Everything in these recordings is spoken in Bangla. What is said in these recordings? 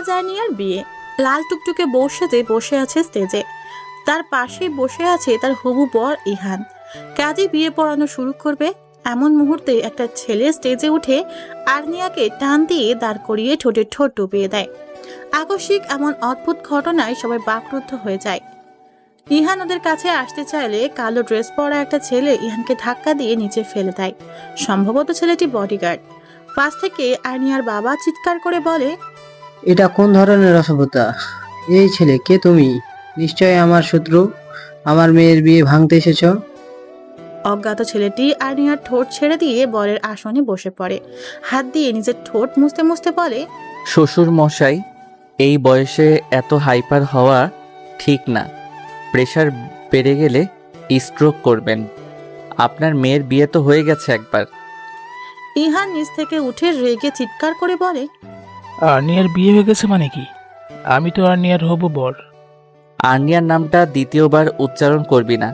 আজ আর্নিয়ার বিয়ে। লাল টুকটুকে বউ সেজে বসে আছে স্টেজে। তার পাশেই বসে আছে তার হবু বর ইহান। কাজী বিয়ে পড়ানো শুরু করবে এমন মুহূর্তে একটা ছেলে স্টেজে উঠে আর্নিয়াকে টান দিয়ে দাঁড় করিয়ে ঠোঁটে ঠোঁট ডুবিয়ে দেয়। আকস্মিক এমন অদ্ভুত ঘটনায় সবাই বাকরুদ্ধ হয়ে যায়। ইহান ওদের কাছে আসতে চাইলে কালো ড্রেস পরা একটা ছেলে ইহানকে ধাক্কা দিয়ে নিচে ফেলে দেয়। সম্ভবত ছেলেটি বডিগার্ড। পাশ থেকে আর্নিয়ার বাবা চিৎকার করে বলে, এটা কোন ধরনের অসভ্যতা? এই ছেলে কে তুমি? নিশ্চয়ই আমার শত্রু। আমার মেয়ের বিয়ে ভাঙতে এসেছ। অজ্ঞাত ছেলেটি আর্নিয়ার ঠোঁট ছেড়ে দিয়ে বরের আসনে বসে পড়ে। হাত দিয়ে নিজের ঠোঁট মুছতে মুছতে বলে, শ্বশুর মশাই, এই বয়সে এত হাইপার হওয়া ঠিক না। প্রেশার বেড়ে গেলে স্ট্রোক করবেন। আপনার মেয়ের বিয়ে তো হয়ে গেছে একবার। ইহান নিচ থেকে উঠে রেগে চিৎকার করে বলে, আর্নিয়ার বিয়ে হয়ে গেছে মানে কি? আমি তো আর্নিয়ার হব বর। আর্নিয়ার নামটা দ্বিতীয়বার উচ্চারণ করবি না।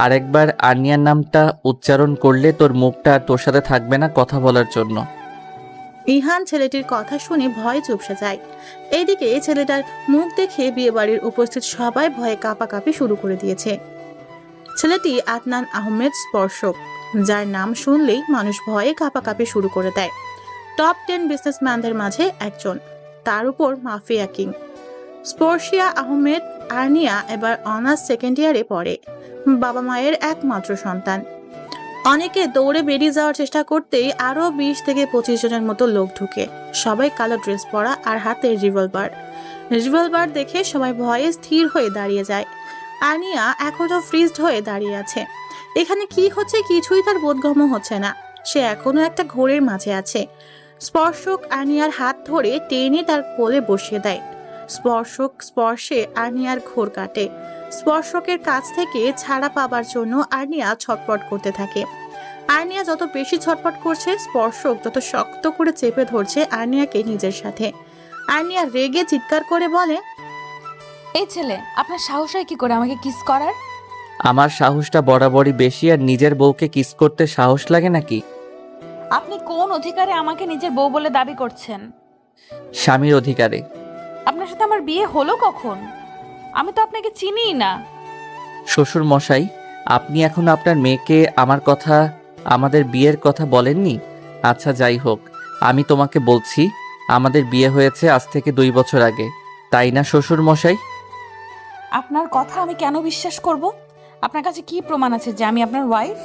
আরেকবার আর্নিয়ার নামটা উচ্চারণ করলে তোর মুখটা আর তোর সাথে থাকবে না কথা বলার জন্য। ইহান ছেলেটির কথা শুনে ভয়ে চুপসে যায়। এইদিকে ছেলেটার মুখ দেখে বিয়েবাড়ির উপস্থিত সবাই ভয়ে কাঁপাকাঁপি শুরু করে দিয়েছে। ছেলেটি আদনান আহমেদ স্পর্শক, যার নাম শুনলেই মানুষ ভয়ে কাঁপাকাঁপি শুরু করে দেয়। টপ 10 বিজনেসম্যানদের মাঝে একজন, তার উপর mafia king. Sparshia Ahmed hernia এবার অনার্স সেকেন্ড ইয়ারে পড়ে। বাবা মায়ের একমাত্র সন্তান। অনেকে দৌড়ে বেরিয়ে যাওয়ার চেষ্টা করতেই আরো 20 থেকে 25 জনের মতো লোক ঢুকে। সবাই কালো ড্রেস পরা আর হাতে রিভলভার দেখে সবাই ভয়ে স্থির হয়ে দাঁড়িয়ে যায়। আর্নিয়া এখনো ফ্রিজড হয়ে দাঁড়িয়ে আছে। এখানে কি হচ্ছে কিছুই তার বোধগম্য হচ্ছে না। সে এখনো একটা ঘোরের মাঝে আছে। স্পর্শক আর্নিয়ার হাত ধরে টেনে তার কোলে বসিয়ে দেয়। স্পর্শে আর্নিয়ার ঘোর কাটে। স্পর্শকের কাছ থেকে ছাড়া পাবার জন্য আর্নিয়া ছটপট করতে থাকে। আর্নিয়া যত বেশি ছটপট করছে, স্পর্শক তত শক্ত করে চেপে ধরছে আর্নিয়াকে নিজের সাথে। আর্নিয়া রেগে চিৎকার করে বলে, এই ছেলে, আপনার সাহস হয় কি করে আমাকে কিস করার? আমার সাহসটা বরাবরই বেশি, আর নিজের বউকে কিস করতে সাহস লাগে নাকি? আপনি কোন অধিকারে আমাকে নিজের বউ বলে দাবি করছেন? স্বামীর অধিকারে। আপনার সাথে আমার বিয়ে হলো কখন? আমি তো আপনাকে চিনিই না। শ্বশুর মশাই, আপনি এখনো আপনার মেয়েকে আমাদের বিয়ের কথা বলেননি। আচ্ছা যাই হোক, আমি তোমাকে বলছি, আমাদের বিয়ে হয়েছে আজ থেকে 2 বছর আগে, তাই না শ্বশুর মশাই? আপনার কথা আমি কেন বিশ্বাস করব? আপনার কাছে কি প্রমাণ আছে যে আমি আপনার ওয়াইফ?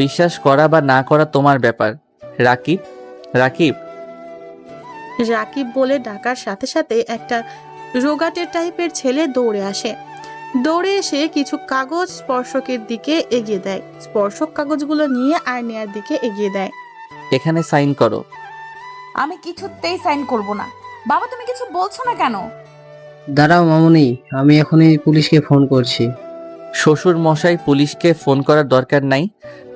বিশ্বাস করা বা না করা তোমার ব্যাপার। রাকিব, রাকিব। রাকিব বলে ডাকার সাথে সাথে একটা রোগাটে টাইপের ছেলে দৌড়ে আসে। দৌড়ে এসে কিছু কাগজ স্পর্শকের দিকে এগিয়ে দেয়। স্পর্শক কাগজগুলো নিয়ে আর্নিয়ার দিকে এগিয়ে দেয়। এখানে সাইন করো। আমি কিছুতেই সাইন করব না। বাবা, তুমি কিছু বলছো না কেন? দাঁড়াও মামুনি, আমি এখনই পুলিশকে ফোন করছি। শ্বশুর মশাই, পুলিশকে ফোন করার দরকার নাই।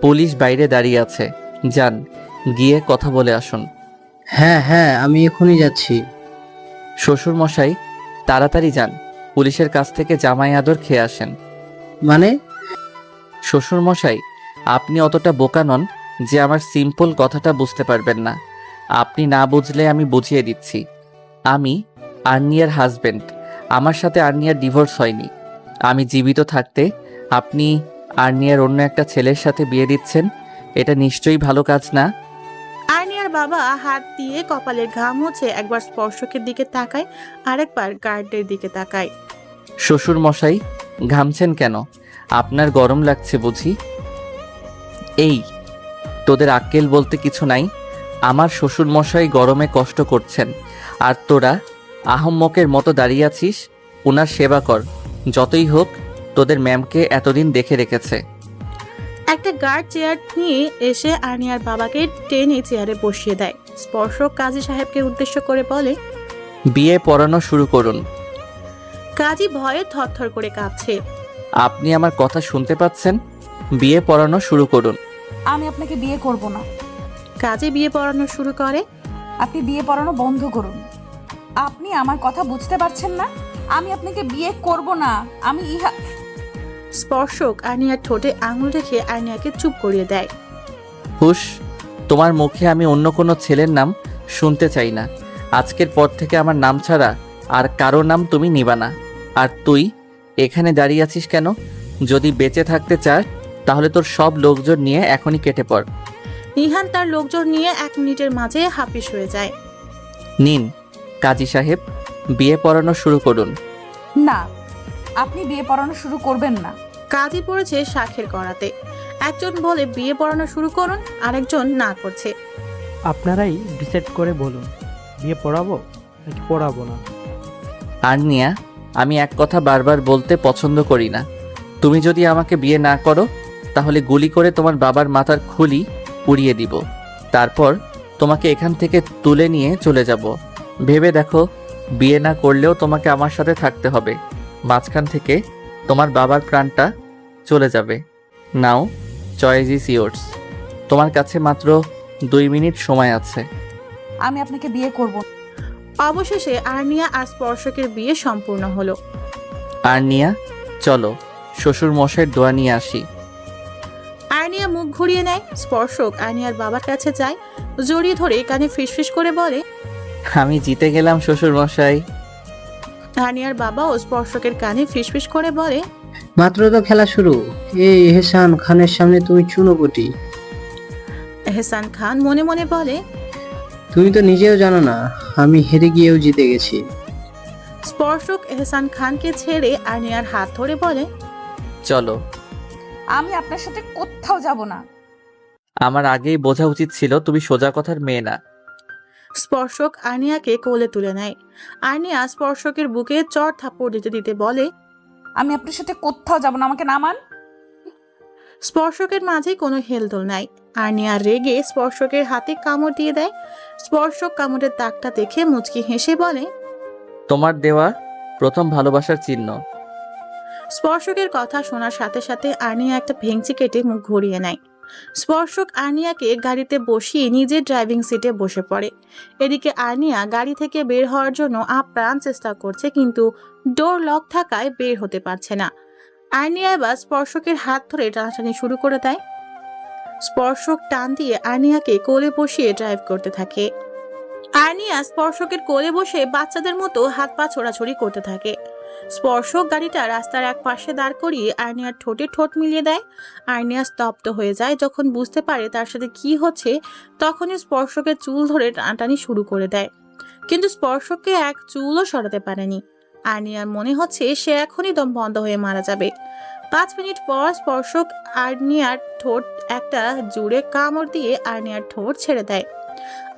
পুলিশ বাইরে দাঁড়িয়ে আছে, যান গিয়ে কথা বলে আসুন। হ্যাঁ হ্যাঁ, আমি এখনই যাচ্ছি। শ্বশুর মশাই, তাড়াতাড়ি যান, পুলিশের কাছ থেকে জামাই আদর খেয়ে আসেন। মানে? শ্বশুর মশাই, আপনি অতটা বোকা নন যে আমার সিম্পল কথাটা বুঝতে পারবেন না। আপনি না বুঝলে আমি বুঝিয়ে দিচ্ছি। আমি আর্নিয়ার হাজবেন্ড। আমার সাথে আর্নিয়ার ডিভোর্স হয়নি। আমি জীবিত থাকতে আপনি আর্নিয়ার অন্য একটা ছেলের সাথে বিয়ে দিচ্ছেন, এটা নিশ্চয়ই ভালো কাজ না। আর্নিয়ার বাবা হাত দিয়ে কপালের ঘাম মুছে একবার স্পর্শকের দিকে তাকায়, আরেকবার গার্ডের দিকে তাকায়। শ্বশুর মশাই, ঘামছেন কেন? আপনার গরম লাগছে বুঝি? এই, তোদের আক্কেল বলতে কিছু নাই? আমার শ্বশুর মশাই গরমে কষ্ট করছেন, আর তোরা আহম্মকের মতো দাঁড়িয়ে আছিস। ওনার সেবা কর। যতই হোক, তোদের ম্যামকে এতদিন দেখে রেখেছে। একটা গার্ড চেয়ার নিয়ে এসে আর্নিয়ার বাবাকে টেনে চেয়ারে বসিয়ে দেয়। স্পর্শক কাজী সাহেবকে উদ্দেশ্য করে বলে, বিয়ে পড়ানো শুরু করুন। কাজী ভয়ে থরথর করে কাঁপছে। আপনি আমার কথা শুনতে পাচ্ছেন? বিয়ে পড়ানো শুরু করুন। আমি আপনাকে বিয়ে করব না। কাজী বিয়ে পড়ানো শুরু করে। আপনি বিয়ে পড়ানো বন্ধ করুন। আপনি আমার কথা বুঝতে পারছেন না? আমি আপনাকে বিয়ে করব না। আমি স্পর্শক আর্নিয়ার ঠোঁটে আঙুল রেখে আর্নিয়াকে চুপ করিয়ে দেয়। হুশ, তোমার মুখে আমি অন্য কোনো ছেলের নাম শুনতে চাই না। আজকের পর থেকে আমার নাম ছাড়া আর কারো নাম তুমি নিবা না। আর তুই এখানে দাঁড়িয়ে আছিস কেন? যদি বেঁচে থাকতে চাস তাহলে তোর সব লোকজন নিয়ে এখনই কেটে পড়। ইহান তার লোকজন নিয়ে 1 মিনিটের মাঝে হাপিস হয়ে যায়। নিন কাজী সাহেব, বিয়ে পড়ানো শুরু করুন। না, আপনি বিয়ে পড়ানো শুরু করবেন না। কাজী পড়েছে শাখের করাতে। একজন বলে বিয়ে পড়ানো শুরু করুন, আরেকজন না করছে। আপনারাই ডিসাইড করে বলুন, বিয়ে পড়াবো নাকি পড়াবো না। আর্নিয়া, আমি এক কথা বারবার বলতে পছন্দ করি না। তুমি যদি আমাকে বিয়ে না করো তাহলে গুলি করে তোমার বাবার মাথার খুলি উড়িয়ে দিব। তারপর তোমাকে এখান থেকে তুলে নিয়ে চলে যাব। ভেবে দেখো, বিয়ে না করলেও তোমাকে আমার সাথে থাকতে হবে। মাঝখান থেকে তোমার বাবার প্রাণটা চলে যাবে। নাও, চয়েস ইজ ইয়োর্স। তোমার কাছে মাত্র 2 মিনিট সময় আছে। আমি আপনাকে বিয়ে করব। অবশেষে আর্নিয়া আর স্পর্শকের বিয়ে সম্পূর্ণ হলো। আর্নিয়া, চলো শ্বশুর মশাইয়ের দোয়া নিয়ে আসি। আর্নিয়া মুখ ঘুরিয়ে নেয়। স্পর্শক আর্নিয়ার বাবার কাছে যায়, জড়িয়ে ধরে কানে ফিসফিস করে বলে, আমি জিতে গেলাম শ্বশুর মশাই। আর্নিয়ার বাবাও স্পর্শকের কানে ফিসফিস করে বলে, মাত্র তো খেলা শুরু। এই এহসান খানের সামনে তুমি চুনোপুটি। এহসান খান মনে মনে বলে, তুমি তো নিজেও জানো না আমি হেরে গিয়েও জিতে গেছি। স্পর্শক এহসান খানকে ছেড়ে আর্নিয়ার হাত ধরে বলে, চলো। আমি আপনার সাথে কোথাও যাব না। আমার আগেই বোঝা উচিত ছিল তুমি সোজা কথার মেয়ে না। স্পর্শক আর্নিয়াকে কোলে তুলে নেয়। আর্নিয়া স্পর্শকের বুকে চড় থাপ্পড় দিতে দিতে বলে, আমি আপনার সাথে কোথাও যাব না, আমাকে নামান। স্পর্শকের মাঝে কোনো হেলদোল নাই। আর্নিয়া রেগে স্পর্শকের হাতে কামড় দিয়ে দেয়। স্পর্শক কামড়ের দাগটা দেখে মুচকি হেসে বলে, তোমার দেওয়া প্রথম ভালোবাসার চিহ্ন। স্পর্শকের কথা শোনার সাথে সাথে আর্নিয়া একটা ভেঙচি কেটে মুখ ঘুরিয়ে নেয়। স্পর্শক আর্নিয়াকে গাড়িতে বসিয়ে নিজের ড্রাইভিং সিটে বসে পড়ে। এদিকে আর্নিয়া গাড়ি থেকে বের হওয়ার জন্য আপ্রাণ চেষ্টা করছে, কিন্তু ডোর লক থাকায় বের হতে পারছে না। আর্নিয়া এবার স্পর্শকের হাত ধরে টানাটানি শুরু করে দেয়। স্পর্শক টান দিয়ে আর্নিয়াকে কোলে বসিয়ে ড্রাইভ করতে থাকে। আর্নিয়া স্পর্শকের কোলে বসে বাচ্চাদের মতো হাত পা ছোড়াছুড়ি করতে থাকে। স্পর্শক গাড়িটা রাস্তার এক পাশে দাঁড় করিয়ে আর্নিয়ার ঠোঁটে ঠোঁট মিলিয়ে দেয়। আর্নিয়া স্তব্ধ হয়ে যায়। যখন বুঝতে পারে তার সাথে কি হচ্ছে, তখনই স্পর্শকের চুল ধরে টানাটানি শুরু করে দেয়। কিন্তু স্পর্শককে এক চুলও সরাতে পারেনি। আর্নিয়ার মনে হচ্ছে সে এখনই দম বন্ধ হয়ে মারা যাবে। 5 মিনিট পর স্পর্শক আর্নিয়ার ঠোঁট একটা জুড়ে কামড় দিয়ে আর্নিয়ার ঠোঁট ছেড়ে দেয়।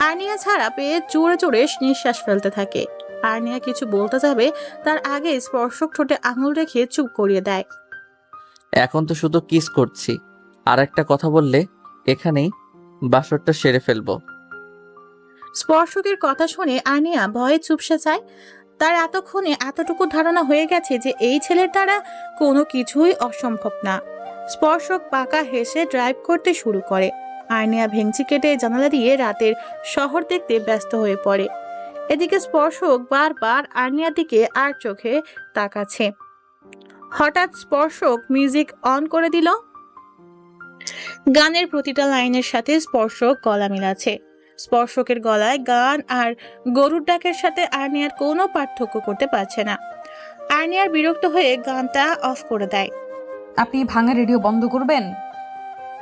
আর্নিয়া ছাড়া পেয়ে জোরে জোরে নিঃশ্বাস ফেলতে থাকে। আর্নিয়া কিছু বলতে যাবে, তার আগে স্পর্শক ঠোঁটে আঙুল রেখে চুপ করিয়ে দেয়। এখন তো শুধু কিস করছি, আর একটা কথা বললে এখানেই বাসরটা সেরে ফেলবো। স্পর্শকের কথা শুনে আর্নিয়া ভয়ে চুপসে যায়। তার এতক্ষণে এতটুকু ধারণা হয়ে গেছে যে এই ছেলের দ্বারা কোনো কিছুই অসম্ভব না। স্পর্শক পাকা হেসে ড্রাইভ করতে শুরু করে। আর্নিয়া ভেঙচি কেটে জানালা দিয়ে রাতের শহর দেখতে ব্যস্ত হয়ে পড়ে। এদিকে স্পর্শক বারবার আর্নিয়ার দিকে আর চোখে তাকাচ্ছে। হঠাৎ স্পর্শক মিউজিক অন করে দিল। গানের প্রতিটা লাইনের সাথে স্পর্শক গলা মিলাচ্ছে। স্পর্শকের গলায় গান আর গরুর ডাকের সাথে আর্নিয়ার কোনো পার্থক্য করতে পারছে না। আর্নিয়ার বিরক্ত হয়ে গানটা অফ করে দেয়। আপনি ভাঙা রেডিও বন্ধ করবেন?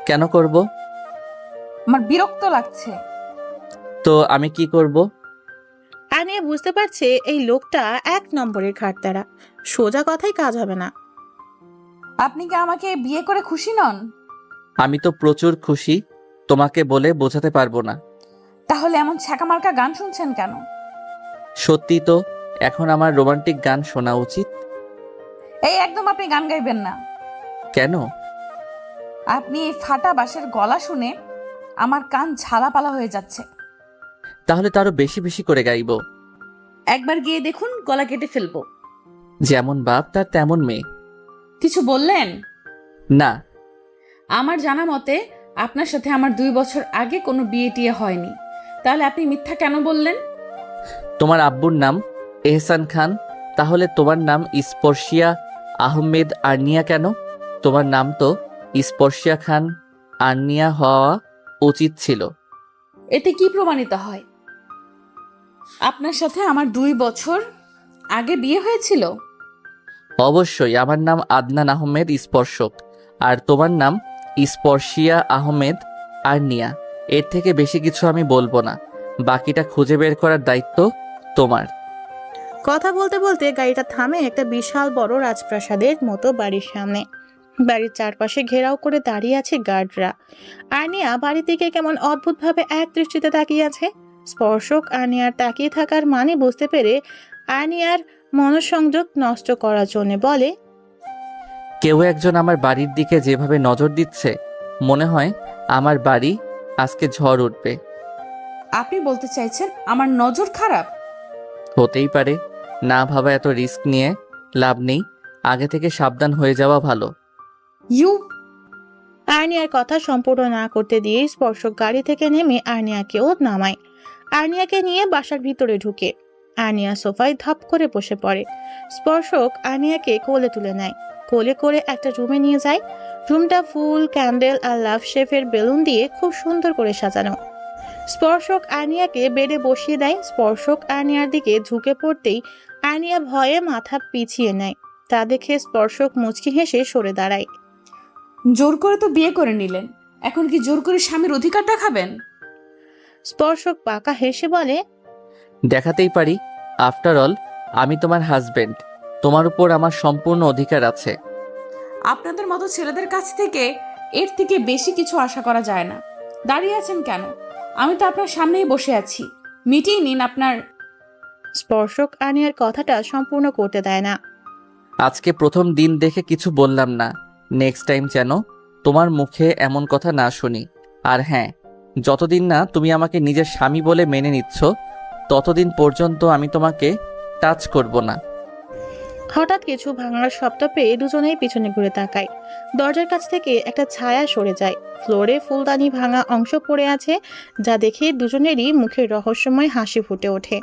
কেন করব? আমার বিরক্ত লাগছে। তো আমি কি করব? আর্নিয়া বুঝতে পারছে এই লোকটা 1 নম্বরের ঘাটতারা। সোজা কথাই কাজ হবে না। আপনি কি আমাকে বিয়ে করে খুশি নন? আমি তো প্রচুর খুশি, তোমাকে বলে বোঝাতে পারবো না। তাহলে এমন ছ্যাঁকামার্কা গান শুনছেন কেন? সত্যি তো এখন আমার রোমান্টিক গান শোনা উচিত। এই একদম আপনি গান গাইবেন না। কেন? আপনি এই ফাটা বাঁশের গলা শুনে আমার কান ঝালাপালা হয়ে যাচ্ছে। তাহলে তো আরো বেশি বেশি করে গাইবো। একবার গিয়ে দেখুন, গলা কেটে ফেলবো। যেমন বাপ তার তেমন মেয়ে। কিছু বললেন? না। আমার জানা মতে আপনার সাথে আমার 2 বছর আগে কোনো বিয়ে টিয়ে হয়নি। তাহলে আপনি মিথ্যা কেন বললেন? তোমার আব্বুর নাম এহসান খান, তাহলে তোমার নাম স্পর্শিয়া আহমেদ আর্নিয়া কেন? তোমার নাম তো স্পর্শিয়া খান আর্নিয়া হওয়া উচিত ছিল। এতে কি প্রমাণিত হয়? আপনার সাথে আমার 2 বছর আগে বিয়ে হয়েছিল? অবশ্যই, আমার নাম আদনান আহমেদ স্পর্শক, আর তোমার নাম স্পর্শিয়া আহমেদ আর্নিয়া। এর থেকে বেশি কিছু আমি বলবো না, বাকিটা খুঁজে বের করার দায়িত্ব তোমার। কথা বলতে বলতে গাড়িটা থামে একটা বিশাল বড় রাজপ্রাসাদের মতো বাড়ির সামনে। বাড়ির চারপাশে ঘেরাও করে দাঁড়িয়ে আছে গার্ডরা। আর্নিয়া বাড়ির দিকে কেমন অদ্ভুতভাবে এক দৃষ্টিতে তাকিয়ে আছে। স্পর্শক আর্নিয়ার তাকিয়ে থাকার মানে বুঝতে পেরে আর্নিয়ার মনোসংযোগ নষ্ট করার জন্য বলে, কেউ একজন আমার বাড়ির দিকে যেভাবে নজর দিচ্ছে, মনে হয় আমার বাড়ি আজকে ঝড় উঠবে। আপনি বলতে চাইছেন আমার নজর খারাপ? হতেই পারে, না ভাবা এত রিস্ক নিয়ে লাভ নেই, আগে থেকে সাবধান হয়ে যাওয়া ভালো। ইউ আর্নিয়ার কথা সম্পূর্ণ না করতে দিয়ে স্পর্শক গাড়ি থেকে নেমে আর্নিয়াকেও নামায়। আর্নিয়াকে নিয়ে বাসার ভিতরে ঢুকে আর্নিয়া সোফায় ধপ করে বসে পড়ে। স্পর্শক আর্নিয়াকে কোলে তুলে নেয়, কোলে করে একটা রুমে নিয়ে যায়। রুমটা ফুল, ক্যান্ডেল আর লাভ শেফের বেলুন দিয়ে খুব সুন্দর করে সাজানো। স্পর্শক আর্নিয়াকে বেডে বসিয়ে দেয়। স্পর্শক আর্নিয়ার দিকে ঝুঁকে পড়তেই আর্নিয়া ভয়ে মাথা পিছিয়ে নেয়। তা দেখে স্পর্শক মুচকি হেসে সরে দাঁড়ায়। জোর করে তো বিয়ে করে নিলেন, এখন কি জোর করে স্বামীর অধিকারটা খাবেন? স্পর্শক পাকা হেসে বলে, দেখাতেই পারি, আফটার অল আমি তোমার হাজবেন্ড, তোমার উপর আমার সম্পূর্ণ অধিকার আছে। আপনাদের মতো ছেলেদের কাছ থেকে এর থেকে বেশি কিছু আশা করা যায় না। দাঁড়িয়ে আছেন কেন? আমি তো আপনার সামনেই বসে আছি, মিটিয়ে নিন আপনার। স্পর্শক আর্নিয়ার কথাটা সম্পূর্ণ করতে দেয় না। আজকে প্রথম দিন দেখে কিছু বললাম না, নেক্সট টাইম যেন তোমার মুখে এমন কথা না শুনি। আর হ্যাঁ, যতদিন না তুমি আমাকে নিজের স্বামী বলে মেনে নিচ্ছ, ততদিন পর্যন্ত আমি তোমাকে টাচ করব না। হঠাৎ কিছু ভাঙার শব্দ পেয়ে দুজনেই পিছনে ঘুরে তাকায়। দরজার কাছ থেকে একটা ছায়া সরে যায়। ফ্লোরে ফুলদানি ভাঙা অংশ পড়ে আছে, যা দেখে দুজনেরই মুখে রহস্যময় হাসি ফুটে ওঠে।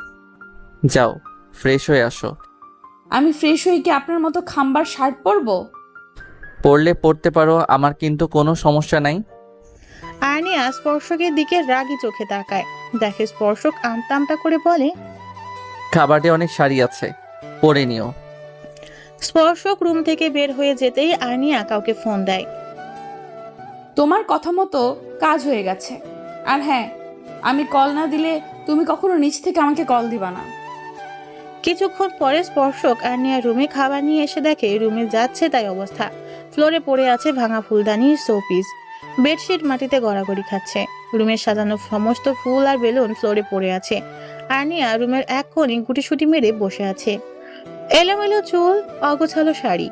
যাও, ফ্রেশ হয়ে আসো। আমি ফ্রেশ হয়ে কি আপনার মতো খাম্বার শার্ট পরবো? পড়লে পড়তে পারো, আমার কিন্তু কোনো সমস্যা নাই। আর্নিয়া স্পর্শকের দিকে রাগী চোখে তাকায়, দেখে স্পর্শক আমতা আমতা করে বলে, খাবারে অনেক শাড়ি আছে, পরে নিও। স্পর্শক রুম থেকে বের হয়ে যেতেই আর্নিয়া কাউকে ফোন দেয়। তোমার কথা মতো কাজ হয়ে গেছে। আর হ্যাঁ, আমি কল না দিলে তুমি কখনো নিচ থেকে আমাকে কল দিবা না। কিছুক্ষণ পরে স্পর্শক আর্নিয়ার রুমে খাবার নিয়ে এসে দেখে রুমে যাচ্ছে তাই অবস্থা। ফ্লোরে পড়ে আছে ভাঙা ফুলদানি, শোপিস, বেডশিট মাটিতে গড়াগড়ি খাচ্ছে। রুমের সাজানো সমস্ত ফুল আর বেলুন ফ্লোরে পড়ে আছে। আর্নিয়া রুমের এক কোণে গুটিসুটি মেরে বসে আছে। এলোমেলো চুল, অগোছালো শাড়ি,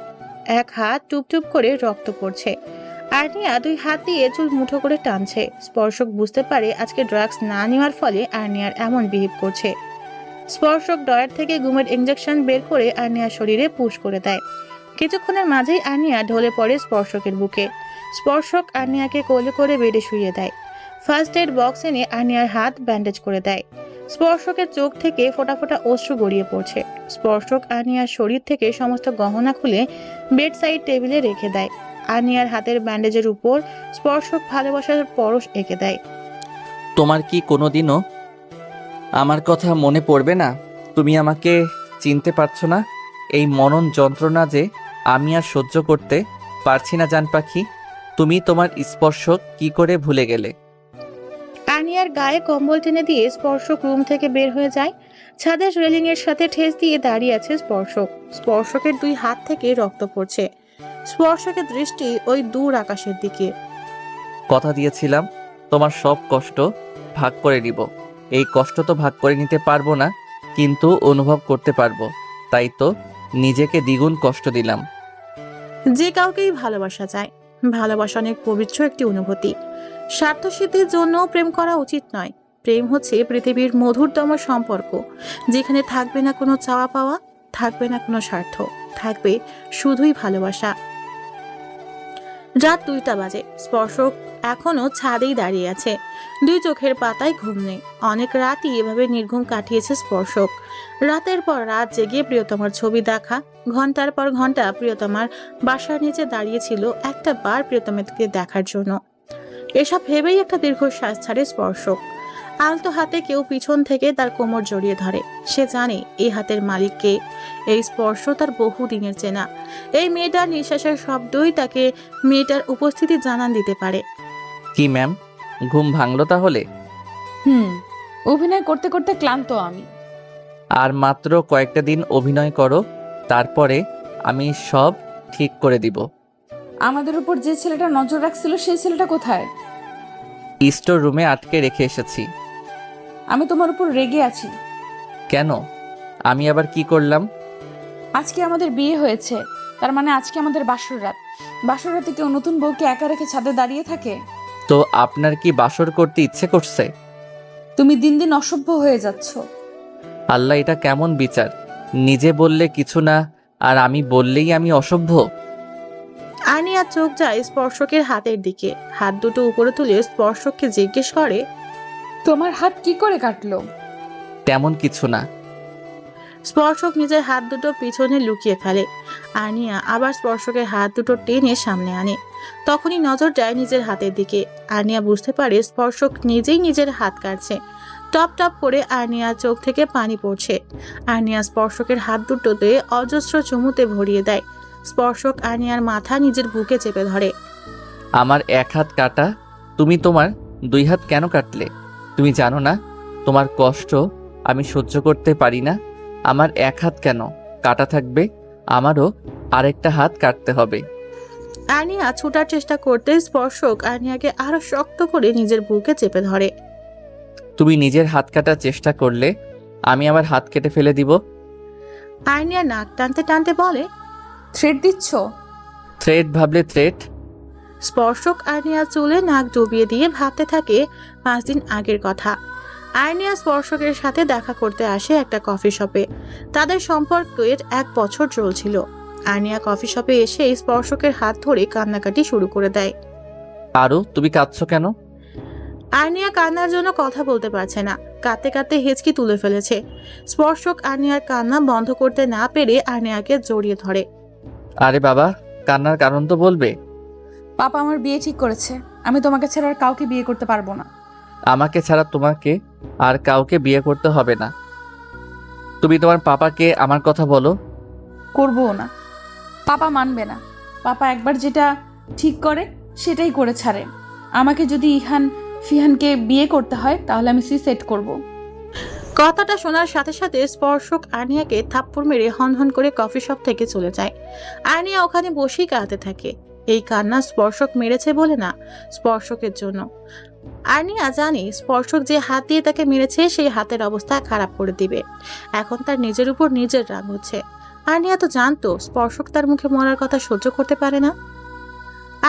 এক হাত টুপটুপ করে রক্ত পড়ছে। আর্নিয়া 2 হাত দিয়ে চুল মুঠো করে টানছে। স্পর্শক বুঝতে পারে আজকে ড্রাগস না নেওয়ার ফলে আর্নিয়ার এমন বিহেভ করছে। স্পর্শক ডয়ার থেকে ঘুমের ইনজেকশন বের করে আর্নিয়ার শরীরে পুশ করে দেয়। কিছুক্ষণের মাঝেই আর্নিয়া ঢলে পড়ে স্পর্শকের বুকে। স্পর্শক আর্নিয়াকে কোলে করে বেডে শুইয়ে দেয়। ফার্স্ট এড বক্স এনে আর্নিয়ার হাত ব্যান্ডেজ করে দেয়। স্পর্শকের চোখ থেকে ফোঁটা ফোঁটা অশ্রু গড়িয়ে পড়ছে। স্পর্শক আর্নিয়ার শরীর থেকে সমস্ত গহনা খুলে বেড সাইড টেবিলে রেখে দেয়। আর্নিয়ার হাতের ব্যান্ডেজের উপর স্পর্শক ভালোবাসার পরশ এঁকে দেয়। তোমার কি কোনোদিনও আমার কথা মনে পড়বে না? তুমি আমাকে চিনতে পারছো না? এই মনন যন্ত্রণা যে আমি আর সহ্য করতে পারছি না জান পাখি। তুমি তোমার স্পর্শ কি করে ভুলে গেলে? আর্নিয়ার গায়ে কম্বল টেনে দিয়ে স্পর্শক রুম থেকে বের হয়ে যায়। ছাদের রেলিং এর সাথে ঠেস দিয়ে দাঁড়িয়ে আছে স্পর্শক। স্পর্শকের 2 হাত থেকে রক্ত পড়ছে। স্পর্শকের দৃষ্টি ওই দূর আকাশের দিকে। কথা দিয়েছিলাম তোমার সব কষ্ট ভাগ করে নিব। এই কষ্ট তো ভাগ করে নিতে পারবো না, কিন্তু অনুভব করতে পারবো। তাই তো নিজেকে দ্বিগুণ কষ্ট দিলাম। যে কাউকেই ভালোবাসা যায়। ভালোবাসা অনেক পবিত্র একটি অনুভূতি। স্বার্থসিদ্ধির জন্য প্রেম করা উচিত নয়। প্রেম হচ্ছে পৃথিবীর মধুরতম সম্পর্ক, যেখানে থাকবে না কোনো চাওয়া পাওয়া, থাকবে না কোনো স্বার্থ, থাকবে শুধুই ভালোবাসা। রাত 2টা বাজে। স্পর্শক এখনো ছাদেই দাঁড়িয়ে আছে। 2 চোখের পাতায় ঘুম নেই। অনেক রাতই এভাবে নির্ঘুম কাটিয়েছে স্পর্শক। রাতের পর রাত জেগে প্রিয়তমার ছবি দেখা, ঘন্টার পর ঘন্টা প্রিয়তমার বাসার নিচে দাঁড়িয়েছিল একটা বার প্রিয়তমাকে দেখার জন্য। এসব ভেবেই একটা দীর্ঘশ্বাস ছাড়ে স্পর্শক। আলতো হাতে কেউ পিছন থেকে তার কোমর জড়িয়ে ধরে। সে জানে এই হাতের মালিককে, এই স্পর্শ তার বহুদিনের চেনা। এই মেয়েটার নিঃশ্বাসের শব্দই তাকে মেয়েটার উপস্থিতি জানান দিতে পারে। কি ম্যাম, ঘুম ভাঙলো তাহলে? অভিনয় করতে করতে ক্লান্ত আমি। আর মাত্র কয়েকটা দিন অভিনয় করো, তারপরে আমি সব ঠিক করে দিব। আমাদের উপর যে ছেলেটা নজর রাখছিল সেই ছেলেটা কোথায়? স্টোর রুমে আটকে রেখে এসেছি। আমি তোমার উপর রেগে আছি। কেন? আমি আবার কি করলাম? আজকে আমাদের বিয়ে হয়েছে, তার মানে আজকে আমাদের বাসর রাত। বাসর রাতে কেউ নতুন বউকে একা রেখে ছাদে দাঁড়িয়ে থাকে? তো আপনার কি বাসর করতে ইচ্ছে করছে? তুমি দিন দিন অসভ্য হয়ে যাচ্ছ। আল্লাহ, এটা কেমন বিচার? নিজে বললে কিছু না, আর আমি বললেই আমি অসভ্য? আনিয়া চোখ যায় স্পর্শকের হাতের দিকে। হাত দুটো উপরে তুলে স্পর্শককে জিজ্ঞেস করে, তোমার হাত কি করে কাটলো? তেমন কিছু না। স্পর্শক নিজের হাত দুটো পিছনে লুকিয়ে ফেলে। আনিয়া আবার স্পর্শকের হাত দুটো টেনে সামনে আনে। তখনই নজর যায় নিজের হাতের দিকে। আনিয়া বুঝতে পারে স্পর্শক নিজেই নিজের হাত কাটছে। টপ টপ করে আনিয়ার চোখ থেকে পানি পড়ছে। আনিয়া স্পর্শকের হাত দুটোতে অজস্র চুমুতে ভরিয়ে দেয়। স্পর্শক আনিয়ার মাথা নিজের বুকে চেপে ধরে। আমার এক হাত কাটা, তুমি তোমার 2 হাত কেন কাটলে? তুমি জানো না তোমার কষ্ট আমি সহ্য করতে পারি না? আমার এক হাত কেন কাটা থাকবে? আমারও আরেকটা হাত কাটতে হবে। আনিয়া ছুটার চেষ্টা করতে স্পর্শক আনিয়াকে আরো শক্ত করে নিজের বুকে চেপে ধরে। তুমি নিজের হাত কাটার চেষ্টা করলে আমি আমার হাত কেটে ফেলে দিব। আনিয়া নাক টানতে টানতে বলে, থ্রেট দিচ্ছ? থ্রেট ভাবলে থ্রেট। স্পর্শক আর্নিয়া চুলে নাক ডুবিয়ে দিয়ে ভাবতে থাকে 5 দিন আগের কথা। আর্নিয়া স্পর্শকের সাথে দেখা করতে আসে একটা কফি শপে। তাদের সম্পর্কের 1 বছর চলছিল। আর্নিয়া কফি শপে এসে স্পর্শকের হাত ধরে কান্নাকাটি শুরু করে দেয়। আরও তুমি কাঁদছো কেন? আর্নিয়া কান্নার জন্য কথা বলতে পারছে না। কাঁদতে কাঁদতে হেঁচকি তুলে ফেলেছে। স্পর্শক আর্নিয়ার কান্না বন্ধ করতে না পেরে আর্নিয়াকে জড়িয়ে ধরে। আরে বাবা, কান্নার কারণ তো বলবে। পাপা আমার বিয়ে ঠিক করেছে। আমি তোমাকে ছাড়া আর কাউকে বিয়ে করতে পারবো না। আমাকে ছাড়া তোমাকে আর কাউকে বিয়ে করতে হবে না। তুমি তোমার পাপাকে আমার কথা বলো। করবও না। পাপা মানবে না। পাপা একবার যেটা ঠিক করে সেটাই করে ছাড়ে। আমাকে যদি ফিহানকে বিয়ে করতে হয় তাহলে আমি সুইসাইড করব। কথাটা শোনার সাথে সাথে স্পর্শক আর্নিয়াকে থাপ্পড় মেরে হনহন করে কফি শপ থেকে চলে যায়। আর্নিয়া ওখানে বসেই কাঁদতে থাকে। এই কান্না স্পর্শক মেরেছে বলে না, স্পর্শকের জন্য। আর্নিয়া জানে স্পর্শক যে হাত দিয়ে তাকে মেরেছে সেই হাতের অবস্থা খারাপ করে দিবে। এখন তার নিজের উপর নিজের রাগ হচ্ছে। আর্নিয়া তো জানতো স্পর্শক তার মুখে মরার কথা সহ্য করতে পারে না।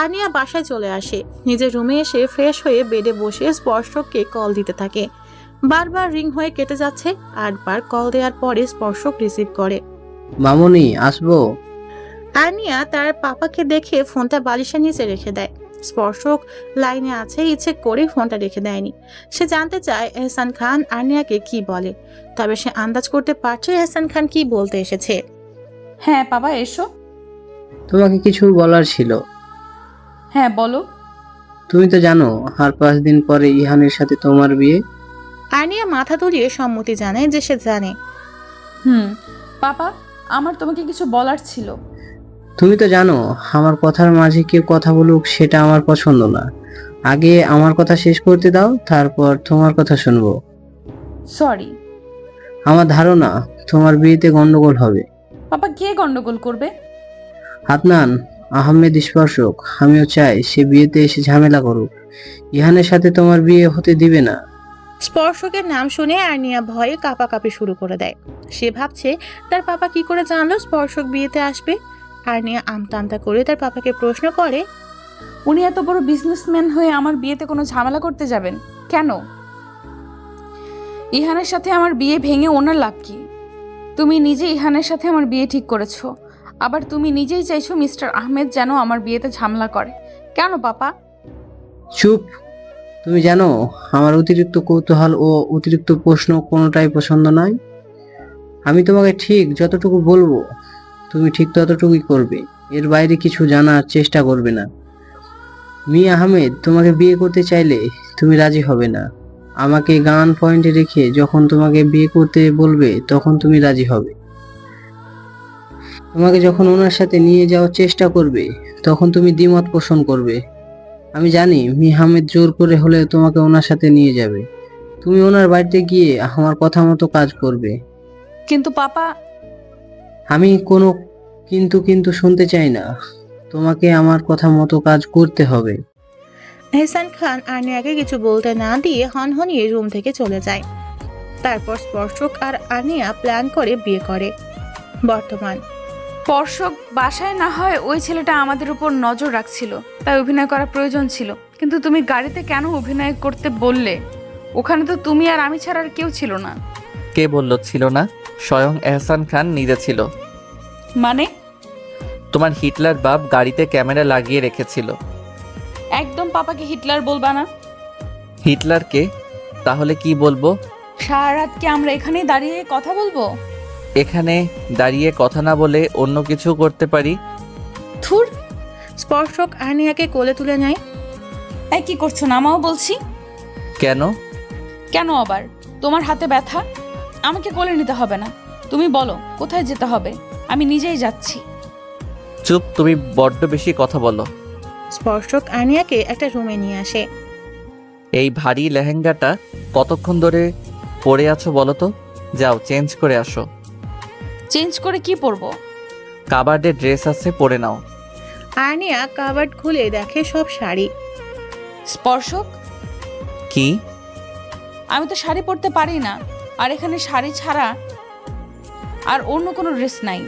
আর্নিয়া বাসায় চলে আসে। নিজের রুমে এসে ফ্রেশ হয়ে বেডে বসে স্পর্শককে কল দিতে থাকে। বারবার রিং হয়ে কেটে যাচ্ছে। 8 বার কল দেওয়ার পরে স্পর্শক রিসিভ করে। মামুনি, আসবো? আর্নিয়া তার পাপাকে দেখে ফোনটা বালিশের নিচে রেখে দেয়। স্পর্শক লাইনে আছে, ইচ্ছে করে ফোনটা রেখে দেয়নি। সে জানতে চায় এহসান খান আর্নিয়াকে কি বলে। তবে সে আন্দাজ করতে পারছে এহসান খান কি বলতে এসেছে। হ্যাঁ বাবা, এসো। তোমাকে কিছু বলার ছিল। হ্যাঁ বলো। তুমি তো জানো আর 5 দিন পরে ইহানের সাথে তোমার বিয়ে। আর্নিয়া মাথা দুলিয়ে সম্মতি জানায় যে সে জানে। পাপা, আমার তোমাকে কিছু বলার ছিল। তুমি তো জানো আমার কথার মাঝে কেউ কথা বলুক সেটা আমার পছন্দ না। আগে আমার কথা শেষ করতে দাও, তারপর তোমার কথা শুনবো। সরি। আমার ধারণা তোমার বিয়েতে গন্ডগোল হবে। পাপা, কে গন্ডগোল করবে? আদনান আহমেদ স্পর্শক। আমিও চাই সে বিয়েতে এসে ঝামেলা করুক। ইহানের সাথে তোমার বিয়ে হতে দিবে না। স্পর্শকের নাম শুনে আর্নিয়া ভয়ে কাঁপাকাঁপি শুরু করে দেয়। সে ভাবছে তার পাপা কি করে জানলো স্পর্শক বিয়েতে আসবে। আর্নিয়া আমতা আমতা করে তার পাপাকে প্রশ্ন করে, উনি এত বড় বিজনেসম্যান হয়ে আমার বিয়েতে কোনো ঝামেলা করতে যাবেন কেন? ইহানের সাথে আমার বিয়ে ভেঙে ওনার লাভ কি? তুমি নিজে ইহানের সাথে আমার বিয়ে ঠিক করেছো, আবার তুমি নিজেই চাইছো মিস্টার আহমেদ যেন আমার বিয়েতে ঝামেলা করে। কেন পাপা? চুপ। তুমি জানো আমার অতিরিক্ত কৌতূহল ও অতিরিক্ত প্রশ্ন কোনোটাই পছন্দ নয়। আমি তোমাকে ঠিক যতটুকু বলবো তুমি ঠিক ততটুকুই করবে। এর বাইরে কিছু জানার চেষ্টা করবে না। মিয়া আহমেদ তোমাকে বিয়ে করতে চাইলে তুমি রাজি হবে না। আমাকে গান পয়েন্টে রেখে যখন তোমাকে বিয়ে করতে বলবে তখন তুমি রাজি হবে। তোমাকে যখন ওনার সাথে নিয়ে যাওয়ার চেষ্টা করবে তখন তুমি দ্বিমত পোষণ করবে। আমি জানি মিহামেদ জোর করে হলে তোমাকে ওনার সাথে নিয়ে যাবে। তুমি ওনার বাড়িতে গিয়ে আমার কথা মতো কাজ করবে। কিন্তু পাপা, আমি কোনো কিন্তু কিন্তু শুনতে চাই না। তোমাকে আমার কথা মতো কাজ করতে হবে। এহসান খান আর্নিয়াকে কিছু বলতে না দিয়ে হনহনিয়ে রুম থেকে চলে যায়। তারপর স্পর্শক আর আর্নিয়া প্ল্যান করে বিয়ে করে। বর্তমান স্পর্শক বাসায় না হয় ওই ছেলেটা আমাদের উপর নজর রাখছিল, তাই অভিনয় করা প্রয়োজন ছিল। কিন্তু তুমি গাড়িতে কেন অভিনয় করতে বললে? ওখানে তো তুমি আর আমি ছাড়া আর কেউ ছিল না। কে বলল ছিল না? স্বয়ং এহসান খান নিজে ছিল। মানে? তোমার হিটলার বাপ গাড়িতে ক্যামেরা লাগিয়ে রেখেছিল। একদম পাপাকে হিটলার বলবা না। হিটলারকে? তাহলে কি বলবো? সারা রাত কি আমরা এখানেই দাঁড়িয়ে কথা বলবো? এখানে দাঁড়িয়ে কথা না বলে অন্য কিছু করতে পারি। থুর। স্পর্শক আর্নিয়াকে কোলে তুলে নেয়। এই কি করছো? নামাও বলছি। কেন? কেন আবার? তোমার হাতে ব্যথা? আমাকে কোলে নিতে হবে না। তুমি বলো কোথায় যেতে হবে, আমি নিজেই যাচ্ছি। চুপ, তুমি বড্ড বেশি কথা বলো। স্পর্শক আর্নিয়াকে একটা রুমে নিয়ে আসে। এই ভারী লেহেঙ্গাটা কতক্ষণ ধরে পরে আছো বলো তো? যাও চেঞ্জ করে আসো। চেঞ্জ করে কি পরবো? কাবার্ডে ড্রেস আছে, পরে নাও। আর্নিয়া কাবার্ড খুলে দেখে সব শাড়ি। স্পর্শক, কি? আমি তো শাড়ি পরতে পারি না, আর এখানে শাড়ি ছাড়া আর অন্য কোনো ড্রেস নাই।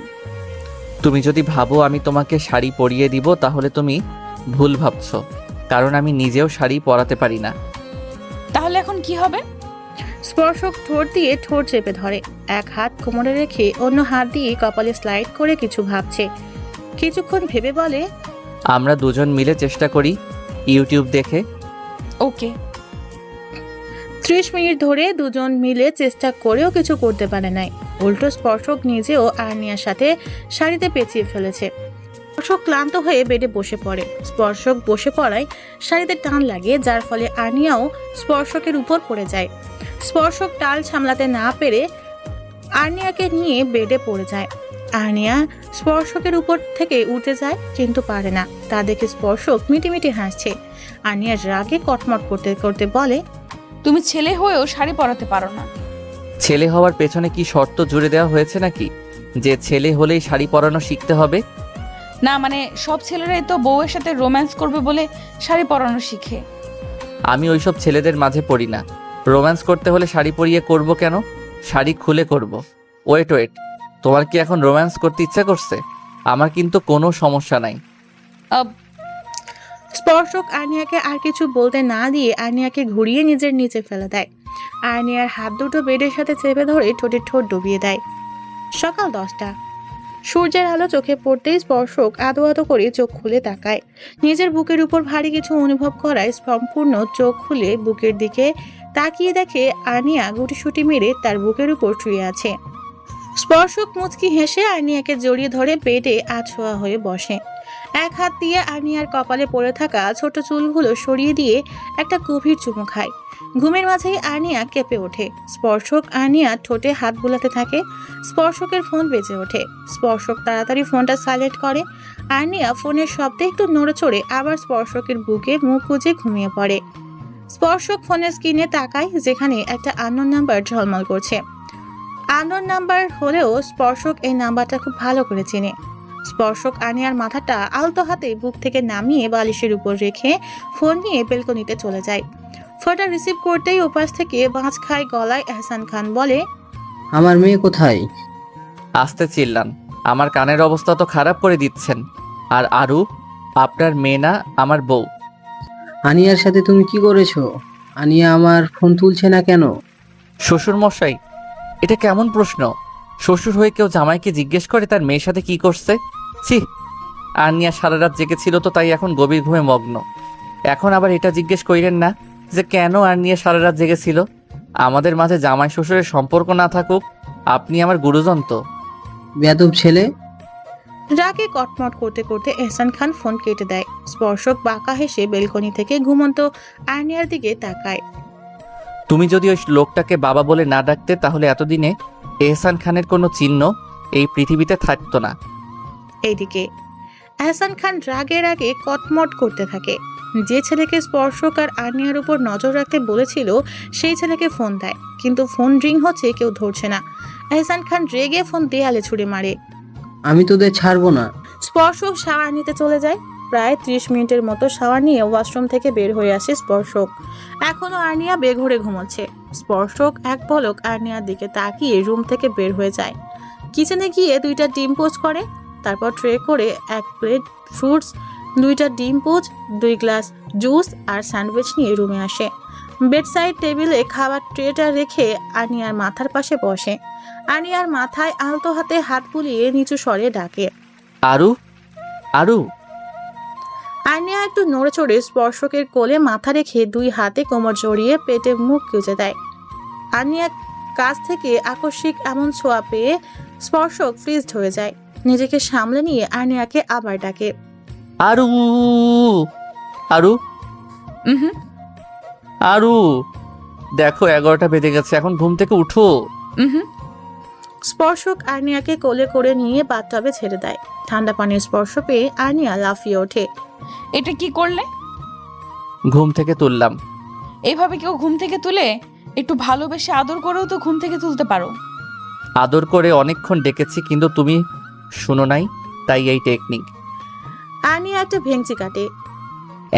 তুমি যদি ভাবো আমি তোমাকে শাড়ি পরিয়ে দিব তাহলে তুমি ভুল ভাবছো, কারণ আমি নিজেও শাড়ি পরাতে পারি না। তাহলে এখন কি হবে? স্পর্শক ঠোঁট দিয়ে ঠোঁট চেপে ধরে। এক হাত কোমরে রেখে অন্য হাত দিয়ে কপালে স্লাইড করে কিছু ভাবছে। কিছুক্ষণ ভেবে বলে, আমরা দুজন মিলে চেষ্টা করি ইউটিউব দেখে। ওকে। 30 মিনিট ধরে দুজন মিলে চেষ্টা করেও কিছু করতে পারে নাই। উল্টো স্পর্শক নিজেও আর্নিয়ার সাথে শাড়িতে পেঁচিয়ে ফেলেছে। স্পর্শক ক্লান্ত হয়ে বেডে বসে পড়ে। স্পর্শক বসে পড়ায় শাড়িতে টান লাগে, যার ফলে আর্নিয়াও স্পর্শকের উপর পড়ে যায়। স্পর্শক টাল সামলাতে না পেরে আর্নিয়াকে নিয়ে বেডে পড়ে যায়। আর্নিয়া স্পর্শকের উপর থেকে উঠে যায়, কিন্তু পারে না। তা দেখে স্পর্শক মিটিমিটি হাসছে। আর্নিয়ার রাগে কটমট করতে করতে বলে, তুমি ছেলে হয়েও শাড়ি পরাতে পারো না। ছেলে হওয়ার পেছনে কি শর্ত জুড়ে দেওয়া হয়েছে নাকি, যে ছেলে হলেই শাড়ি পরানো শিখতে হবে? না মানে সব ছেলেরাই তো বউয়ের সাথে রোম্যান্স করবে বলে শাড়ি পরানো শিখে। আমি ওইসব ছেলেদের মাঝে পড়ি না। রোম্যান্স করতে হলে শাড়ি পরিয়ে করব কেন? শাড়ি খুলে করব। ওয়েট ওয়েট, তোমার কি এখন রোম্যান্স করতে ইচ্ছা করছে? আমার কিন্তু কোনো সমস্যা নাই। স্পর্শক আর্নিয়াকে আর কিছু বলতে না দিয়ে আর্নিয়াকে ঘুরিয়ে নিজের নিচে ফেলে দেয়। আর্নিয়ার হাত দুটো বেডের সাথে চেপে ধরে ঠোঁটে ঠোঁট ডুবিয়ে দেয়। সকাল 10টা। সূর্যের আলো চোখে পড়তেই স্পর্শক আদো আদো করে চোখ খুলে তাকায়। নিজের বুকের উপর ভারী কিছু অনুভব করায় সম্পূর্ণ চোখ খুলে বুকের দিকে তাকিয়ে দেখে আর্নিয়া গুটিসুটি মেরে তার বুকের উপর শুয়ে আছে। স্পর্শক মুচকি হেসে আর্নিয়াকে জড়িয়ে ধরে বেডে আছোয়া হয়ে বসে। এক হাত দিয়ে আর্নিয়ার কপালে পড়ে থাকা ছোট চুলগুলো সরিয়ে দিয়ে একটা গভীর চুমু খায়। ঘুমের মাঝেই আর্নিয়া কেঁপে ওঠে। স্পর্শক আর্নিয়া ঠোঁটে হাত বুলাতে থাকে। স্পর্শকের ফোন বেজে ওঠে। স্পর্শক তাড়াতাড়ি ফোনটা সাইলেন্ট করে। আর্নিয়া ফোনের শব্দে একটু নড়েচড়ে আবার স্পর্শকের বুকে মুখ গুজে ঘুমিয়ে পড়ে। স্পর্শক ফোনের স্ক্রিনে তাকায়, যেখানে একটা আননোন নাম্বার ঝলমল করছে। আননোন নাম্বার হলেও স্পর্শক এই নাম্বারটা খুব ভালো করে চেনে। স্পর্শক আর্নিয়ার মাথাটা আলতো হাতে বুক থেকে নামিয়ে বালিশের উপর রেখে ফোন নিয়ে বেলকনিতে চলে যায়। ফোনটা রিসিভ করতেই ওপাশ থেকে বাঁচ খায় গলায় এহসান খান বলে, আমার মেয়ে কোথায়? আসতে চিল্লান, আমার কানের অবস্থা তো খারাপ করে দিচ্ছেন। আর আরু আপনার মেয়ে না, আমার বউ। আনিয়ার সাথে তুমি কি করেছো? আনিয়া আমার ফোন তুলছে না কেন? শ্বশুর মশাই, এটা কেমন প্রশ্ন? শ্বশুর হয়ে কেউ জামাইকে জিজ্ঞেস করে তার মেয়ের সাথে কি করছে? ছি! আর্নিয়া সারা রাত জেগেছিল তো তাই এখন গভীর ঘুমে মগ্ন। এখন আবার এটা জিজ্ঞেস করিলেন না যে কেন আর্নিয়া সারা রাত জেগেছিল? আমাদের মাঝে জামাই শ্বশুরের সম্পর্ক না থাকুক, আপনি আমার গুরুজন তো। বেয়াদব ছেলে। রাগে কটমট করতে করতে এহসান খান ফোন কেটে দেয়। স্পর্শক বাঁকা হেসে বেলকনি থেকে ঘুমন্ত আর্নিয়ার দিকে তাকায়। তুমি যদি ওই লোকটাকে বাবা বলে না ডাকতে তাহলে এতদিনে এহসান খানের কোনো চিহ্ন এই পৃথিবীতে থাকতো না। এইদিকে এহসান খান রাগের আগে কটমট করতে থাকে। যে ছেলেকে স্পর্শক আর আর্নিয়ার উপর নজর রাখতে বলেছিল সেই ছেলেকে ফোন দেয়, কিন্তু ফোন রিং হচ্ছে, কেউ ধরছে না। এহসান খান রেগে ফোন দেয়ালে ছুঁড়ে মারে। আমি তোদের ছাড়বো না। স্পর্শক শাওয়ার নিতে চলে যায়। প্রায় 30 মিনিটের মতো শাওয়ার নিয়ে ওয়াশরুম থেকে বের হয়ে আসে স্পর্শক। এখনো আর্নিয়া বেঘরে ঘুমোচ্ছে। স্পর্শক এক পলক আর্নিয়ার দিকে তাকিয়ে রুম থেকে বের হয়ে যায়। কিচেনে গিয়ে 2টা ডিম পোচ করে, তারপর ট্রে করে 1 প্লেট ফ্রুটস, 2টা ডিম পোচ, 2 গ্লাস জুস আর স্যান্ডউইচ নিয়ে রুমে আসে। বেডসাইড টেবিলে খাবার ট্রেটা রেখে আর্নিয়ার মাথার পাশে বসে। আর্নিয়ার মাথায় আলতো হাতে হাত বুলিয়ে নিচু স্বরে ডাকে, আরু, আরু। আর্নিয়া একটু নড়ে চড়ে স্পর্শকের কোলে মাথা রেখে 2 হাতে কোমর জড়িয়ে পেটে মুখ গুজে দেয়। আর্নিয়ার কাছ থেকে আকস্মিক এমন ছোঁয়া পেয়ে স্পর্শক ফ্রিজড হয়ে যায়। নিজেকে সামলে নিয়ে আর্নিয়াকে আবার ডাকে, আরু, আরু, হুম। আরু। দেখো 11টা বেজে গেছে, এখন ঘুম থেকে উঠো। হুম। স্পর্শক আর্নিয়াকে কোলে করে নিয়ে বাথটবে ছেড়ে দেয়। ঠান্ডা পানির স্পর্শ পেয়ে আর্নিয়া লাফিয়ে ওঠে। এটা কি করলে? ঘুম থেকে তুললাম। এইভাবে কেউ ঘুম থেকে তুলে? একটু ভালোবেসে আদর করেও তো ঘুম থেকে তুলতে পারো। আদর করে অনেকক্ষণ ডেকেছি, কিন্তু তুমি শুনো নাই, তাই এই টেকনিক। আর্নিয়া একটা ভেঙচি কাটে।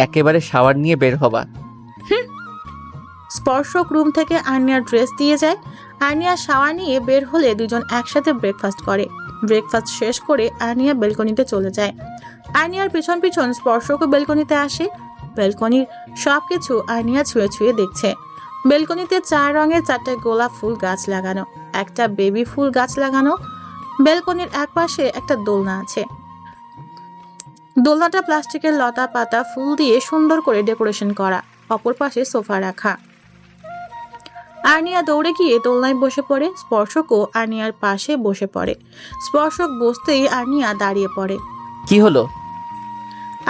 একেবারে শাওয়ার নিয়ে বের হবা। স্পর্শক রুম থেকে আর্নিয়ার ড্রেস দিয়ে যায়। আর্নিয়া শাওয়ার নিয়ে বের হলে দুজন একসাথে ব্রেকফাস্ট করে। ব্রেকফাস্ট শেষ করে আর্নিয়া বেলকনিতে চলে যায়। আর্নিয়ার পিছন পিছন স্পর্শকও বেলকনিতে আসে। বেলকনির সবকিছু আর্নিয়া ছুঁয়ে ছুঁয়ে দেখছে। বেলকনিতে 4 রঙের 4টে গোলাপ ফুল গাছ লাগানো, একটা বেবি ফুল গাছ লাগানো। বেলকনির একপাশে একটা দোলনা আছে। দোলনাটা প্লাস্টিকের লতা পাতা ফুল দিয়ে সুন্দর করে ডেকোরেশন করা। অপর পাশে সোফা রাখা। আর্নিয়া দৌড়ে গিয়ে দোলনায় বসে পড়ে। স্পর্শকও আর্নিয়ার পাশে বসে পড়ে। স্পর্শক বসতেই আর্নিয়া দাঁড়িয়ে পড়ে। কি হলো?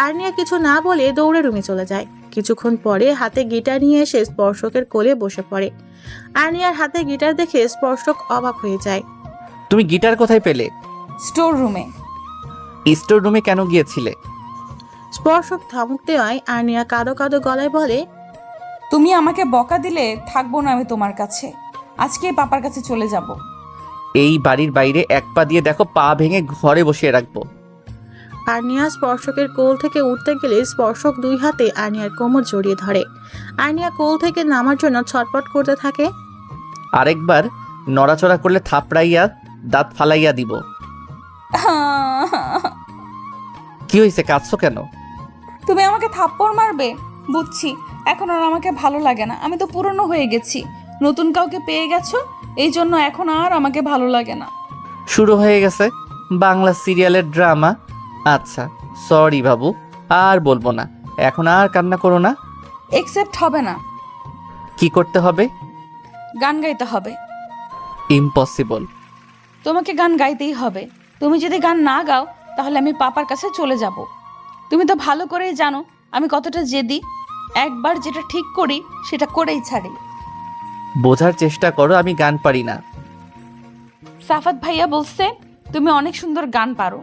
আর্নিয়া কিছু না বলে দৌড়ে রুমে চলে যায়। কিছুক্ষণ পরে হাতে গিটার নিয়ে এসে স্পর্শকের কোলে বসে পড়ে। আর্নিয়ার হাতে গিটার দেখে স্পর্শক অবাক হয়ে যায়। তুমি গিটার কোথায় পেলে? স্টোর রুমে। স্টোর রুমে কেন গিয়েছিলে? স্পর্শক ধমক দেওয়ায় আর্নিয়া কাঁদো কাঁদো গলায় বলে, তুমি আমাকে বকা দিলে থাকবো না আমি তোমার কাছে। আজকে পাপার কাছে চলে যাব। এই বাড়ির বাইরে 1 পা দিয়ে দেখো, পা ভেঙে ঘরে বসিয়ে রাখবো। আর্নিয়া স্পর্শকের কোল থেকে উঠতে গেলে স্পর্শক 2 হাতে আর্নিয়ার কোমর জড়িয়ে ধরে। আর্নিয়া কোল থেকে নামার জন্য ছটপট করতে থাকে। আরেকবার নড়াচড়া করলে থাপড়াইয়া দাঁত ফালাইয়া দিব। কি হয়েছে, কাঁদছো কেন? তুমি আমাকে থাপ্পড় মারবে? বুঝছি, এখন আর আমাকে ভালো লাগে না। আমি তো পুরনো হয়ে গেছি। নতুন কাউকে পেয়ে গেছো, এই জন্য এখন আর আমাকে ভালো লাগে না। শুরু হয়ে গেছে বাংলা সিরিয়ালের ড্রামা। আচ্ছা সরি বাবু, আর বলবো না। এখন আর কান্না করো না। একসেপ্ট হবে না। কি করতে হবে? গান গাইতে হবে। ইম্পসিবল। তোমাকে গান গাইতেই হবে। তুমি যদি গান না গাও তাহলে আমি পাপার কাছে চলে যাব। তুমি তো ভালো করেই জানো আমি কতটা জেদি। একবার যেটা ঠিক করি সেটা করেই ছাড়ি। বোঝার চেষ্টা করো, আমি গান পারি না। সাফাত ভাইয়া বলছে তুমি অনেক সুন্দর গান পারো।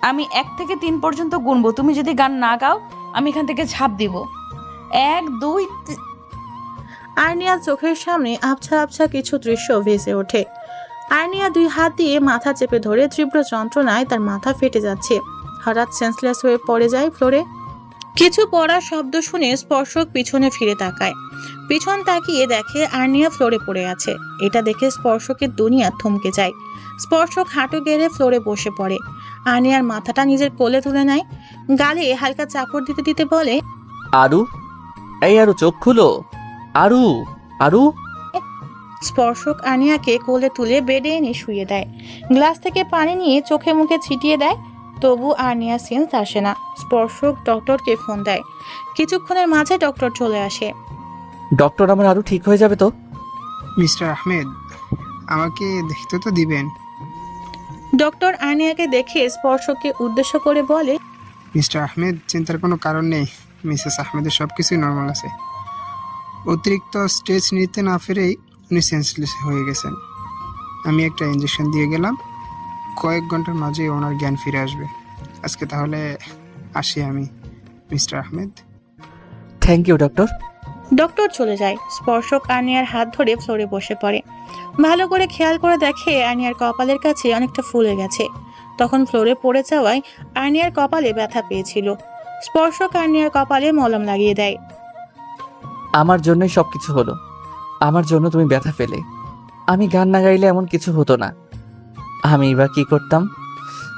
আমি 1 থেকে 3 পর্যন্ত গুনবো। তুমি যদি গান না গাও আমি এখান থেকে ঝাঁপ দিব। 1 2 আর্নিয়ার চোখের সামনে আবছা আবছা কিছু দৃশ্য ভেসে ওঠে। আর্নিয়া 2 হাত দিয়ে মাথা চেপে ধরে তীব্র যন্ত্রণায় তার মাথা ফেটে যাচ্ছে। হঠাৎ সেন্সলেস হয়ে পড়ে যায় ফ্লোরে। কিছু পড়ার শব্দ শুনে স্পর্শক পিছনে ফিরে তাকায়। পিছন তাকিয়ে দেখে আর্নিয়া ফ্লোরে পড়ে আছে। এটা দেখে স্পর্শকের দুনিয়া থমকে যায়। স্পর্শক হাঁটু গেড়ে ফ্লোরে বসে পড়ে। আর্নিয়ার মাথাটা নিজের কোলে তুলে নেয়। গালে হালকা চাপড় দিতে দিতে বলে, আরু, এই আরু চোখ খুলো। আরু, আরু। স্পর্শক আর্নিয়াকে কোলে তুলে বেডে এনে শুয়ে দেয়। গ্লাস থেকে পানি নিয়ে চোখে মুখে ছিটিয়ে দেয়। তবু আর্নিয়া সেন্স আসে না। স্পর্শক ডক্টরকে ফোন দেয়। কিছুক্ষণের মাঝে ডক্টর চলে আসে। ডক্টর, আমার আরু ঠিক হয়ে যাবে তো? মিস্টার আহমেদ, আমাকে দেখতে তো দিবেন। ডক্টর আর্নিয়াকে দেখে স্পর্শককে উদ্দেশ্য করে বলে, মিস্টার আহমেদ, চিন্তার কোনো কারণ নেই। মিসেস আহমেদের সব কিছুই নর্মাল আছে। অতিরিক্ত স্ট্রেস নিতে না পেরেই উনি সেন্সলেস হয়ে গেছেন। আমি একটা ইঞ্জেকশন দিয়ে গেলাম, কয়েক ঘন্টার মাঝেই ওনার জ্ঞান ফিরে আসবে। আজকে তাহলে আসি আমি, mister Ahmed. Thank you doctor. Doctor চলে যায়। স্পর্শক আর্নিয়ার হাত ধরে ফ্লোরে বসে পড়ে। ভালো করে খেয়াল করে দেখে আর্নিয়ার কপালের কাছে অনেকটা ফুলে গেছে। তখন ফ্লোরে পড়ে যাওয়ায় আর্নিয়ার কপালে ব্যথা পেয়েছিল। স্পর্শক আর্নিয়ার কপালে মলম লাগিয়ে দেয়। আমার জন্যই সব কিছু হলো। আমার জন্য তুমি ব্যথা পেলে। আমি গান না গাইলে এমন কিছু হতো না। আমি এবার কি করতাম?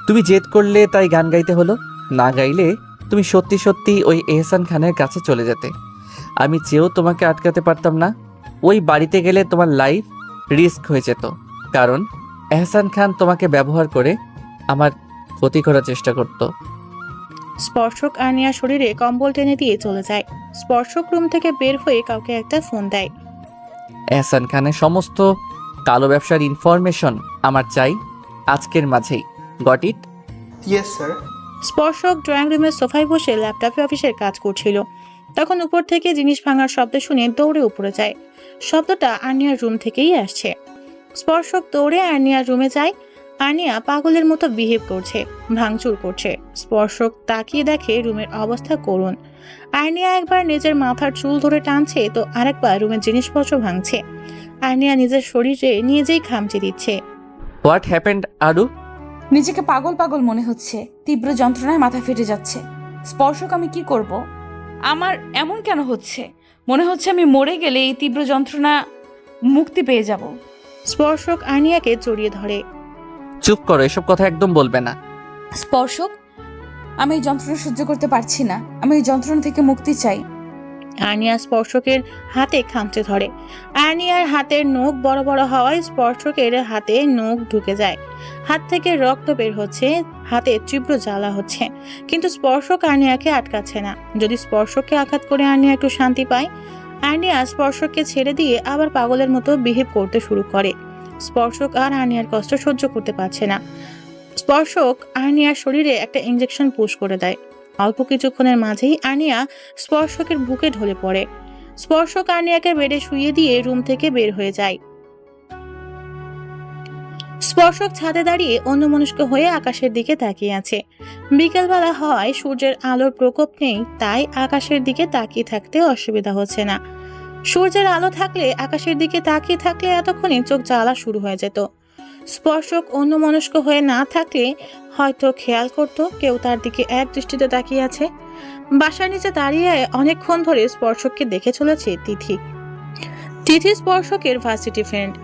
তুমি জেদ করলে তাই গান গাইতে হলো। না গাইলে তুমি সত্যি সত্যি ওই এহসান খানের কাছে চলে যেতে। আমি চেয়েও তোমাকে আটকাতে পারতাম না। ওই বাড়িতে গেলে তোমার লাইফ রিস্ক হয়ে যেত, কারণ এহসান খান তোমাকে ব্যবহার করে আমার ক্ষতি করার চেষ্টা করত। স্পর্শক আর্নিয়ার শরীরে কম্বল টেনে দিয়ে চলে যায়। স্পর্শক রুম থেকে বের হয়ে কাউকে একটা ফোন দেয়। এহসান খানের সমস্ত কালো ব্যবসার ইনফরমেশন আমার চাই আজকের মাঝেই। Got it? Yes sir. স্পর্শক ড্রয়িং রুমের সোফায় বসে ল্যাপটপে অফিসের কাজ করছিল। তখন উপর থেকে জিনিস ভাঙার শব্দ শুনে দৌড়ে উপরে যায়। শব্দটা আর্নিয়ার রুম থেকেই আসছে। স্পর্শক দৌড়ে আর্নিয়ার রুমে যায়। আর্নিয়া পাগলের মতো বিহেভ করছে, ভাঙচুর করছে। স্পর্শক তাকিয়ে দেখে রুমের অবস্থা করুণ। আর্নিয়া একবার নিজের মাথার চুল ধরে টানছে তো আরেকবার রুমের জিনিসপত্র ভাঙছে। আর্নিয়া নিজের শরীরে নিজেই খামচে দিচ্ছে। হোয়াট হ্যাপেন্ড আরু? নিজেকে পাগল পাগল মনে হচ্ছে। তীব্র যন্ত্রণায় মাথা ফেটে যাচ্ছে। স্পর্শক, আমি কি করব? আমার এমন কেন হচ্ছে? মনে হচ্ছে আমি মরে গেলে এই তীব্র যন্ত্রণা মুক্তি পেয়ে যাব। স্পর্শক আর্নিয়াকে জড়িয়ে ধরে। চুপ করো, এসব কথা একদম বলবে না। স্পর্শক, আমি এই যন্ত্রণা সহ্য করতে পারছি না। আমি এই যন্ত্রণা থেকে মুক্তি চাই। আর্নিয়া স্পর্শকের হাতে খামচে ধরে। আর্নিয়ার হাতের নখ বড় বড় হওয়ায় স্পর্শকের হাতে নখ ঢুকে যায়। হাত থেকে রক্ত বের হচ্ছে, হাতে তীব্র জ্বালা হচ্ছে। কিন্তু স্পর্শক আর্নিয়াকে আটকাচ্ছে না। যদি স্পর্শককে আঘাত করে আর্নিয়া একটু শান্তি পায়। আর্নিয়া স্পর্শককে ছেড়ে দিয়ে আবার পাগলের মতো বিহেভ করতে শুরু করে। স্পর্শক আর আর্নিয়ার কষ্ট সহ্য করতে পারছে না। স্পর্শক আর্নিয়ার শরীরে একটা ইনজেকশন পুশ করে দেয়। অল্প কিছুক্ষণের মাঝেই আর্নিয়া স্পর্শকের বুকে ঢলে পড়ে। স্পর্শক আর্নিয়াকে বেডে শুইয়ে দিয়ে রুম থেকে বের হয়ে যায়। স্পর্শক ছাদে দাঁড়িয়ে অন্যমনস্ক হয়ে আকাশের দিকে তাকিয়ে আছে। বিকেলবেলা হওয়ায় সূর্যের আলোর প্রকোপ নেই, তাই আকাশের দিকে তাকিয়ে থাকতে অসুবিধা হচ্ছে না। সূর্যের আলো থাকলে আকাশের দিকে তাকিয়ে থাকলে এতক্ষণে চোখ জ্বালা শুরু হয়ে যেত। স্পর্শক অন্যমনস্ক হয়ে না থাকলে হয়তো খেয়াল করত কেউ তার দিকে এক দৃষ্টিতে তাকিয়ে আছে। বাসার নিচে দাঁড়িয়ে অনেকক্ষণ ধরে স্পর্শককে দেখে চলেছে তিথি। তিথি স্পর্শকের ভার্সিটি ফ্রেন্ড।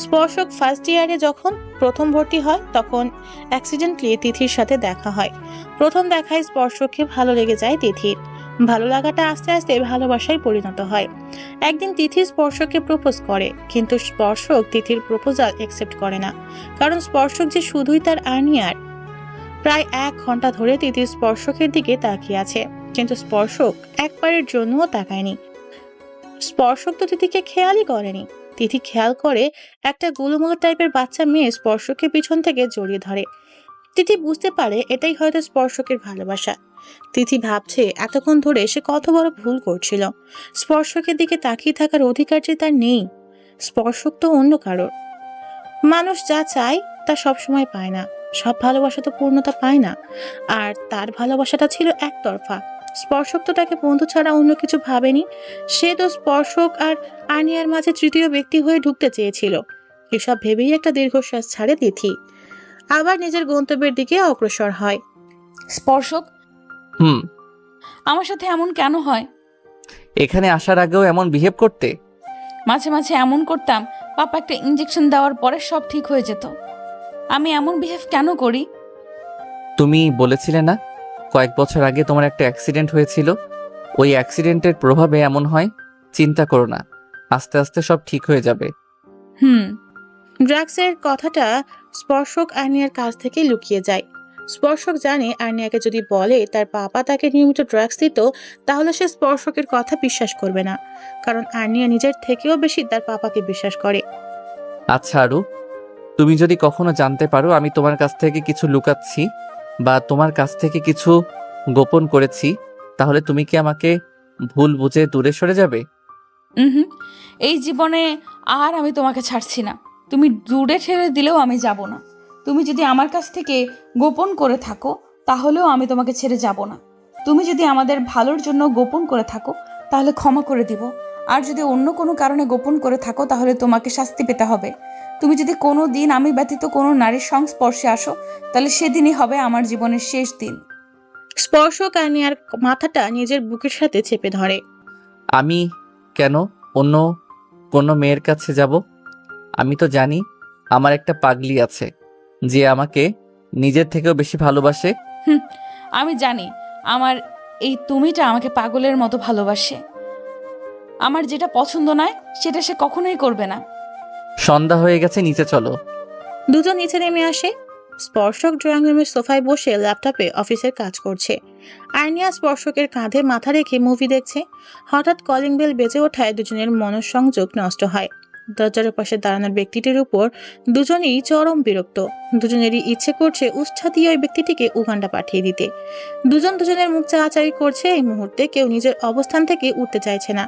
স্পর্শক ফার্স্ট ইয়ারে যখন প্রথম ভর্তি হয় তখন অ্যাক্সিডেন্টলি তিথির সাথে দেখা হয়। প্রথম দেখায় স্পর্শককে ভালো লেগে যায় তিথির। ভালো লাগাটা আস্তে আস্তে ভালোবাসায় পরিণত হয়। একদিন তিথি স্পর্শককে প্রপোজ করে, কিন্তু স্পর্শক তিথির প্রপোজাল অ্যাকসেপ্ট করে না, কারণ স্পর্শক যে শুধুই তার আর্নিয়ার। প্রায় 1 ঘন্টা ধরে তিথি স্পর্শকের দিকে তাকিয়ে আছে, কিন্তু স্পর্শক একবারের জন্যও তাকায়নি। স্পর্শক তো তিথিকে খেয়ালই করেনি। তিথি খেয়াল করে একটা গুলুমুলু টাইপের বাচ্চা মেয়ে স্পর্শককে পিছন থেকে জড়িয়ে ধরে। তিথি বুঝতে পারে এটাই হয়তো স্পর্শকের ভালোবাসা। তিথি ভাবছে এতক্ষণ ধরে সে কত বড় ভুল করছিল। স্পর্শকের দিকে তাকিয়ে থাকার অধিকার যে তার নেই। স্পর্শক তো অন্য কারোর। মানুষ যা চায় তা সবসময় পায় না, সব ভালোবাসা তো পূর্ণতা পায় না। আর তার ভালোবাসাটা ছিল একতরফা। স্পর্শক তো তাকে বন্ধু ছাড়া অন্য কিছু ভাবেনি। সে তো স্পর্শক আর আর্নিয়ার মাঝে তৃতীয় ব্যক্তি হয়ে ঢুকতে চেয়েছিল। এসব ভেবেই একটা দীর্ঘশ্বাস ছাড়ে তিথি। আবার নিজের গন্তব্যের দিকে অগ্রসর হয়। স্পর্শক, হুম, আমার সাথে এমন কেন হয়? এখানে আসার আগেও এমন বিহেভ করতে? মাঝে মাঝে এমন করতাম, পাপা একটা ইঞ্জেকশন দেওয়ার পরে সব ঠিক হয়ে যেত। আমি এমন বিহেভ কেন করি? তুমি বলেছিলে না কয়েক বছর আগে তোমার একটা অ্যাক্সিডেন্ট হয়েছিল? ওই অ্যাক্সিডেন্টের প্রভাবে এমন হয়। চিন্তা করো না, আস্তে আস্তে সব ঠিক হয়ে যাবে। ড্রাগসের কথাটা স্পর্শক আর্নিয়ার কাছ থেকে লুকিয়ে যায়। স্পর্শক জানে আর্নিয়াকে যদি বলে তার পাপা তাকে নিয়মিত ড্রাগস দিত, তাহলে সে স্পর্শকের কথা বিশ্বাস করবে না, কারণ আর্নিয়া নিজের থেকেও বেশি তার পাপাকে বিশ্বাস করে। আচ্ছা আরু, তুমি যদি কখনো জানতে পারো আমি তোমার কাছ থেকে কিছু লুকাচ্ছি বা তোমার কাছ থেকে কিছু গোপন করেছি, তাহলে তুমি কি আমাকে ভুল বুঝে দূরে সরে যাবে? হুম, এই জীবনে আর আমি তোমাকে ছাড়ছি না। তুমি দূরে ঠেলে দিলেও আমি যাব না। তুমি যদি আমার কাছ থেকে গোপন করে থাকো তাহলেও আমি তোমাকে ছেড়ে যাব না। তুমি যদি আমাদের ভালোর জন্য গোপন করে থাকো তাহলে ক্ষমা করে দিব, আর যদি অন্য কোনো কারণে গোপন করে থাকো তাহলে তোমাকে শাস্তি পেতে হবে। তুমি যদি কোনো দিন আমি ব্যতীত কোনো নারীর সংস্পর্শে আসো তাহলে সেদিনই হবে আমার জীবনের শেষ দিন। স্পর্শক আর্নিয়ার মাথাটা নিজের বুকের সাথে চেপে ধরে। আমি কেন অন্য কোনো মেয়ের কাছে যাব? আমি তো জানি আমার একটা পাগলি আছে যে আমাকে নিজের থেকেও বেশি ভালোবাসে। আমি জানি আমার এই তুমিটা আমাকে পাগলের মতো ভালোবাসে। আমার যেটা পছন্দ নয় সেটা সে কখনোই করবে না। সন্ধ্যা হয়ে গেছে, নিচে চলো। দুজন নিচে নেমে আসে। স্পর্শক ড্রয়িং রুমের সোফায় বসে ল্যাপটপে অফিসের কাজ করছে। আর্নিয়া স্পর্শকের কাঁধে মাথা রেখে মুভি দেখছে। হঠাৎ কলিং বেল বেজে ওঠায় দুজনের মনঃসংযোগ নষ্ট হয়। দরজার পাশে দাঁড়ানোর ব্যক্তিটির উপর দুজনেই চরম বিরক্ত। দুজনেরই ইচ্ছে করছে উষ্ঠা দিয়ে ওই ব্যক্তিটিকে উগান্ডা পাঠিয়ে দিতে। দুজন দুজনের মুখ চাওয়াচাওয়ি করছে। এই মুহূর্তে কেউ নিজের অবস্থান থেকে উঠতে চাইছে না।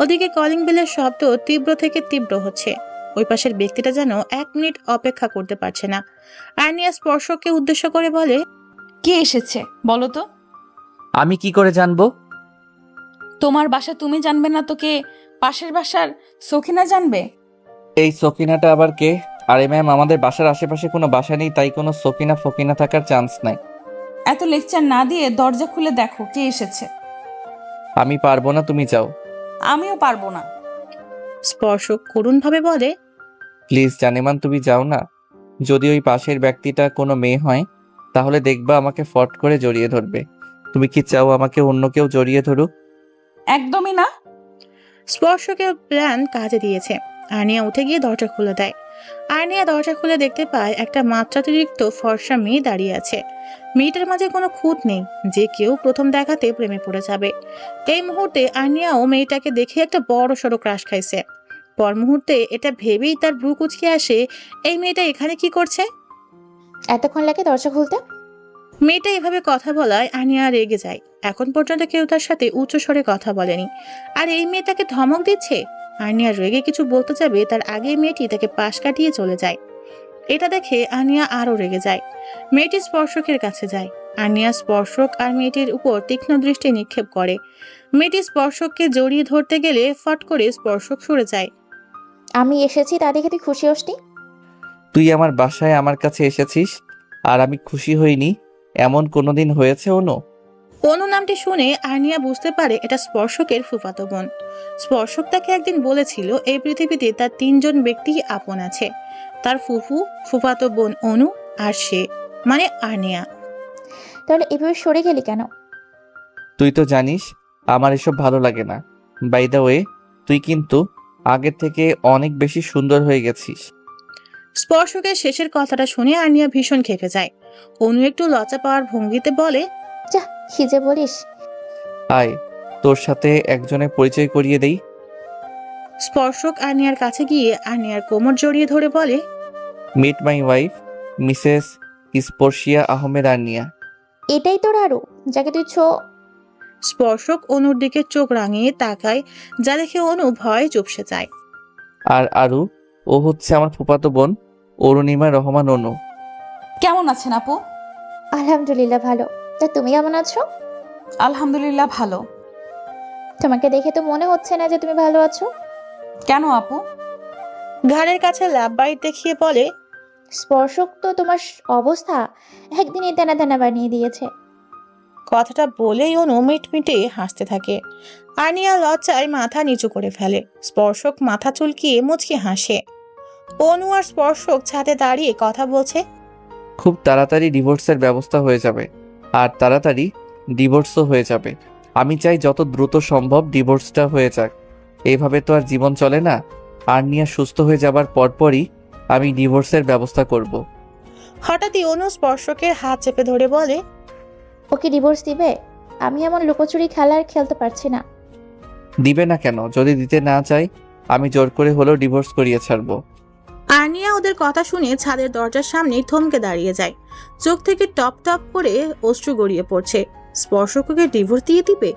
ওদিকে কলিং বেলের শব্দ তীব্র থেকে তীব্র হচ্ছে। ওই পাশের ব্যক্তিটা যেন 1 মিনিট অপেক্ষা করতে পারছে না। আর্নিয়া স্পর্শককে উদ্দেশ্য করে বলে, কে এসেছে বলো তো? আমি কি করে জানবো? তোমার বাসা তুমি জানবে না তো কে পাশের বাসার সখিনা জানবে? এই সকিনাটা আবার কে? আরে ম্যাম, আমাদের বাসার আশেপাশে কোনো বাসা নেই, তাই কোনো সকিনা ফকিনা থাকার চান্স নাই। এত লেকচার না দিয়ে দরজা খুলে দেখো কে এসেছে। আমি পারবো না, তুমি যাও। আমিও পারবো না। স্পর্শক করুণভাবে বলে, প্লিজ জানেমান, তুমি যাও না। যদি ওই পাশের ব্যক্তিটা কোনো মেয়ে হয় তাহলে দেখবা আমাকে ফট করে জড়িয়ে ধরবে। তুমি কি চাও আমাকে অন্য কেউ জড়িয়ে ধরুক? একদমই না। স্পর্শকের প্ল্যান কাজে দিয়েছে। আর্নিয়া উঠে গিয়ে দরজা খুলে দেয়। আর্নিয়া দরজা খুলে দেখতে পায় একটা মাত্রাতিরিক্ত ফর্সা মেয়ে দাঁড়িয়ে আছে। মেয়েটার মাঝে কোনো খুঁত নেই যে কেউ প্রথম দেখাতে প্রেমে পড়ে যাবে। এই মুহূর্তে আর্নিয়াও মেয়েটাকে দেখে একটা বড় সড়ো ক্রাশ খাইছে। পর মুহূর্তে এটা ভেবেই তার ভ্রু কুঁচকে আসে, এই মেয়েটা এখানে কি করছে? এতক্ষণ লাগে দরজা খুলতে? মেয়েটা এভাবে কথা বলায় আর্নিয়া রেগে যায়। এখন পর্যন্ত কেউ তার সাথে উচ্চ স্বরে কথা বলেনি, আর এই মেয়ে তাকে ধমক দিচ্ছে। আর্নিয়া রেগে কিছু বলতে যাবে তার আগে মেয়েটি তাকে পাশ কাটিয়ে চলে যায়। এটা দেখে আর্নিয়া আরো রেগে যায়। মেয়েটি স্পর্শকের কাছে যায়। আর্নিয়া স্পর্শক আর মেয়েটির উপর তীক্ষ্ণ দৃষ্টি নিক্ষেপ করে। মেয়েটি স্পর্শককে জড়িয়ে ধরতে গেলে ফট করে স্পর্শক সরে যায়। আমি এসেছি তা দেখে তুই খুশি হসনি? তুই আমার বাসায় আমার কাছে এসেছিস আর আমি খুশি হইনি, এমন কোনোদিন হয়েছে অনু? অনু নামটি শুনে আর্নিয়া বুঝতে পারে এটা স্পর্শকের ফুফাতো বোন। স্পর্শক তাকে একদিন বলেছিল এই পৃথিবীতে তার 3 জন ব্যক্তি আপন আছে, তার ফুফু, ফুফাতো বোন অনু আর সে, মানে আর্নিয়া। তাহলে এভাবে সরে গেলি কেন? তুই তো জানিস আমার এসব ভালো লাগে না। বাই দ্য ওয়ে, তুই কিন্তু আগের থেকে অনেক বেশি সুন্দর হয়ে গেছিস। স্পর্শকের শেষের কথাটা শুনে আর্নিয়া ভীষণ খেপে যায়। অনু একটু লজ্জা পাওয়ার ভঙ্গিতে বলে, যা, কি যে বলিস। আয়, তোর সাথে একজনের পরিচয় করিয়ে দেই। স্পর্শক আর্নিয়ার কাছে গিয়ে আর্নিয়ার কোমর জড়িয়ে ধরে বলে, meet my wife, Mrs Sparshia Ahmed Arnia. এটাই তোর আরো, যাকে তুই স্পর্শক অনুর দিকে চোখ রাঙিয়ে তাকায়, যা দেখে অনু ভয়ে চুপসে যায়। আর আরু, ও হচ্ছে আমার ফুফাতো বোন অরুণিমা রহমান অনু। কেমন আছেন আপু? আলহামদুলিল্লাহ ভালো। তা তুমি কেমন আছো? আলহামদুলিল্লাহ ভালো। তোমাকে দেখে তো মনে হচ্ছে না যে তুমি ভালো আছো। কেন আপু? ঘাড়ের কাছে ল্যাব বাইট দেখিয়ে বলে, স্পর্শক তো তোমার অবস্থা একদিনই তেনা তেনা বানিয়ে দিয়েছে। কথাটা বলেই অনু মিটমিটে হাসতে থাকে। আর্নিয়া লজ্জায় মাথা নিচু করে ফেলে। স্পর্শক মাথা চুলকিয়ে মুচকি হাসে। অনু আর স্পর্শক ছাদে দাঁড়িয়ে কথা বলছে। খুব তাড়াতাড়ি ডিভোর্সের ব্যবস্থা হয়ে যাবে, আর তাড়াতাড়ি ডিভোর্সও হয়ে যাবে। আমি চাই যত দ্রুত সম্ভব ডিভোর্সটা হয়ে যাক। এইভাবে তো আর জীবন চলে না। আর্নিয়া সুস্থ হয়ে যাবার পরপরই আমি ডিভোর্সের ব্যবস্থা করব। হঠাৎই অনু স্পর্শকের হাত চেপে ধরে বলে, ওকে ডিভোর্স দিবে? আমি এমন লুকোচুরি খেলা আর খেলতে পারছি না। দিবে না কেন? যদি দিতে না চাই আমি জোর করে হলেও ডিভোর্স করিয়ে ছাড়বো। আর্নিয়া ওদের কথা শুনে ছাদের দরজার সামনে থমকে দাঁড়িয়ে যায়। চোখ থেকে টপ টপ করে অশ্রু গড়িয়ে পড়ছে। স্পর্শককে ডিভোর্স দিয়ে দিবে?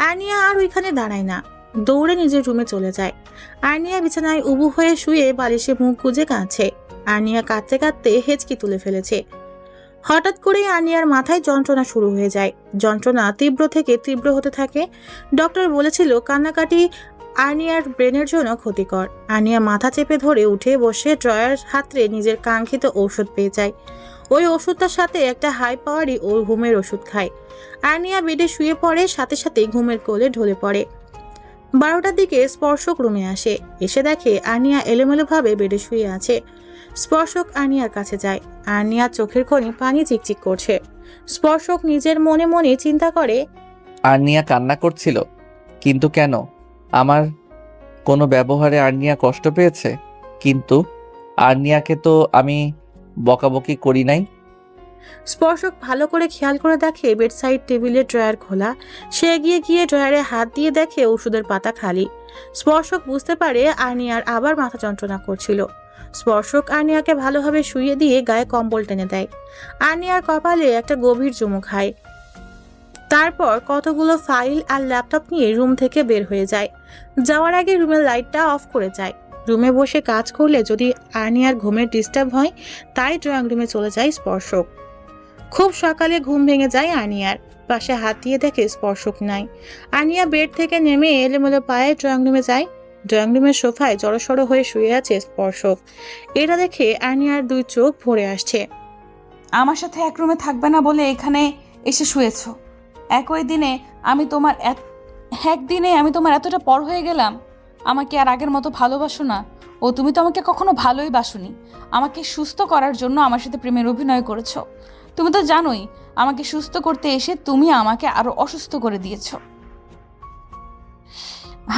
আর্নিয়া আর ওইখানে দাঁড়ায় না। দৌড়ে নিজের রুমে চলে যায়। আর্নিয়া বিছানায় উবু হয়ে শুয়ে বালিশে মুখ গুজে কাঁদছে। আর্নিয়া কাঁদতে কাঁদতে হেঁচকি তুলে ফেলেছে। হঠাৎ করে আর্নিয়ার মাথায় যন্ত্রণা শুরু হয়ে যায়। যন্ত্রণা তীব্র থেকে তীব্র হতে থাকে। ডক্টর বলেছিল কান্নাকাটি আর্নিয়ার ব্রেনের জন্য ক্ষতিকর। আর্নিয়া মাথা চেপে ধরে উঠে বসে ড্রয়ার হাতড়ে নিজের কাঙ্ক্ষিত ঔষধ পেয়ে যায়। ওই ওষুধটার সাথে একটা হাই পাওয়ারই ও ঘুমের ওষুধ খায়। আর্নিয়া বেডে শুয়ে পড়ে, সাথে সাথে ঘুমের কোলে ঢলে পড়ে। 12টার দিকে স্পর্শক রুমে আসে। এসে দেখে আর্নিয়া এলোমেলোভাবে বেডে শুয়ে আছে। স্পর্শক আর্নিয়ার কাছে যায়। আর্নিয়ার চোখের কোণে পানি চিকচিক করছে। স্পর্শক নিজের মনে মনে চিন্তা করে, আর্নিয়া কান্না করছিল, কিন্তু কেন? আমার কোনো ব্যবহারে আর্নিয়া কষ্ট পেয়েছে, কিন্তু আর্নিয়াকে তো আমি বকাবকি করি নাই। স্পর্শক ভালো করে খেয়াল করে দেখে বেডসাইড টেবিলের ড্রয়ার খোলা। সে এগিয়ে গিয়ে ড্রয়ারে হাত দিয়ে দেখে ওষুধের পাতা খালি। স্পর্শক বুঝতে পারে আর্নিয়ার আবার মাথা যন্ত্রণা করছিল। স্পর্শক আর্নিয়াকে ভালোভাবে শুইয়ে দিয়ে গায়ে কম্বল টেনে দেয়। আর্নিয়ার কপালে একটা গভীর চুমু খায়। তারপর কতগুলো ফাইল আর ল্যাপটপ নিয়ে রুম থেকে বের হয়ে যায়। যাওয়ার আগে রুমের লাইটটা অফ করে যায়। রুমে বসে কাজ করলে যদি আর্নিয়ার ঘুমের ডিস্টার্ব হয়, তাই ড্রয়িং রুমে চলে যায় স্পর্শক। খুব সকালে ঘুম ভেঙে যায় আর্নিয়ার। পাশে হাত দিয়ে দেখে স্পর্শক নাই। আর্নিয়া বেড থেকে নেমে এলোমেলো পায়ে ড্রয়িং রুমে যায়। ড্রয়িং রুমের সোফায় জড়সড় হয়ে শুয়ে আছে স্পর্শক। এটা দেখে আর্নিয়ার 2 চোখ ভরে আসছে। আমার সাথে এক রুমে থাকবে না বলে এখানে এসে শুয়েছো। একদিনে আমি তোমার এতটা পর হয়ে গেলাম। আমাকে আর আগের মতো ভালোবাসো না। ও তুমি তো আমাকে কখনো ভালোই বাসোনি। আমাকে সুস্থ করার জন্য আমার সাথে প্রেমের অভিনয় করেছো। তুমি তো জানোই আমাকে সুস্থ করতে এসে তুমি আমাকে আরো অসুস্থ করে দিয়েছো।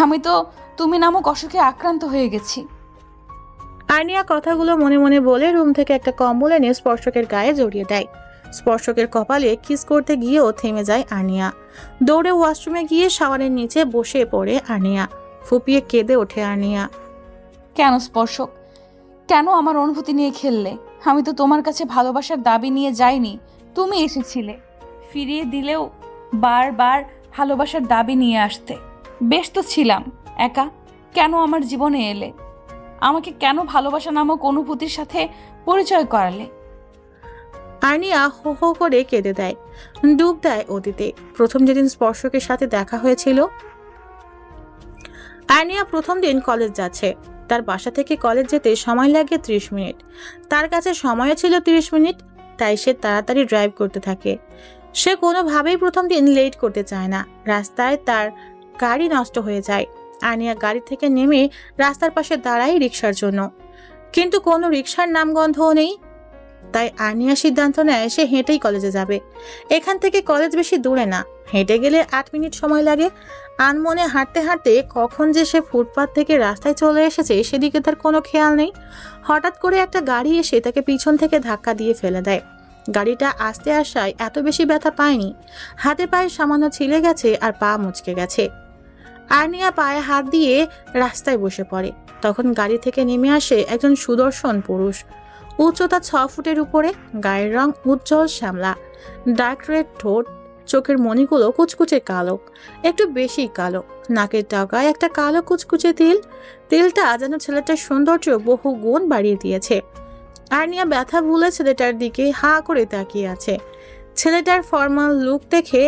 আমি তো তুমি নামক অসুখে আক্রান্ত হয়ে গেছি। আর্নিয়া কথাগুলো মনে মনে বলে রুম থেকে একটা কম্বল এনে স্পর্শকের গায়ে জড়িয়ে দেয়। স্পর্শকের কপালে কিস করতে গিয়েও থেমে যায় আর্নিয়া। দৌড়ে ওয়াশরুমে গিয়ে শাওয়ারের নিচে বসে পড়ে আর্নিয়া। ফুপিয়ে কেঁদে ওঠে আর্নিয়া। কেন স্পর্শক, কেন আমার অনুভূতি নিয়ে খেললে? আমি তো তোমার কাছে ভালোবাসার দাবি নিয়ে যাইনি। তুমি এসেছিলে, ফিরিয়ে দিলেও বারবার ভালোবাসার দাবি নিয়ে আসতে। বেশ তো ছিলাম একা। কেন আমার জীবনে এলে? আমাকে কেন ভালোবাসা নামক অনুভূতির সাথে পরিচয় করালে? আর্নিয়া হো হো করে কেঁদে দেয়। ডুব দেয় অতীতে। প্রথম যেদিন স্পর্শকের সাথে দেখা হয়েছিল। আর্নিয়া প্রথম দিন কলেজ যাচ্ছে। তার বাসা থেকে কলেজ যেতে সময় লাগে 30 মিনিট। তার কাছে সময়ও ছিল 30 মিনিট, তাই সে তাড়াতাড়ি ড্রাইভ করতে থাকে। সে কোনোভাবেই প্রথম দিন লেট করতে চায় না। রাস্তায় তার গাড়ি নষ্ট হয়ে যায়। আর্নিয়া গাড়ি থেকে নেমে রাস্তার পাশে দাঁড়ায় রিক্সার জন্য, কিন্তু কোনো রিক্সার নামগন্ধও নেই। তাই আর্নিয়া সিদ্ধান্ত নেয় সে হেঁটেই কলেজে যাবে। এখান থেকে কলেজ বেশি দূরে না, হেঁটে গেলে 8 মিনিট সময় লাগে। আনমনে হাঁটতে হাঁটতে কখন যে সে ফুটপাত থেকে রাস্তায় চলে এসেছে সেদিকে তার কোনো খেয়াল নেই। হঠাৎ করে একটা গাড়ি এসে তাকে পিছন থেকে ধাক্কা দিয়ে ফেলে দেয়। গাড়িটা আসতে আসায় এত বেশি ব্যথা পায়নি। হাতে পায়ে সামান্য ছিলে গেছে আর পা মুচকে গেছে। আর্নিয়া পায়ে হাত দিয়ে রাস্তায় বসে পড়ে। তখন গাড়ি থেকে নেমে আসে একজন সুদর্শন পুরুষ। উচ্চতা 6 ফুটের উপরে, গায়ের রং উজ্জ্বল শ্যামলা, ডার্ক রেড ঠোঁট, চোখের মণিগুলো কুচকুচে কালো, একটু বেশি কালো। নাকের ডগায় একটা কালো কুচকুচে তিল। তিলটা যেন ছেলেটার সৌন্দর্য বহু গুণ বাড়িয়ে দিয়েছে। আর্নিয়া ব্যথা ভুলে ছেলেটার দিকে হা করে তাকিয়ে আছে। ছেলেটার ফর্মাল লুক দেখে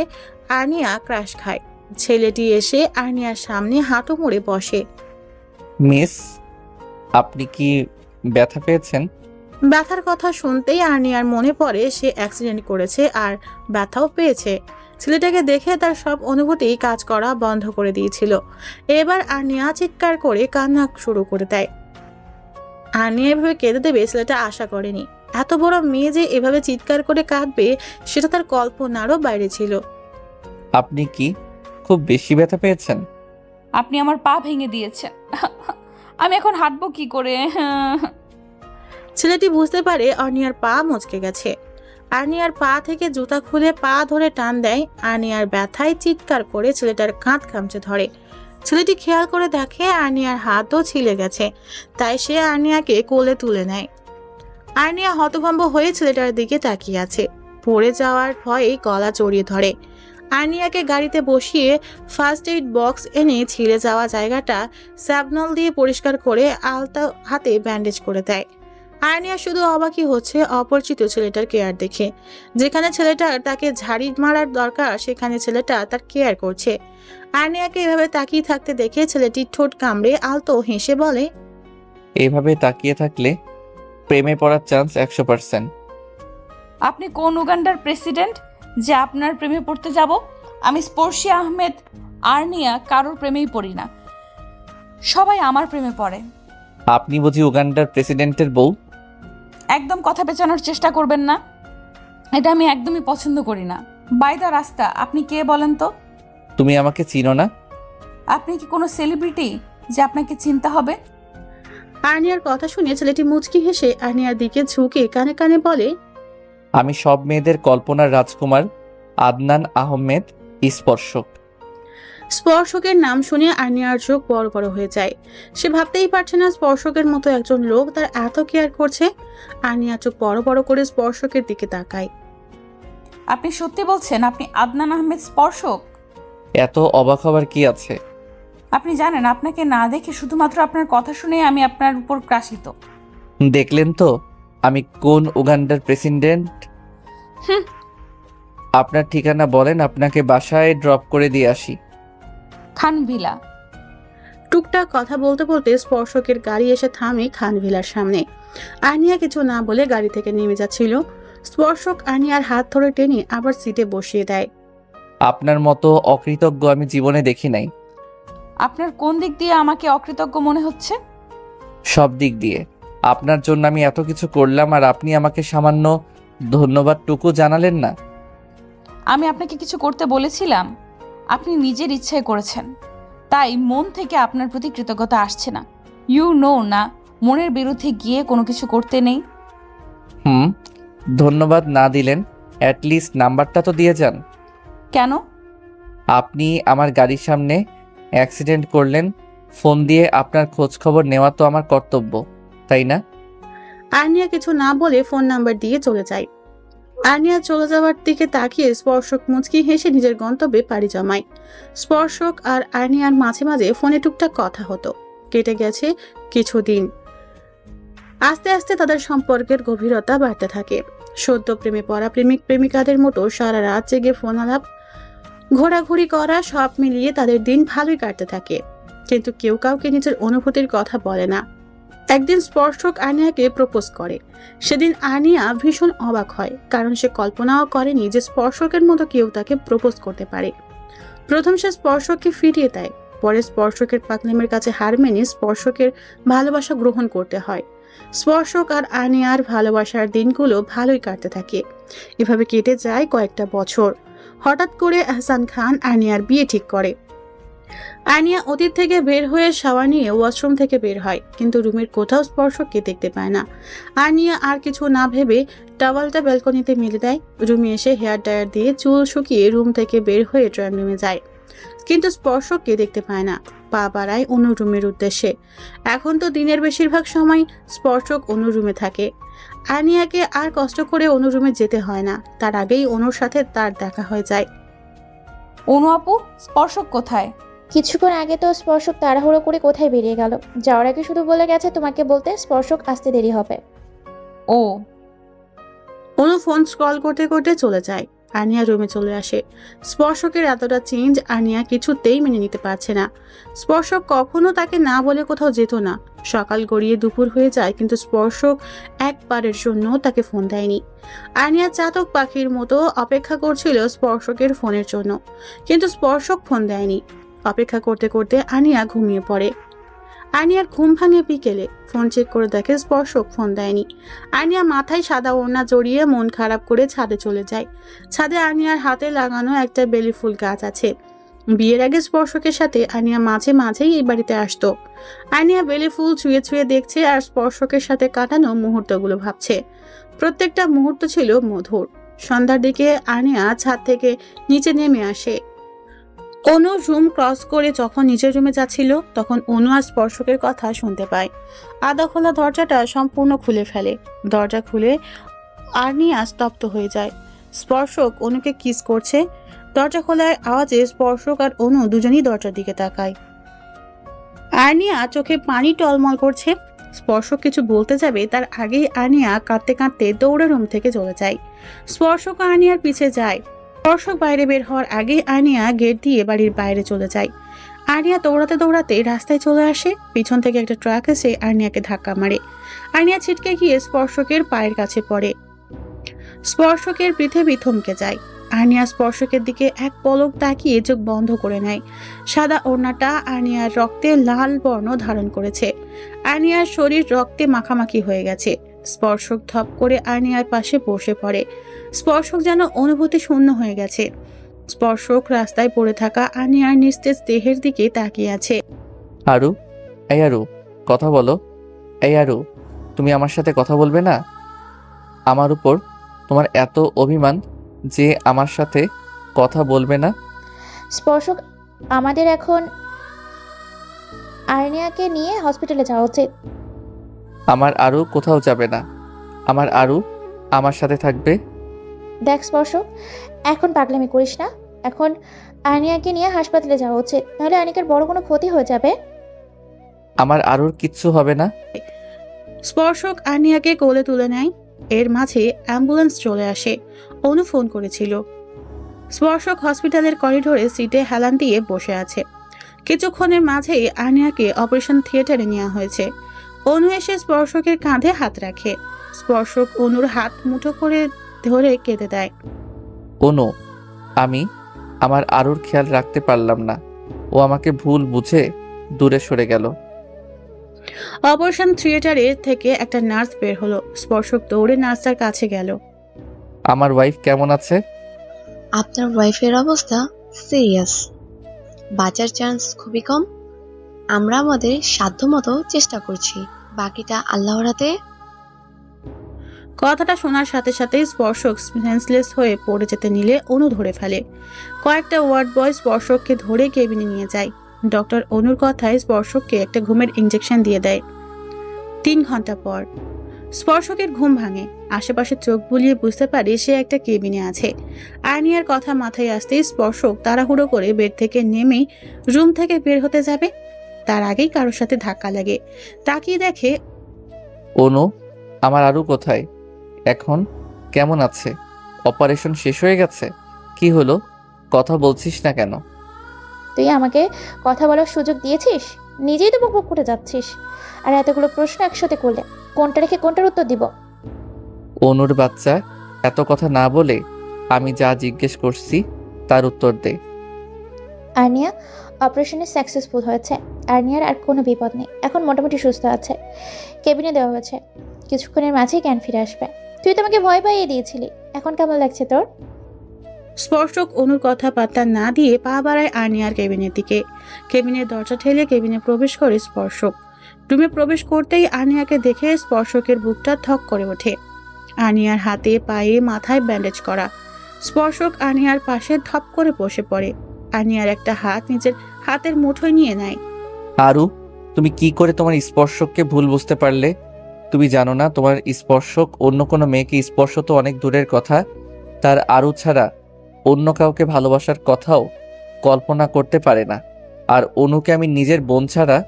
আর্নিয়া ক্রাশ খায়। ছেলেটি এসে আর্নিয়ার সামনে হাঁটু মুড়ে বসে। মিস, আপনি কি ব্যথা পেয়েছেন? ব্যথার কথা শুনতেই আর্নিয়ার মনে পড়ে সে অ্যাক্সিডেন্ট করেছে আর ব্যথাও পেয়েছে। ছেলেটাকে দেখে তার সব অনুভূতি কাজ করা বন্ধ করে দিয়েছিল। এবার আর্নিয়া চিৎকার করে কান্না শুরু করে দেয়। আর্নিয়া এভাবে কেঁদে দেবে ছেলেটা আশা করেনি। এত বড় মেয়ে যে এভাবে চিৎকার করে কাঁদবে সেটা তার কল্পনারও বাইরে ছিল। আপনি কি খুব বেশি ব্যথা পেয়েছেন? আপনি আমার পা ভেঙে দিয়েছেন। আমি এখন হাঁটবো কি করে? ছেলেটি বুঝতে পারে আর্নিয়ার পা মচকে গেছে। আর্নিয়ার পা থেকে জুতা খুলে পা ধরে টান দেয়। আর্নিয়ার ব্যথায় চিৎকার করে ছেলেটার কাঁধ খামচে ধরে। ছেলেটি খেয়াল করে দেখে আর্নিয়ার হাতও ছিলে গেছে, তাই সে আর্নিয়াকে কোলে তুলে নেয়। আর্নিয়া হতভম্ব হয়ে ছেলেটার দিকে তাকিয়ে আছে। পড়ে যাওয়ার ভয়ে গলা জড়িয়ে ধরে। আর্নিয়াকে গাড়িতে বসিয়ে ফার্স্ট এইড বক্স এনে ছিঁড়ে যাওয়া জায়গাটা স্যাবনল দিয়ে পরিষ্কার করে আলতা হাতে ব্যান্ডেজ করে দেয়। আর্নিয়া শুধু অবাকই হচ্ছে অপরিচিত ছেলেটার কেয়ার দেখে। যেখানে ছেলেটার তাকে ঝাড়ি মারার দরকার সেখানে ছেলেটা তার কেয়ার করছে। আর্নিয়াকে এভাবে তাকিয়ে থাকতে দেখে ছেলেটি ঠোঁট কামড়ে আলতো হেসে বলে, এইভাবে তাকিয়ে থাকলে প্রেমে পড়ার চান্স 100%। আপনি কোন উগান্ডার প্রেসিডেন্ট যে আপনার প্রেমে পড়তে যাব? আমি স্পর্শী আহমেদ আর্নিয়া কারোর প্রেমেই পড়ি না, সবাই আমার প্রেমে পড়ে। আপনি বুঝি উগান্ডার প্রেসিডেন্টের বউ? একদম কথা পেঁচানোর চেষ্টা করবেন না, এটা আমি একদমই পছন্দ করি না। বাই দা রাস্তা, আপনি কে বলেন তো? তুমি আমাকে চিনো না? আপনি কি কোনো সেলিব্রিটি যে আপনাকে চিনতে হবে? আর্নিয়ার কথা শুনে ছেলেটি মুচকি হেসে আর্নিয়ার দিকে ঝুঁকে কানে কানে বলে, আমি সব মেয়েদের কল্পনার রাজকুমার আদনান আহমেদ স্পর্শক। স্পর্শকের নাম শুনে আর্নিয়ার চোখ বড় বড় হয়ে যায়। সে ভাবতেই পারছে না স্পর্শকের মতো একজন লোক তার এত কেয়ার করছে। আর্নিয়া চোখ বড় বড় করে স্পর্শকের দিকে তাকায়। আপনি সত্যি বলছেন আপনি আদনান আহমেদ স্পর্শক? এত অবাক হবার কি আছে? আপনি জানেন আপনাকে না দেখে শুধুমাত্র আপনার কথা শুনে আমি আপনার উপর ক্রাশিত। দেখলেন তো আমি কোন উগান্ডার প্রেসিডেন্ট। হুম। আপনার ঠিকানা বলেন, আপনাকে বাসায় ড্রপ করে দিয়ে আসি। খান ভিলা। টুকটাক কথা বলতে বলতে স্পর্শকের গাড়ি এসে থামে খান ভিলার সামনে। আর্নিয়া কিছু না বলে গাড়ি থেকে নেমে যাচ্ছিল। স্পর্শক আর্নিয়ার হাত ধরে টেনে আবার সিটে বসিয়ে দেয়। আপনার মতো অকৃতজ্ঞ আমি জীবনে দেখি নাই। আপনার কোন দিক দিয়ে আমাকে অকৃতজ্ঞ মনে হচ্ছে? সব দিক দিয়ে। আপনার জন্য আমি এত কিছু করলাম আর আপনি আমাকে সামান্য ধন্যবাদটুকু জানালেন না। আমি আপনাকে কিছু করতে বলেছিলাম? আপনি নিজের ইচ্ছায় করেছেন, তাই মন থেকে আপনার প্রতি কৃতজ্ঞতা আসছে না। ইউ নো না, মনের বিরুদ্ধে গিয়ে কোনো কিছু করতে নেই। ধন্যবাদ না দিলেন অ্যাটলিস্ট নাম্বারটা তো দিয়ে যান। কেন? আপনি আমার গাড়ির সামনে অ্যাক্সিডেন্ট করলেন, ফোন দিয়ে আপনার খোঁজ খবর নেওয়া তো আমার কর্তব্য, তাই না? আর্নিয়া কিছু না বলে ফোন নাম্বার দিয়ে চলে যায়। আর্নিয়া চলে যাওয়ার দিকে তাকিয়ে স্পর্শক মুচকি হেসে নিজের গন্তব্যে পাড়ি জমায়। স্পর্শক আর আর্নিয়ার মাঝে মাঝে ফোনে টুকটাক কথা হতো। কেটে গেছে কিছুদিন। আস্তে আস্তে তাদের সম্পর্কের গভীরতা বাড়তে থাকে। সদ্য প্রেমে পড়া প্রেমিক প্রেমিকাদের মতো সারা রাত জেগে ফোন আলাপ, ঘোরাঘুরি করা, সব মিলিয়ে তাদের দিন ভালোই কাটতে থাকে। কিন্তু কেউ কাউকে নিজের অনুভূতির কথা বলে না। একদিন স্পর্শক আর্নিয়াকে প্রপোজ করে। সেদিন আর্নিয়া ভীষণ অবাক হয়, কারণ সে কল্পনাও করেনি যে স্পর্শকের মতো কেউ তাকে প্রপোজ করতে পারে। প্রথম সে স্পর্শককে ফিরিয়ে দেয়, পরে স্পর্শকের পাগলামের কাছে হার মেনে স্পর্শকের ভালোবাসা গ্রহণ করতে হয়। স্পর্শক আর আর্নিয়ার ভালোবাসার দিনগুলো ভালোই কাটতে থাকে। এভাবে কেটে যায় কয়েকটা বছর। হঠাৎ করে আহসান খান আর্নিয়ার বিয়ে ঠিক করে। আর্নিয়া অতীত থেকে বের হয়ে শাওয়ার নিয়ে ওয়াশরুম থেকে বের হয়, কিন্তু রুমের কোথাও স্পর্শককে দেখতে পায় না। আর্নিয়া আর কিছু না ভেবে টাওয়ালটা ব্যালকনিতে মেলে দেয়। রুমে এসে হেয়ার ড্রায়ার দিয়ে চুল শুকিয়ে রুম থেকে বের হয়ে ড্রয়িং রুমে যায়, কিন্তু স্পর্শককে দেখতে পায় না। পা বাড়ায় অন্য রুমের উদ্দেশ্যে। এখন তো দিনের বেশিরভাগ সময় স্পর্শক অন্য রুমে থাকে। আর্নিয়াকে আর কষ্ট করে অন্য রুমে যেতে হয় না, তার আগেই অনুর সাথে তার দেখা হয়ে যায়। অনু আপু, স্পর্শক কোথায়? কিছুক্ষণ আগে তো স্পর্শক তাড়াহুড়ো করে কোথায় বেরিয়ে গেল। যাওয়ার আগে শুধু বলে গেছে তোমাকে বলতে স্পর্শক আসতে দেরি হবে। ও। অনু ফোন স্ক্রল করতে করতে চলে যায়। আর্নিয়া রুমে চলে আসে। স্পর্শকের এতটা চেঞ্জ আর্নিয়া কিছুতেই মেনে নিতে পারছে না। স্পর্শক কখনো তাকে না বলে কোথাও যেত না। সকাল গড়িয়ে দুপুর হয়ে যায়, কিন্তু স্পর্শক একবারের জন্য তাকে ফোন দেয়নি। আর্নিয়া চাতক পাখির মতো অপেক্ষা করছিল স্পর্শকের ফোনের জন্য, কিন্তু স্পর্শক ফোন দেয়নি। অপেক্ষা করতে করতে আর্নিয়া ঘুমিয়ে পড়ে। আর্নিয়ার ঘুম ভাঙে বিকেলে। ফোন চেক করে দেখে স্পর্শক ফোন দেয়নি। আর্নিয়া মাথায় সাদা ওড়না জড়িয়ে মন খারাপ করে ছাদে চলে যায়। ছাদে আর্নিয়ার হাতে লাগানো একটা বেলি ফুল গাছ আছে। বিয়ের আগে স্পর্শকের সাথে আর্নিয়া মাঝে মাঝেই এই বাড়িতে আসতো। আর্নিয়া বেলি ফুল ছুঁয়ে ছুঁয়ে দেখছে আর স্পর্শকের সাথে কাটানো মুহূর্তগুলো ভাবছে। প্রত্যেকটা মুহূর্ত ছিল মধুর। সন্ধ্যার দিকে আর্নিয়া ছাদ থেকে নিচে নেমে আসে। অনু রুম ক্রস করে যখন নিজের রুমে যাচ্ছিল, তখন অনু আর স্পর্শকের কথা শুনতে পায়। আদা খোলা দরজাটা সম্পূর্ণ খুলে ফেলে। দরজা খুলে আর্নিয়া স্তব্ধ হয়ে যায়। স্পর্শক অনুকে কিস করছে। দরজা খোলার আওয়াজে স্পর্শক আর অনু দুজনেই দরজার দিকে তাকায়। আর্নিয়া চোখে পানি টলমল করছে। স্পর্শক কিছু বলতে যাবে তার আগেই আর্নিয়া কাঁদতে কাঁদতে দৌড়ে রুম থেকে চলে যায়। স্পর্শক আর্নিয়ার পিছে যায়। স্পর্শক বাইরে বের হওয়ার আগেই আর্নিয়া গেট দিয়ে বাড়ির বাইরে চলে যায়। আর্নিয়া দৌড়াতে দৌড়াতে রাস্তায় চলে আসে। পিছন থেকে একটা ট্রাক এসে আর্নিয়াকে ধাক্কা মারে। আর্নিয়া ছিটকে গিয়ে স্পর্শকের পায়ের কাছে পড়ে। স্পর্শকের পৃথিবী থমকে যায়। আর্নিয়া স্পর্শকের দিকে এক পলক তাকিয়ে চোখ বন্ধ করে নেয়। সাদা ওড়নাটা আর্নিয়ার রক্তে লাল বর্ণ ধারণ করেছে। আর্নিয়ার শরীর রক্তে মাখামাখি হয়ে গেছে। স্পর্শক ধপ করে আর্নিয়ার পাশে বসে পড়ে। স্পর্শক যেন অনুভূতি শূন্য হয়ে গেছে। স্পর্শক রাস্তায় পড়ে থাকা আর্নিয়ার নিস্তেজ দেহের দিকে তাকিয়ে আছে। আরু, এই আরু, কথা বলো। এই আরু, তুমি আমার সাথে কথা বলবে না? আমার উপর তোমার এত অভিমান যে আমার সাথে কথা বলবে না? স্পর্শক, আমাদের এখন আর্নিয়াকে নিয়ে হসপিটালে যাওয়া উচিত। আমার আরু কোথাও যাবে না। আমার আরু আমার সাথে থাকবে। দেখ স্পর্শক, এখন পাগলামি করিস না। এখন আর্নিয়াকে নিয়ে হাসপাতালে যাওয়া উচিত, নাহলে আর্নিকার বড় কোনো ক্ষতি হয়ে যাবে। আমার আরুর কিচ্ছু হবে না। স্পর্শক আর্নিয়াকে কোলে তুলে নেয়। এর মাঝে অ্যাম্বুলেন্স চলে আসে। অনু ফোন করেছিল। স্পর্শক হসপিটালের করিডোরে সিটে হেলান দিয়ে বসে আছে। কিছুক্ষণের মাঝেই আর্নিয়াকে অপারেশন থিয়েটারে নেওয়া হয়েছে। অনু এসে স্পর্শকের কাঁধে হাত রাখে। স্পর্শক অনুর হাত মুঠো করে ধরে কেঁদে দেয়। অনু, আমি আমার আরুর খেয়াল রাখতে পারলাম না। ও আমাকে ভুল বুঝে দূরে সরে গেল। অপারেশন থিয়েটারে থেকে একটা নার্স বের হলো। স্পর্শক দৌড়ে নার্সটার কাছে গেল। আমার ওয়াইফ কেমন আছে? আপনার ওয়াইফের অবস্থা সিরিয়াস, বাঁচার চান্স খুবই কম। আমরা আমাদের সাধ্যমতো চেষ্টা করছি, বাকিটা আল্লাহর হাতে। কথাটা শোনার সাথে সাথে স্পর্শক সেন্সলেস হয়ে পড়ে যেতে নিলে অনু ধরে ফেলে। কয়েকটা ওয়ার্ড বয় স্পর্শককে ধরে কেবিনে নিয়ে যায়। ডক্টর অনুর কথায় স্পর্শককে একটা ঘুমের ইঞ্জেকশন দিয়ে দেয়। 3 ঘন্টা পর স্পর্শকের ঘুম ভাঙে। আশেপাশে চোখ বুলিয়ে বুঝতে পারে সে একটা কেবিনে আছে। আর্নিয়ার কথা মাথায় আসতেই স্পর্শক তাড়াহুড়ো করে বেড থেকে নেমে রুম থেকে বের হতে যাবে। তার আগেই কারোর সাথে ধাক্কা লাগে। তাকিয়ে দেখে অনু, আমার আরু কোথায়? এখন কেমন আছে? অপারেশন শেষ হয়ে গেছে? কি হলো, কথা বলছিস না কেন? তুই আমাকে কথা বলার সুযোগ দিয়েছিস, নিজেই তো বকবক করে যাচ্ছিস। আর এতগুলো প্রশ্ন একসাথে করলে কোনটা রেখে কোনটার উত্তর দিব? অনুর বাচ্চা, এত কথা না বলে আমি যা জিজ্ঞেস করছি তার উত্তর দে। আর্নিয়া অপারেশনে সাকসেসফুল হয়েছে। আর্নিয়ার আর কোনো বিপদ নেই, এখন মোটামুটি সুস্থ আছে। কেবিনে দেওয়া হয়েছে, কিছুক্ষণের মাঝেই জ্ঞান ফিরে আসবে। তুই তো আমাকে ভয় পাইয়ে দিয়েছিলি, এখন কেমন লাগছে তোর? স্পর্শক অনুর কথা পাত্তা না দিয়ে পা বাড়ায় আর্নিয়ার কেবিনের দিকে। কেবিনের দরজা ঠেলে কেবিনে প্রবেশ করে স্পর্শক। রুমে প্রবেশ করতেই আর্নিয়াকে দেখে স্পর্শকের বুকটা থক করে ওঠে। আর্নিয়ার হাতে পায়ে মাথায় ব্যান্ডেজ করা। স্পর্শক আর্নিয়ার পাশে ধপ করে বসে পড়ে। আর্নিয়ার একটা হাত নিজের হাতের মুঠোয় নিয়ে নেয়। আরু, তুমি কি করে তোমার স্পর্শককে ভুল বুঝতে পারলে? তুমি জানো না তোমার স্পর্শক অন্য কোনো মেয়েকে স্পর্শ তো অনেক দূরের কথা, তার আরু ছাড়া অন্য কাউকে ভালোবাসার কথাও কল্পনা করতে পারে না। আর অনুকে আমি নিজের বোন ছাড়া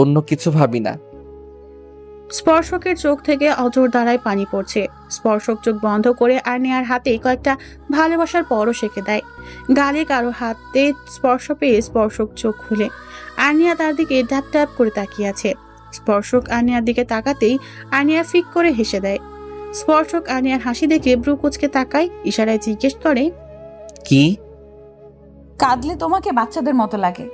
অন্য কিছু ভাবি না। স্পর্শকের চোখ থেকে অজর দ্বারায় পানি পড়ছে। স্পর্শক চোখ বন্ধ করে আর্নিয়ার হাতে কয়েকটা ভালোবাসার পরও সেঁকে দেয়। গালে কারো হাতে স্পর্শ পেয়ে স্পর্শক চোখ খুলে। আর্নিয়া তার দিকে ড্যাপ ড্যাপ করে তাকিয়ে আছে। স্পর্শক আর্নিয়ার দিকে তাকাতেই আর্নিয়া ফিক করে হেসে দেয়। স্পর্শক আর্নিয়ার হাসি দেখে ব্রু কুচকে তাকায়, ইশারায় জিজ্ঞেস করে, কি? কাঁদলে তোমাকে বাচ্চাদের মতো লাগে।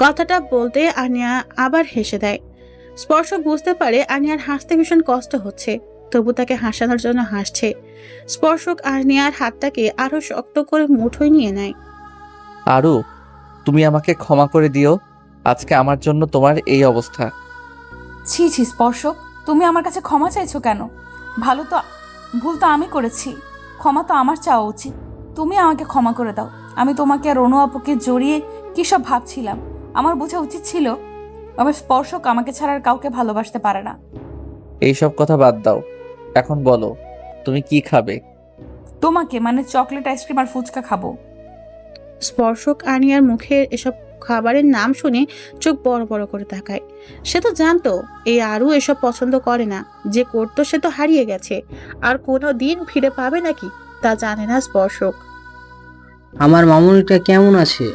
কথাটা বলতে আর্নিয়া আবার হেসে দেয়। স্পর্শক বুঝতে পারে আর্নিয়ার হাসতে ভীষণ কষ্ট হচ্ছে, তবু তাকে হাসানোর জন্য হাসছে। স্পর্শক আর্নিয়ার হাতটাকে আরো শক্ত করে মুঠোয় নিয়ে নেয়। আরু, তুমি আমাকে ক্ষমা করে দিও, আজকে আমার জন্য তোমার এই অবস্থা। ছি ছি স্পর্শক, তুমি আমার কাছে ক্ষমা চাইছো কেন? ভুল তো আমি করেছি, ক্ষমা তো আমার চাওয়া উচিত। তুমি আমাকে ক্ষমা করে দাও। আমি তোমাকে আর অনু আপুকে জড়িয়ে কী সব ভাবছিলাম। আমার বোঝা উচিত ছিল আমার স্পর্শক আমাকে ছাড়া আর কাউকে ভালোবাসতে পারে না। এইসব কথা বাদ দাও, এখন বলো তুমি কি খাবে? তোমাকে, মানে চকলেট, আইসক্রিম আর ফুচকা খাবো। স্পর্শক আনিয়ার মুখের এসব খাবারের নাম শুনে চোখ বড় বড় করে তাকায়। সে তো জানতো এই আরু এসব পছন্দ করে না, যে করতো সে তো হারিয়ে গেছে, আর কোনো দিন ফিরে পাবে নাকি তা জানে না স্পর্শক। আমার মামুনিটা কেমন আছে?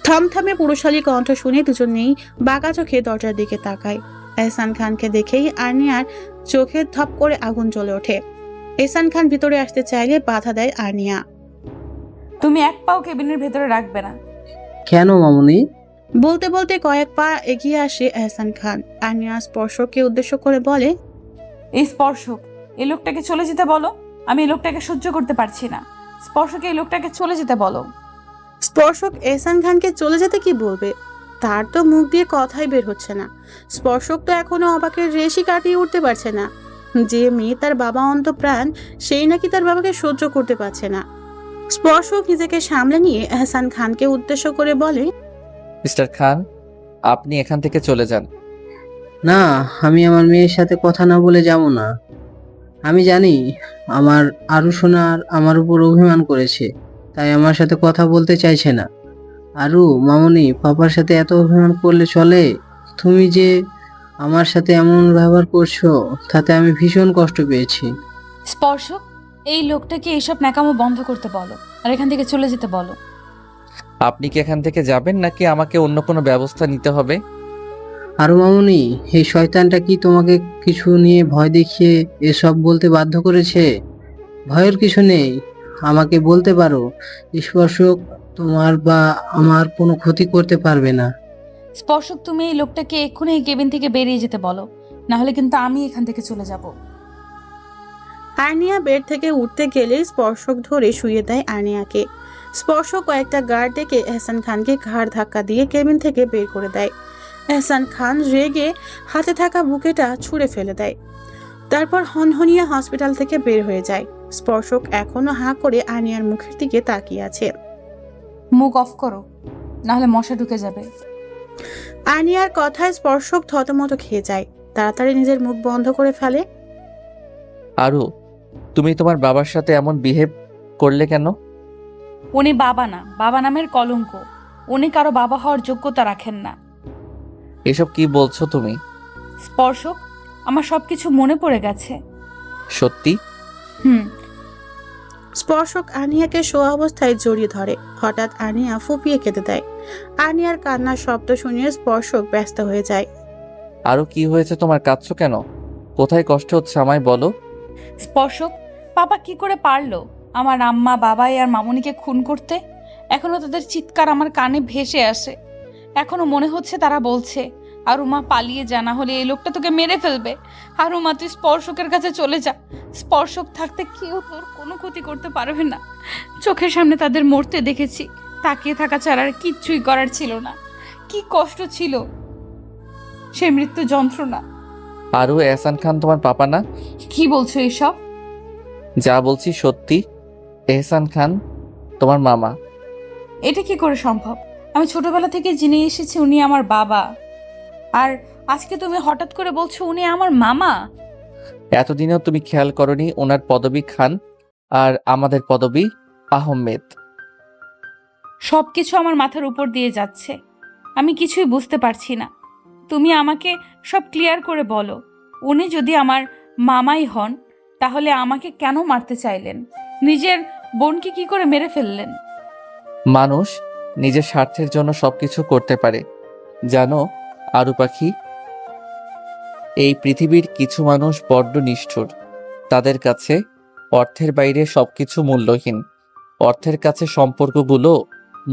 থমথমে পুরুষালী কণ্ঠ শুনে দুজনেই বাঁকা চোখে দরজার দিকে তাকায়। এহসান খানকে দেখেই আর্নিয়ার চোখে ধপ করে আগুন জ্বলে ওঠে। এহসান খান ভিতরে আসতে চাইলে বাধা দেয় আর্নিয়া। তুমি এক পাও কেবিনের ভেতরে রাখবে না। কেন মামুনি? বলতে বলতে কয়েক পা এগিয়ে আসে এহসান খান। আর্নিয়া স্পর্শককে উদ্দেশ্য করে বলে, এই স্পর্শক, এই লোকটাকে চলে যেতে বলো। আমি এই লোকটাকে সহ্য করতে পারছি না। স্পর্শকে এই লোকটাকে চলে যেতে বলো। স্পর্শক এহসান খানকে চলে যেতে কি বলবে? তার তো মুখ দিয়ে কথাই বের হচ্ছে না। স্পর্শক তো এখনো অবাকের রেশি কাটিয়ে উঠতে পারছে না। যে মেয়ে তার বাবা অন্তঃপ্রাণ, সেই নাকি তার বাবাকে সহ্য করতে পারছে না। স্পর্শক নিজেকে সামলে নিয়ে এহসান খানকে উদ্দেশ্য করে বলে, মিস্টার খান, আপনি এখান থেকে চলে যান। না, আমি আমার মেয়ের সাথে কথা না বলে যাব না। আমি জানি আমার আরু সোনার আমার উপর অভিমান করেছে, তাই আমার সাথে কথা বলতে চাইছে না। আরু মামুনি, পাপার সাথে এত অভিমান করলে চলে? তুমি যে আমার সাথে এমন ব্যবহার করছো, তাতে আমি ভীষণ কষ্ট পেয়েছি। স্পর্শক, এই লোকটাকে এইসব ন্যাকামো বন্ধ করতে বলো আর এখান থেকে চলে যেতে বলো। আপনি কি এখান থেকে যাবেন নাকি আমাকে অন্য কোনো ব্যবস্থা নিতে হবে? আরু মামুনি, এই শয়তানটা কি তোমাকে কিছু নিয়ে ভয় দেখিয়ে এসব বলতে বাধ্য করেছে? ভয়ের কিছু নেই, আমাকে বলতে পারো। স্পর্শক তোমার বা আমার কোনো ক্ষতি করতে পারবে না। স্পর্শক, তুমি এই লোকটাকে এক্ষুনি এই কেবিন থেকে বেরিয়ে যেতে বলো, না হলে কিন্তু আমি এখান থেকে চলে যাব। আর্নিয়া বেড থেকে উঠতে গেলে স্পর্শক ধরে শুয়ে দেয় আর্নিয়াকে। স্পর্শক কয়েকটা গার্ড ডেকে এহসান খানকে ঘাড় ধাক্কা দিয়ে কেবিন থেকে বের করে দেয়। এহসান খান রেগে হাতে থাকা বুকেটা ছুঁড়ে ফেলে দেয়। তারপর হনহনিয়া হসপিটাল থেকে বের হয়ে যায়। স্পর্শক এখনো হাঁ করে আর্নিয়ার মুখের দিকে তাকিয়ে আছে। মুখ অফ করো, না হলে মশা ঢুকে যাবে। আর্নিয়ার কথায় স্পর্শক থতমত খেয়ে যায়। তাড়াতাড়ি নিজের মুখ বন্ধ করে ফেলে। আরু, তুমি তোমার বাবার সাথে এমন বিহেভ করলে কেন? উনি বাবা না, বাবা নামের কলঙ্ক। উনি কারো বাবা হওয়ার যোগ্যতা রাখেন না। এসব কি বলছো তুমি? স্পর্শক, আমার সবকিছু মনে পড়ে গেছে। সত্যি? হুম। স্পর্শক আর্নিয়াকে শোয়া অবস্থায় জড়িয়ে ধরে। হঠাৎ আর্নিয়া ফুপিয়ে কেঁদে দেয়। আর্নিয়ার কান্নার শব্দ শুনিয়ে স্পর্শক ব্যস্ত হয়ে যায়। আরু, কি হয়েছে তোমার? কাঁদছো কেন? কোথায় কষ্ট হচ্ছে আমায় বলো। স্পর্শক, পাপা কি করে পারলো আমার আম্মা, বাবাই আর মামুনিকে খুন করতে? এখনো তাদের চিৎকার আমার কানে ভেসে আসে। এখনো মনে হচ্ছে তারা বলছে, আরুমা পালিয়ে যা, না হলে এই লোকটা তোকে মেরে ফেলবে। আরুমা, তুই স্পর্শকের কাছে চলে যা। স্পর্শক থাকতে কেউ তোর কোনো ক্ষতি করতে পারবে না। চোখের সামনে তাদের মরতে দেখেছি, তাকিয়ে থাকা ছাড়া আর কিচ্ছুই করার ছিল না। কি কষ্ট ছিল সে মৃত্যু যন্ত্রণা। আরু, এহসান খান তোমার পাপা না? কি বলছো এসব? যা বলছি সত্যি। এহসান খান তোমার মামা। এটা কি করে সম্ভব? আমি ছোটবেলা থেকে জেনে এসেছি উনি আমার বাবা, আর আজকে তুমি হঠাৎ করে বলছো উনি আমার মামা। এতদিনেও তুমি খেয়াল করনি ওনার পদবী খান আর আমাদের পদবী আহমেদ। সবকিছু আমার মাথার উপর দিয়ে যাচ্ছে, আমি কিছুই বুঝতে পারছি না। তুমি আমাকে সব ক্লিয়ার করে বলো। উনি যদি আমার মামাই হন, তাহলে আমাকে কেন মারতে চাইলেন? নিজের বোনকে কি করে মেরে ফেললেন? মানুষ নিজের স্বার্থের জন্য সবকিছু করতে পারে জানো আরু পাখি। এই পৃথিবীর কিছু মানুষ বড্ড নিষ্ঠুর। তাদের কাছে অর্থের বাইরে সবকিছু মূল্যহীন। অর্থের কাছে সম্পর্কগুলো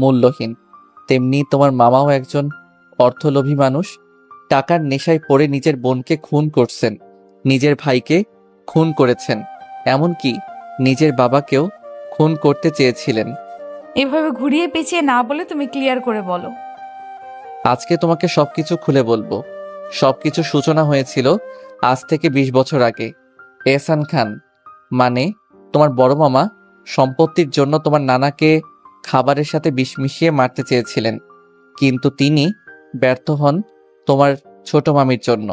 মূল্যহীন। তেমনি তোমার মামাও একজন অর্থলোভী মানুষ। টাকার নেশায় পড়ে নিজের বোনকে খুন করছেন, নিজের ভাইকে খুন করেছেন, এমনকি নিজের বাবাকেও খুন করতে চেয়েছিলেন। এভাবে ঘুরিয়ে পেঁচিয়ে না বলে তুমি ক্লিয়ার করে বলো। আজকে তোমাকে সবকিছু খুলে বলবো। সবকিছু সূচনা হয়েছিল আজ থেকে 20 বছর আগে। এহসান খান মানে তোমার বড় মামা সম্পত্তির জন্য তোমার নানাকে খাবারের সাথে বিষ মিশিয়ে মারতে চেয়েছিলেন, কিন্তু তিনি ব্যর্থ হন তোমার ছোট মামির জন্য।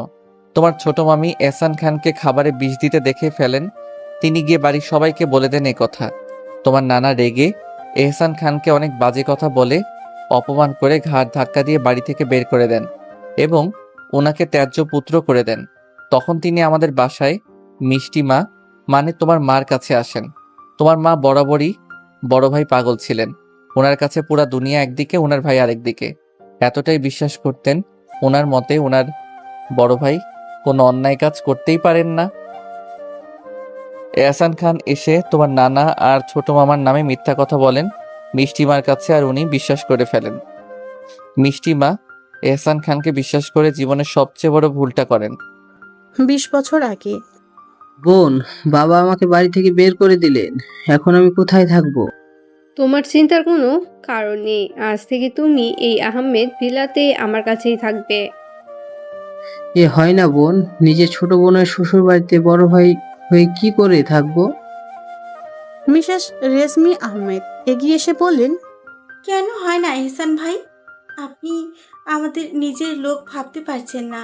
তোমার ছোট মামি এহসান খানকে খাবারে বিষ দিতে দেখে ফেলেন। তিনি গিয়ে বাড়ির সবাইকে বলে দেন এ কথা। তোমার নানা রেগে এহসান খানকে অনেক বাজে কথা বলে অপমান করে ঘাড় ধাক্কা দিয়ে বাড়ি থেকে বের করে দেন এবং ওনাকে ত্যায্য পুত্র করে দেন। তখন তিনি আমাদের বাসায় মিষ্টি মা মানে তোমার মার কাছে আসেন। তোমার মা বরাবরই বড় ভাই পাগল ছিলেন। ওনার কাছে পুরা দুনিয়া একদিকে, ওনার ভাই আরেকদিকে। এতটাই বিশ্বাস করতেন, ওনার মতে ওনার বড় ভাই কোনো অন্যায় কাজ করতেই পারেন না। এহসান খান এসে তোমার নানা আর ছোট মামার নামে মিথ্যা কথা বলেন মিষ্টিমার কাছে, আর উনি বিশ্বাস করে ফেলেন। মিষ্টিমা এহসান খানকে বিশ্বাস করে জীবনের সবচেয়ে বড় ভুলটা করেন। 20 বছর আগে। বোন, বাবা আমাকে বাড়ি থেকে বের করে দিলেন। এখন আমি কোথায় থাকবো? তোমার চিন্তার কোনো কারণ নেই। আজ থেকে তুমি এই আহমেদ ভিলাতে আমার কাছেই থাকবে। এ হয় না বোন, নিজের ছোট বোনের শ্বশুর বাড়িতে বড় ভাই হয়ে কি করে থাকবো? মিসেস রেশমি আহমেদ এগিয়ে এসে বললেন, কেন হয় না এহসান ভাই? আপনি আমাদের নিজের লোক ভাবতে পারছেন না?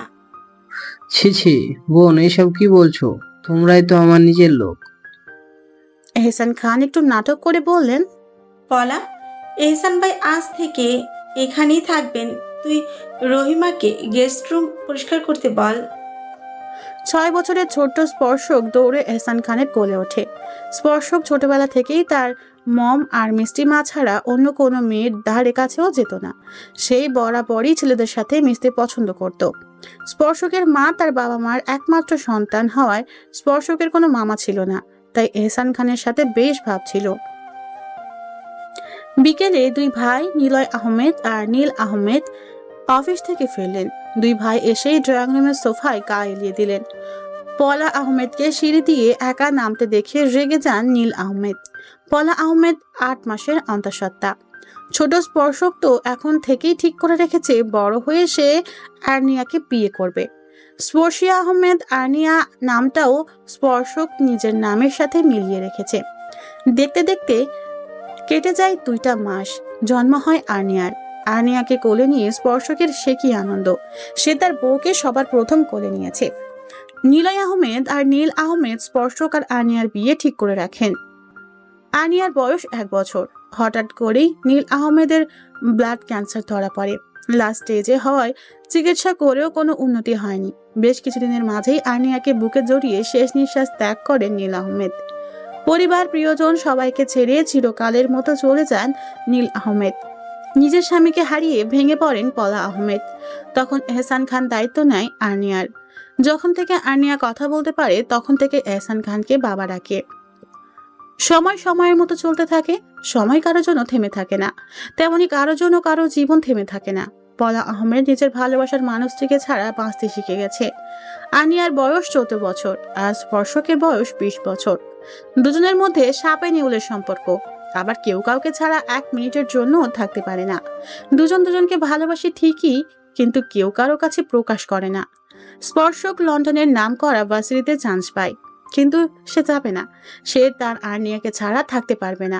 ছি ছি বোন, এসব কি বলছো? তোমরাই তো আমার নিজের লোক। এহসান খান একটু নাটক করে বললেন, পলা, এহসান ভাই আজ থেকে এখানেই থাকবেন। তুই রহিমাকে গেস্ট রুম পরিষ্কার করতে বল। 6 বছরের ছোট্ট স্পর্শক দৌড়ে এহসান খানের কোলে ওঠে। স্পর্শক ছোটবেলা থেকেই তার মম আর মিষ্টি মা ছাড়া অন্য কোনো মেয়ের ধারে কাছেও যেত না। সেই বরাবরই ছেলেদের সাথে মিশতে পছন্দ করত। স্পর্শকের মা তার বাবা মার একমাত্র সন্তান হওয়ায় স্পর্শকের কোনো মামা ছিল না, তাই এহসান খানের সাথে বেশ ভাব ছিল। বিকেলে 2 ভাই নিলয় আহমেদ আর নীল আহমেদ অফিস থেকে ফিরলেন। 2 ভাই এসেই ড্রয়িং রুমের সোফায় গা এলিয়ে দিলেন। পলা আহমেদকে সিঁড়ি দিয়ে একা নামতে দেখে রেগে যান নীল আহমেদ। পলা আহমেদ 8 মাসের অন্তঃসত্ত্বা। ছোট স্পর্শক তো এখন থেকেই ঠিক করে রেখেছে বড় হয়ে সে আর্নিয়াকে বিয়ে করবে। স্পর্শিয়া আহমেদ আর্নিয়া নামটাও স্পর্শক নিজের নামের সাথে মিলিয়ে রেখেছে। দেখতে দেখতে কেটে যায় 2টা মাস। জন্ম হয় আর্নিয়ার। আর্নিয়াকে কোলে নিয়ে স্পর্শকের সে কি আনন্দ! সে তার বউকে সবার প্রথম কোলে নিয়েছে। নিলয় আহমেদ আর নীল আহমেদ স্পর্শক আর আর্নিয়ার বিয়ে ঠিক করে রাখেন। আর্নিয়ার বয়স 1 বছর। হঠাৎ করেই নীল আহমেদের ব্লাড ক্যান্সার ধরা পড়ে। লাস্ট স্টেজে হওয়ায় চিকিৎসা করেও কোনো উন্নতি হয়নি। বেশ কিছুদিনের মাঝেই আর্নিয়াকে বুকে জড়িয়ে শেষ নিঃশ্বাস ত্যাগ করেন নীল আহমেদ। পরিবার প্রিয়জন সবাইকে ছেড়ে চিরকালের মতো চলে যান নীল আহমেদ। নিজের স্বামীকে হারিয়ে ভেঙে পড়েন পলা আহমেদ। তখন এহসান খান দায়িত্ব নেয় আর্নিয়ার। যখন থেকে আর্নিয়া কথা বলতে পারে তখন থেকে এহসান খানকে বাবা ডাকে। সময় সময়ের মতো চলতে থাকে। সময় কারোর জন্য থেমে থাকে না, তেমনি কারোর জন্য কারো জীবন থেমে থাকে না। পলা আহমেদ নিজের ভালোবাসার মানুষটিকে ছাড়া বাঁচতে শিখে গেছে। আর্নিয়ার বয়স 14 বছর আর স্পর্শকের বয়স 20 বছর। দুজনের মধ্যে সাপে নেউলের সম্পর্ক। আবার কেউ কাউকে ছাড়া 1 মিনিটের জন্য থাকতে পারে না। দুজন দুজনকে ভালোবাসে ঠিকই, কিন্তু কেউ কারো কাছে প্রকাশ করে না। স্পর্শক লন্ডনের নামকরা ভার্সিটিতে চান্স পায়, কিন্তু সে যাবে না। সে তার আর্নিয়াকে ছাড়া থাকতে পারবে না।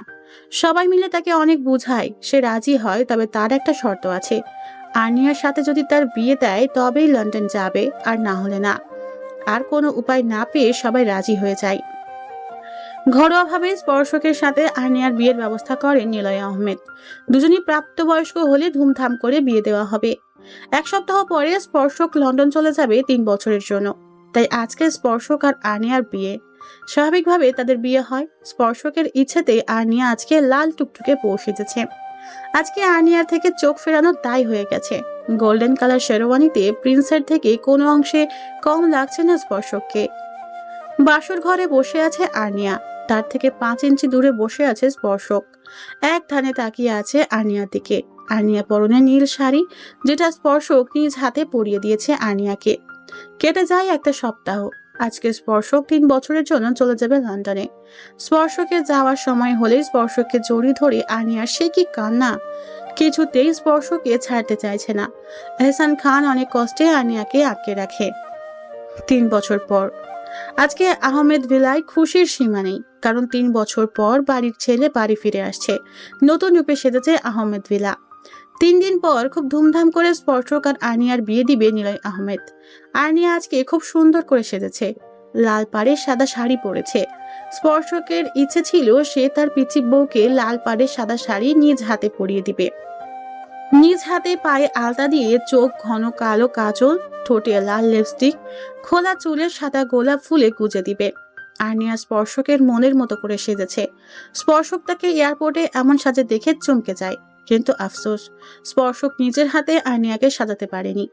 সবাই মিলে তাকে অনেক বুঝায়, সে রাজি হয়, তবে তার একটা শর্ত আছে। আর্নিয়ার সাথে যদি তার বিয়ে দেয় তবেই লন্ডন যাবে, আর না হলে না। আর কোনো উপায় না পেয়ে সবাই রাজি হয়ে যায়। ঘরোয়াভাবে স্পর্শকের সাথে আর্নিয়ার বিয়ের ব্যবস্থা করেন নিলয় আহমেদ। দুজনই প্রাপ্তবয়স্ক হলে ধুমধাম করে বিয়ে দেওয়া হবে। 1 সপ্তাহ পরে স্পর্শক লন্ডন চলে যাবে 3 বছরের জন্য। তাই আজকে স্পর্শক আর আর্নিয়ার বিয়ে। স্বাভাবিকভাবে তাদের বিয়ে হয়। স্পর্শকের ইচ্ছেতে আর্নিয়া আজকে লাল টুকটুকে পৌঁছে সেজেছে। আজকে আর্নিয়ার থেকে চোখ ফেরানো তাই হয়ে গেছে। গোল্ডেন কালার শেরওয়ানিতে প্রিন্সের থেকে কোনো অংশে কম লাগছে না স্পর্শককে। বাসর ঘরে বসে আছে আর্নিয়া, তার থেকে 5 ইঞ্চি দূরে বসে আছে স্পর্শক। এক ধানে তাকিয়ে আছে আর্নিয়ার দিকে। আর্নিয়া পরনে নীল শাড়ি, যেটা স্পর্শক নিজ হাতে পরিয়ে দিয়েছে আর্নিয়াকে। কেটে যায় 1 সপ্তাহ। আজকে স্পর্শক 3 বছরের জন্য চলে যাবে লন্ডনে। স্পর্শকের যাওয়ার সময় হলে স্পর্শককে জড়িয়ে ধরে আর্নিয়ার সে কি কান্না! কিছুতেই স্পর্শকে ছাড়তে চাইছে না। এহসান খান অনেক কষ্টে আর্নিয়াকে আটকে রাখে। 3 বছর পর আজকে আহমেদ ভিলায় খুশির সীমা নেই, কারণ 3 বছর পর বাড়ির ছেলে বাড়ি ফিরে আসছে। নতুন রূপে সেজেছে আহমেদ ভিলা। 3 দিন পর খুব ধুমধাম করে স্পর্শক আর আর্নিয়ার বিয়ে দিবে নিলয় আহমেদ। আর্নিয়া আজকে খুব সুন্দর করে সেজেছে। লাল পাড়ের সাদা শাড়ি পরেছে। স্পর্শকের ইচ্ছে ছিল সে তার পিচি বউকে লাল পাড়ের সাদা শাড়ি নিজ হাতে পরিয়ে দিবে। নিজ হাতে পায়ে আলতা দিয়ে চোখ ঘন কালো কাজল, ঠোঁটে লাল লিপস্টিক, খোলা চুলের সাদা গোলাপ ফুলে গুজে দিবে। আর্নিয়া স্পর্শকের মনের মতো করে সেজেছে। স্পর্শক তাকে এয়ারপোর্টে এমন সাজে দেখে চমকে যায়, কিন্তু আফসোস স্পর্শক নিজের হাতে আর্নিয়াকে সাজাতে পারেনি।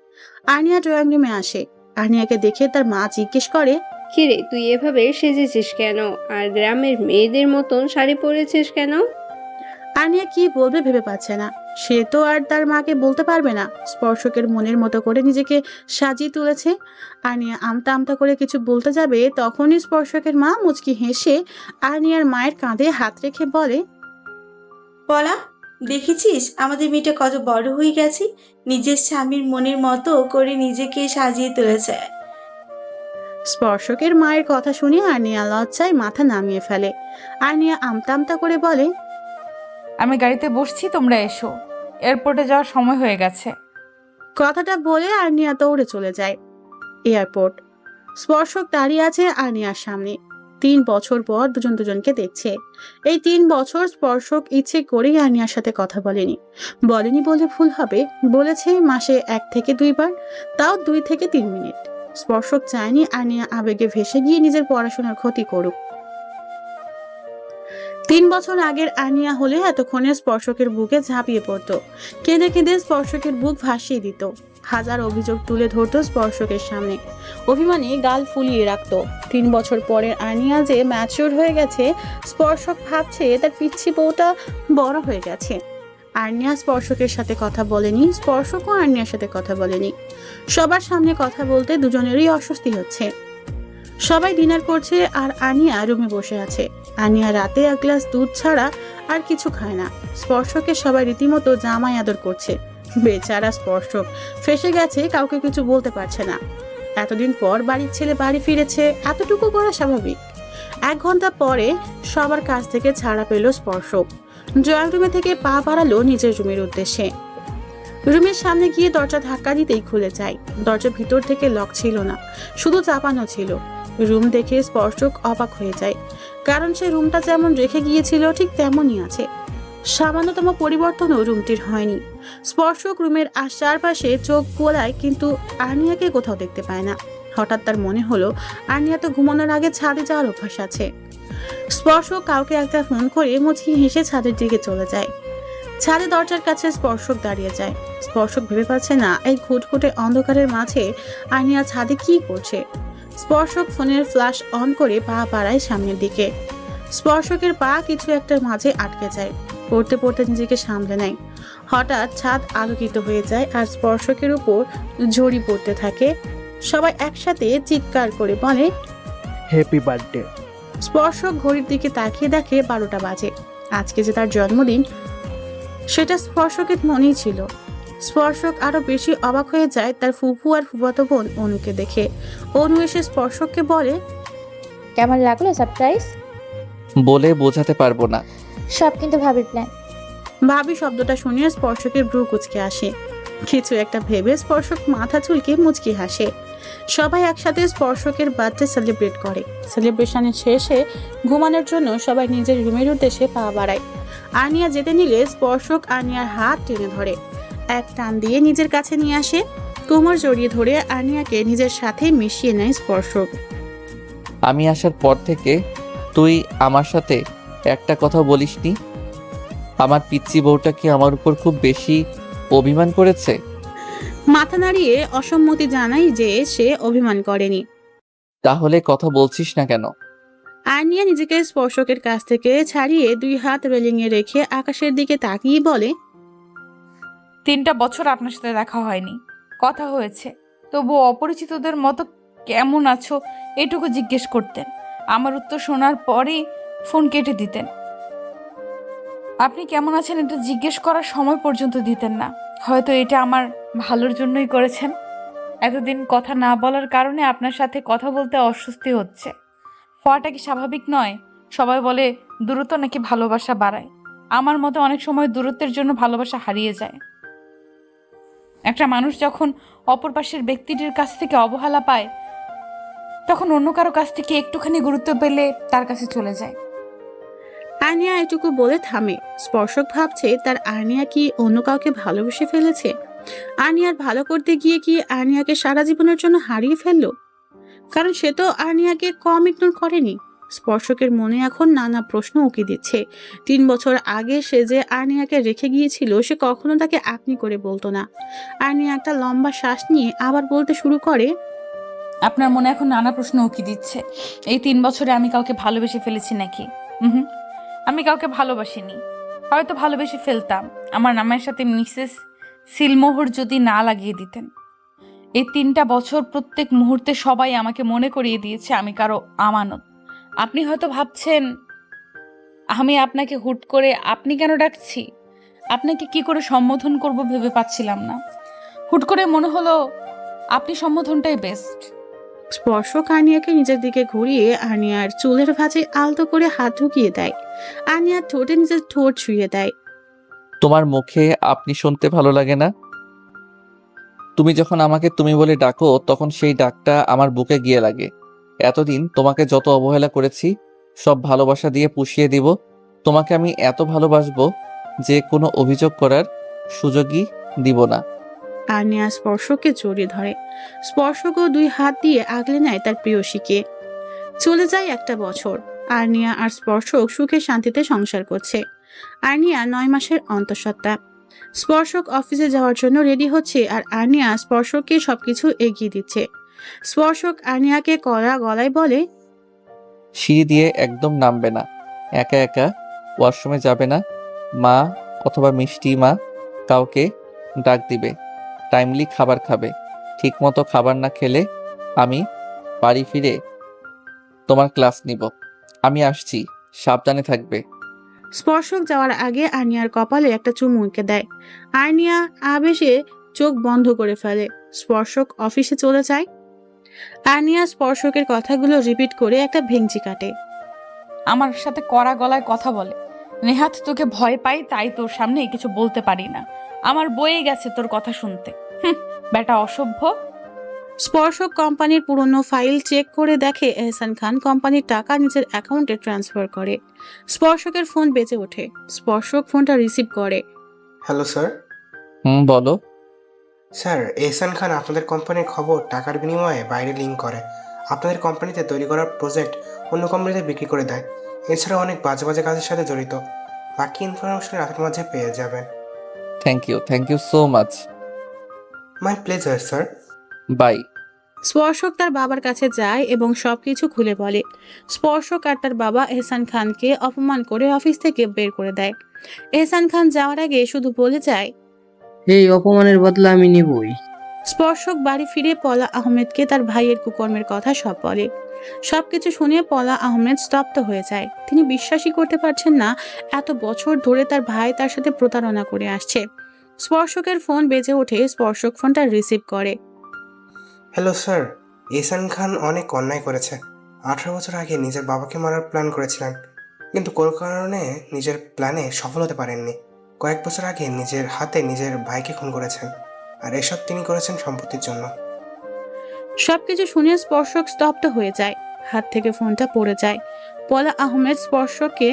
আর্নিয়া ড্রয়িং রুমে আসে। আর্নিয়াকে দেখে তার মা জিজ্ঞেস করে, কিরে তুই এভাবে সেজেছিস কেন, আর গ্রামের মেয়েদের মতন শাড়ি পরেছিস কেন? আর্নিয়া কি বলবে ভেবে পাচ্ছে না। সে তো আর তার মাকে বলতে পারবে না স্পর্শকের মনের মতো করে নিজেকে সাজিয়ে তুলেছে। আর্নিয়া আমতা আমতা করে কিছু বলতে যাবে, তখনই স্পর্শকের মা মুচকি হেসে আর্নিয়ার মায়ের কাঁধে হাত রেখে বলে, পলা, দেখেছিস আমাদের মেয়েটা কত বড় হয়ে গেছে, নিজের স্বামীর মনের মতো করে নিজেকে সাজিয়ে তুলেছে। স্পর্শকের মায়ের কথা শুনে আর্নিয়া লজ্জায় মাথা নামিয়ে ফেলে। আর্নিয়া আমতা আমতা করে বলে, আমি গাড়িতে বসছি, তোমরা এসো, এয়ারপোর্টে যাওয়ার সময় হয়ে গেছে। কথাটা বলে আর্নিয়া দৌড়ে চলে যায়। এয়ারপোর্ট। স্পর্শক দাঁড়িয়ে আছে আর্নিয়ার সামনে। 3 বছর পর দুজন দুজনকে দেখছে। এই 3 বছর স্পর্শক ইচ্ছে করেই আর্নিয়ার সাথে কথা বলেনি বলে ভুল হবে, বলেছে মাসে 1 থেকে 2 বার, তাও 2 থেকে 3 মিনিট। স্পর্শক চায়নি আর্নিয়া আবেগে ভেসে গিয়ে নিজের পড়াশোনার ক্ষতি করুক। 3 বছর আগের আর্নিয়া হলে এতক্ষণে স্পর্শকের বুকে ঝাঁপিয়ে পড়তো, কেঁদে কেঁদে স্পর্শকের বুক ভাসিয়ে দিত, হাজার অভিযোগ তুলে ধরতো স্পর্শকের সামনে, অভিমানে গাল ফুলিয়ে রাখতো। 3 বছর পরের আর্নিয়া যে ম্যাচিওর হয়ে গেছে, স্পর্শক ভাবছে তার পিচ্ছি বউটা বড় হয়ে গেছে। আর্নিয়া স্পর্শকের সাথে কথা বলেনি, স্পর্শকও আর্নিয়ার সাথে কথা বলেনি। সবার সামনে কথা বলতে দুজনেরই অস্বস্তি হচ্ছে। সবাই ডিনার করছে আর আর্নিয়া রুমে বসে আছে। আর্নিয়া রাতে 1 গ্লাস দুধ ছাড়া আর কিছু খায় না। স্পর্শকে সবাই রীতিমতো জামাই আদর করছে। বেচারা স্পর্শক ফেসে গেছে, কাউকে কিছু বলতে পারছে না। এতদিন পর বাড়ির ছেলে বাড়ি ফিরেছে, এতটুকু করা স্বাভাবিক। 1 ঘন্টা পরে সবার কাছ থেকে ছাড়া পেল স্পর্শক। ড্রয়িং রুমে থেকে পা বাড়ালো নিজের রুমের উদ্দেশ্যে। রুমের সামনে গিয়ে দরজা ধাক্কা দিতেই খুলে যায়। দরজা ভিতর থেকে লক ছিল না, শুধু চাপানো ছিল। রুম দেখে স্পর্শক অবাক হয়ে যায়, কারণ সে রুমটা যেমন রেখে গিয়েছিল ঠিক তেমনই আছে। সামান্যতম পরিবর্তনও রুমটির হয়নি। স্পর্শক রুমের চারপাশে চোখ বোলায়, কিন্তু আর্নিয়াকে কোথাও দেখতে পায় না। হঠাৎ তার মনে হলো আর্নিয়া তো ঘুমানোর আগে ছাদে যাওয়ার অভ্যাস আছে। স্পর্শক কাউকে একটা ফোন করে মুচকি হেসে ছাদের দিকে চলে যায়। ছাদে দরজার কাছে স্পর্শক দাঁড়িয়ে যায়। স্পর্শক ভেবে পাচ্ছে না এই ঘুটঘুটে অন্ধকারের মাঝে আর্নিয়া ছাদে কি করছে। স্পর্শক ফোনের ফ্ল্যাশ অন করে পা বাড়ায় সামনের দিকে। স্পর্শকের পা কিছু একটার মাঝে আটকে যায়। পড়তে পড়তে নিজেকে সামলে নেয়। হঠাৎ ছাদ আলোকিত হয়ে যায় আর স্পর্শকের উপর ঝড়ি পড়তে থাকে। সবাই একসাথে চিৎকার করে বলে, হ্যাপি বার্থডে। স্পর্শক ঘড়ির দিকে তাকিয়ে দেখে 12টা বাজে। আজকে যে তার জন্মদিন, সেটা স্পর্শকের মনেই ছিল। স্পর্শক আরো বেশি অবাক হয়ে যায় তার ফুফু আর ফুফাতো বোন অনুকে দেখে। অনু এসে স্পর্শককে বলে, কেমন লাগলো সারপ্রাইজ? বলে বোঝাতে পারবো না। সব কিন্তু ভাবির প্ল্যান। ভাবি শব্দটা শুনিয়ে স্পর্শকের ভ্রু কুঁচকে আসে। কিছু একটা ভেবে স্পর্শক মাথা চুলকে মুচকি হাসে। সবাই একসাথে স্পর্শকের বার্থডে সেলিব্রেট করে। সেলিব্রেশনের শেষে ঘুমানোর জন্য সবাই নিজের রুমের উদ্দেশ্যে পা বাড়ায়। আর্নিয়া যেতে নিলে স্পর্শক আর্নিয়ার হাত টেনে ধরে, এক টান দিয়ে নিজের কাছে নিয়ে আসে। কোমর জড়িয়ে ধরে আর্নিয়াকে নিজের সাথে মিশিয়ে নেয় স্পর্শক। আমি আসার পর থেকে তুই আমার সাথে একটা কথা বলিসনি। আমার পিচ্চি বউটা কি আমার উপর খুব বেশি অভিমান করেছে? মাথা নাড়িয়ে অসম্মতি জানাই যে সে অভিমান করেনি। তাহলে কথা বলছিস না কেন? আর্নিয়া নিজেকে স্পর্শকের কাছ থেকে ছাড়িয়ে 2 হাত রেলিংয়ে রেখে আকাশের দিকে তাকিয়ে বলে, 3টা বছর আপনার সাথে দেখা হয়নি, কথা হয়েছে, তবু অপরিচিতদের মতো কেমন আছো এটুকু জিজ্ঞেস করতেন। আমার উত্তর শোনার পরেই ফোন কেটে দিতেন। আপনি কেমন আছেন এটা জিজ্ঞেস করার সময় পর্যন্ত দিতেন না। হয়তো এটা আমার ভালোর জন্যই করেছেন। এতদিন কথা না বলার কারণে আপনার সাথে কথা বলতে অস্বস্তি হচ্ছে। হওয়াটা কি স্বাভাবিক নয়? সবাই বলে দূরত্ব নাকি ভালোবাসা বাড়ায়। আমার মতে অনেক সময় দূরত্বের জন্য ভালোবাসা হারিয়ে যায়। একটা মানুষ যখন অপর পাশের ব্যক্তিটির কাছ থেকে অবহেলা পায়, তখন অন্য কারো কাছ থেকে একটুখানি গুরুত্ব পেলে তার কাছে চলে যায়। আর্নিয়া এটুকু বলে থামে। স্পর্শক ভাবছে তার আর্নিয়া কি অন্য কাউকে ভালোবেসে ফেলেছে? আর্নিয়ার ভালো করতে গিয়ে কি আর্নিয়াকে সারা জীবনের জন্য হারিয়ে ফেললো? কারণ সে তো আর্নিয়াকে কম ইগনোর করেনি। স্পর্শকের মনে এখন নানা প্রশ্ন উকি দিচ্ছে। 3 বছর আগে সে যে আর্নিয়াকে রেখে গিয়েছিল, সে কখনো তাকে আপনি করে বলতো না। আর্নিয়া একটা লম্বা শ্বাস নিয়ে আবার বলতে শুরু করে, আপনার মনে এখন নানা প্রশ্ন উকি দিচ্ছে। এই 3 বছরে আমি কাউকে ভালোবেসে ফেলেছি নাকি? হুম, আমি কাউকে ভালোবাসিনি। হয়তো ভালোবেসে ফেলতাম, আমার নামের সাথে মিসেস সিলমোহর যদি না লাগিয়ে দিতেন। এই 3টা বছর প্রত্যেক মুহূর্তে সবাই আমাকে মনে করিয়ে দিয়েছে আমি কারো আমানত। আপনি হয়তো ভাবছেন আমি আপনাকে হুট করে আপনি কেন ডাকছি। আপনাকে কি করে সম্বোধন করব ভেবে পাচ্ছিলাম না। হুট করে মনে হলো আপনি সম্বোধনটাই বেস্ট। স্পর্শক আর্নিয়াকে নিজের দিকে ঘুরিয়ে আর্নিয়ার চুলের ভাঁজে আলতো করে হাত ঢুকিয়ে দেয়। আর্নিয়ার ঠোঁটে নিজের ঠোঁট ছুঁয়ে দেয়। তোমার মুখে আপনি শুনতে ভালো লাগে না? তুমি যখন আমাকে তুমি বলে ডাকো তখন সেই ডাকটা আমার বুকে গিয়ে লাগে। এতদিন তোমাকে যত অবহেলা করেছি সব ভালোবাসা দিয়ে পুষিয়ে দিব। তোমাকে আমি এত ভালোবাসবো যে কোনো অভিযোগ করার সুযোগই দিব না। আর্নিয়া স্পর্শককে জড়িয়ে ধরে। স্পর্শকও 2 হাত দিয়ে আগলে নেয় তার প্রেয়সীকে। চলে যায় 1টা বছর। আর্নিয়া আর স্পর্শক সুখে শান্তিতে সংসার করছে। আর্নিয়া 9 মাসের অন্তঃসত্ত্বা। স্পর্শক অফিসে যাওয়ার জন্য রেডি হচ্ছে আর আর্নিয়া স্পর্শককে সবকিছু এগিয়ে দিচ্ছে। স্পর্শক আর্নিয়াকে কড়া গলায় বলে, সিঁড়ি দিয়ে একদম নামবে না, একা একা ওয়াশরুমে যাবে না, মা অথবা মিষ্টি মা কাউকে ডাক দিবে, টাইমলি খাবার খাবে। ঠিকমতো খাবার না খেলে আমি বাড়ি ফিরে তোমার ক্লাস নিব। আমি আসছি, সাবধানে থাকবে। স্পর্শক যাওয়ার আগে আর্নিয়ার কপালে একটা চুমু এঁকে দেয়। আর্নিয়া আবেশে চোখ বন্ধ করে ফেলে। স্পর্শক অফিসে চলে যায়। আর্নিয়া স্পর্শকের কথাগুলো রিপিট করে একটা ভেঙচি কাটে। আমার সাথে কড়া গলায় কথা বলে। নেহাত তোকে ভয় পাই, তাই তোর সামনে কিছু বলতে পারি না। আমার বয়ে গেছে তোর কথা শুনতে। বেটা অসভ্য। স্পর্শক কোম্পানির পুরনো ফাইল চেক করে দেখে এহসান খান কোম্পানির টাকা নিজের অ্যাকাউন্টে ট্রান্সফার করে। স্পর্শকের ফোন বেজে ওঠে। স্পর্শক ফোনটা রিসিভ করে। Hello sir. বলো। স্যার, এহসান খান আপনাদের কোম্পানির খবর টাকার বিনিময়ে বাইরে লিঙ্ক করে। আপনাদের কোম্পানিতে তৈরি করা প্রজেক্ট অন্য কোম্পানিতে বিক্রি করে দেয়। এছাড়া অনেক বাজে বাজে কাজের সাথে জড়িত। বাকি ইনফরমেশন রাতের মাঝে পেয়ে যাবেন। Thank you so much. My pleasure sir. Bye. Sparshak তার বাবার কাছে যায় এবং সবকিছু খুলে বলে। স্পর্শক আর তার বাবা এহসান খানকে অপমান করে অফিস থেকে বের করে দেয়। এহসান খান যাওয়ার আগে শুধু বলে যায়, এই অপমানের বদলা আমি নিবই। স্পর্শক বাড়ি ফিরে পলা আহমেদকে তার ভাইয়ের কুকর্মের কথা সব বলে। সবকিছু শুনে পলা আহমেদ স্তব্ধ হয়ে যায়। তিনি বিশ্বাসই করতে পারছেন না এত বছর ধরে তার ভাই তার সাথে প্রতারণা করে আসছে। স্পর্শকের ফোন বেজে ওঠে। স্পর্শক ফোনটা রিসিভ করে। হ্যালো স্যার, এহসান খান অনেক অন্যায় করেছে। 18 বছর আগে নিজের বাবাকে মারার প্ল্যান করেছিলেন, কিন্তু কোনো কারণে নিজের প্ল্যানে সফল হতে পারেননি। কয়েক বছর আগে নিজের হাতে নিজের ভাইকে খুন করেছেন, আর এসব তিনি করেছেন সম্পত্তির জন্য। সবকিছু শুনে স্পর্শক স্তব্ধ হয়ে যায়। হাত থেকে ফোনটা পড়ে যায়। পলা আহমেদ স্পর্শককে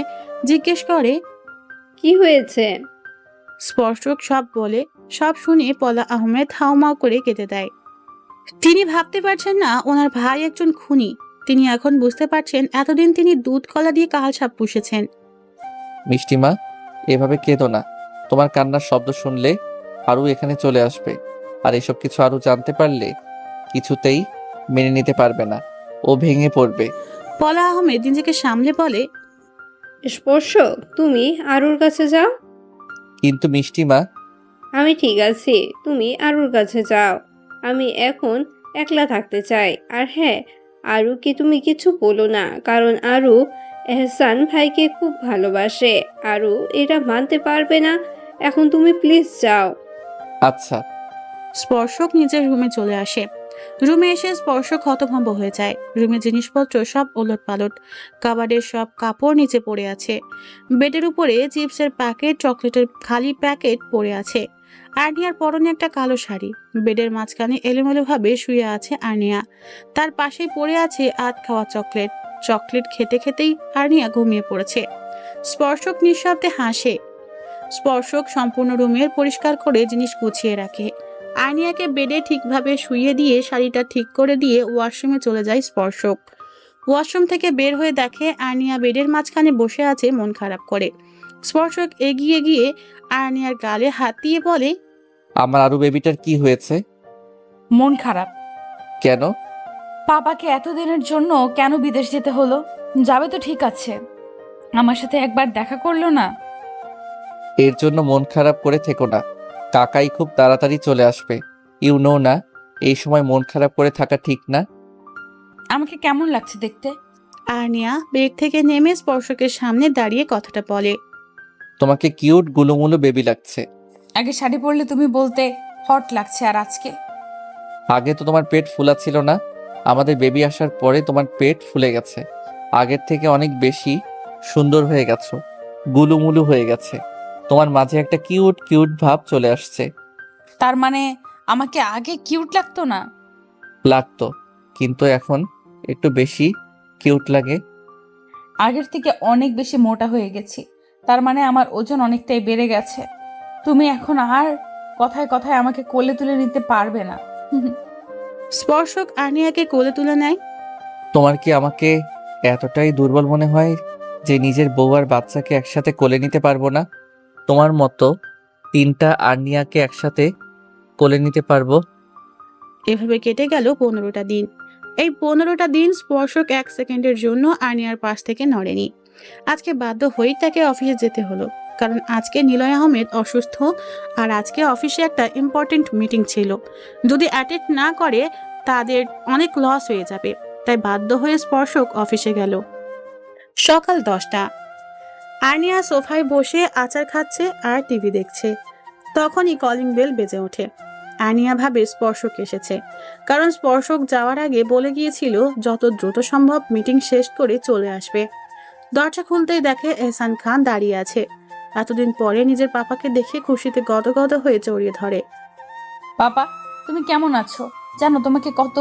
জিজ্ঞেস করে, কি হয়েছে? স্পর্শক সব বলে। সব শুনে পলা আহমেদ হাউমাউ করে কেঁদে দেয়। তিনি ভাবতে পারছেন না ওনার ভাই একজন খুনি। তিনি এখন বুঝতে পারছেন এতদিন তিনি দুধ কলা দিয়ে কাল সাপ পুষেছেন। মিষ্টি মা, এভাবে কেঁদো না। তোমার কান্নার শব্দ শুনলে আরও এখানে চলে আসবে, আর এসব কিছু আরও জানতে পারলে কিছুতেই মেনে নিতে পারবে না। ও ভেঙে পড়বে। পলা আহমেদ নিজেকে সামলে বলে, স্পর্শক, তুমি আরুর কাছে যাও। কিন্তু মিষ্টি মা। আমি ঠিক আছি, তুমি আরুর কাছে যাও। আমি এখন একলা থাকতে চাই। আর হ্যাঁ, আরুকে তুমি কিছু বলো না, কারণ আরু এহসান ভাইকে খুব ভালোবাসে। আরু এটা মানতে পারবে না। এখন তুমি প্লিজ যাও। আচ্ছা। স্পর্শক নিজের রুমে চলে আসে। রুমে এসে স্পর্শক হতভম্ব হয়ে যায়। রুমে জিনিসপত্র সব ওলটপালট। কাবার্ডের সব কাপড় নিচে পড়ে আছে। বেডের উপরে চিপসের প্যাকেট, চকলেটের খালি প্যাকেট পড়ে আছে। আর্নিয়ার পরনে একটা কালো শাড়ি। বেডের মাঝখানে এলোমেলোভাবে শুয়ে আছে আর্নিয়া। তার পাশেই পড়ে আছে আধ খাওয়া চকলেট। চকলেট খেতে খেতেই আর্নিয়া ঘুমিয়ে পড়েছে। স্পর্শক নিঃশব্দে হাসে। স্পর্শক সম্পূর্ণ রুমের পরিষ্কার করে জিনিস গুছিয়ে রাখে। আর্নিয়াকে বেডে ঠিকভাবে শুইয়ে দিয়ে শাড়িটা ঠিক করে দিয়ে ওয়াশরুমে চলে যায় স্পর্শক। ওয়াশরুম থেকে বের হয়ে দেখে আর্নিয়া বেডের মাঝখানে বসে আছে মন খারাপ করে। স্পর্শক এগিয়ে গিয়ে আর্নিয়ার গালে হাত দিয়ে বলে, আমার আরু বেবিটার কি হয়েছে? মন খারাপ। কেন? পাপাকে এতদিনের জন্য কেন বিদেশ যেতে হলো? যাবে তো ঠিক আছে, আমার সাথে একবার দেখা করলো না। এর জন্য মন খারাপ করে থেকো না, কাকাই খুব তাড়াতাড়ি চলে আসবে। ইউ নো না, এই সময় মন খারাপ করে থাকা ঠিক না। আমাকে কেমন লাগছে দেখতে? আর্নিয়া বেড থেকে নেমে স্পর্শকের সামনে দাঁড়িয়ে কথাটা বলে। তোমাকে কিউট গুলুমুলু বেবি লাগছে। আগে শাড়ি পরলে তুমি বলতে হট লাগছে, আর আজকে? আগে তো তোমার পেট ফুলা ছিল না, আমাদের বেবি আসার পরে তোমার পেট ফুলে গেছে। আগের থেকে অনেক বেশি সুন্দর হয়ে গেছো, গুলুমুলু হয়ে গেছে। তোমার মাঝে একটা কিউট কিউট ভাব চলে আসছে। তার মানে আমাকে আগে কিউট লাগতো না? লাগতো, কিন্তু এখন একটু বেশি কিউট লাগে। আগের থেকে অনেক বেশি মোটা হয়ে গেছি, তার মানে আমার ওজন অনেকটাই বেড়ে গেছে। তুমি এখন আর কথায় কথায় আমাকে কোলে তুলে নিতে পারবে না। স্পর্শক আর্নিয়াকে কোলে তুলে নেয়। তোমার কি আমাকে এতটাই দুর্বল মনে হয় যে নিজের বউ আর বাচ্চাকে একসাথে কোলে নিতে পারবো না? তোমার মতো 3টা আর্নিয়াকে একসাথে কোলে নিতে পারবো। এভাবে কেটে গেল 15টা দিন। এই 15টা দিন স্পর্শক 1 সেকেন্ডের জন্য আর্নিয়ার পাশ থেকে নড়েনি। আজকে বাধ্য হয়েই তাকে অফিসে যেতে হলো, কারণ আজকে নিলয় আহমেদ অসুস্থ আর আজকে অফিসে একটা ইম্পর্টেন্ট মিটিং ছিল। যদি অ্যাটেন্ড না করে তাদের অনেক লস হয়ে যাবে, তাই বাধ্য হয়ে স্পর্শক অফিসে গেল। সকাল 10টা। আর্নিয়া সোফায় বসে আচার খাচ্ছে আর টিভি দেখছে। তখনই কলিং বেল বেজে ওঠে। আর্নিয়া ভাবে স্পর্শক এসেছে, কারণ স্পর্শক যাওয়ার আগে বলে গিয়েছিল যত দ্রুত সম্ভব মিটিং শেষ করে চলে আসবে। দরজা খুলতেই দেখে এহসান খান দাঁড়িয়ে আছে। এতদিন পরে নিজের পাপাকে দেখে খুশিতে গদগদ হয়ে জড়িয়ে ধরে। পাপা, তুমি কেমন আছো? জানো তোমাকে কত...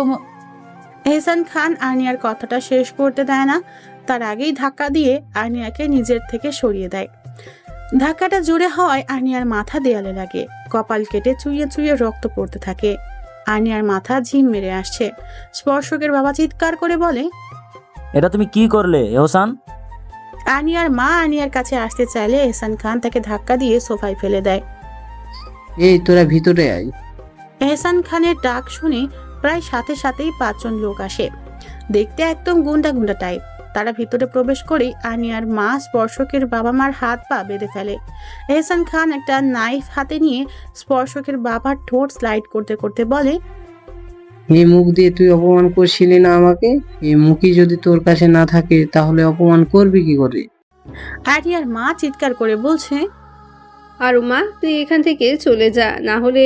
এহসান খান আর্নিয়ার কথাটা শেষ করতে দেয় না, তার আগেই ধাক্কা দিয়ে আর্নিয়াকে নিজের থেকে সরিয়ে দেয়। ধাক্কাটা জোরে হওয়ায় আর্নিয়ার মাথা দেয়ালে লাগে। কপাল কেটে চুইয়ে চুইয়ে রক্ত পড়তে থাকে। আর্নিয়ার মাথা ঝিম মেরে আসছে। স্পর্শকের বাবা চিৎকার করে বলে, এটা তুমি কি করলে এহসান? আর্নিয়ার মা আর্নিয়ার কাছে আসতে চাইলে এহসান খান তাকে ধাক্কা দিয়ে সোফায় ফেলে দেয়। এই তোরা ভিতরে আয়। এহসান খানের ডাক শুনে প্রায় সাথে সাথেই 5 জন লোক আসে। দেখতে একদম গুন্ডা গুন্ডা টাইপ। তারা ভিতরে প্রবেশ করেই আর্নিয়ার মা স্পর্শকের বাবা মার হাত পা বেঁধে ফেলে। এহসান খান একটা নাইফ হাতে নিয়ে স্পর্শকের বাবার ঠোঁট স্লাইড করতে করতে বলে, এই মুখ দিয়ে তুই অপমান করছিলি না আমাকে? এই মুখই যদি তোর কাছে না থাকে তাহলে অপমান করবি কি করে? আর্নিয়ার মা চিৎকার করে বলছে, আর মা, তুই এখান থেকে চলে যা, না হলে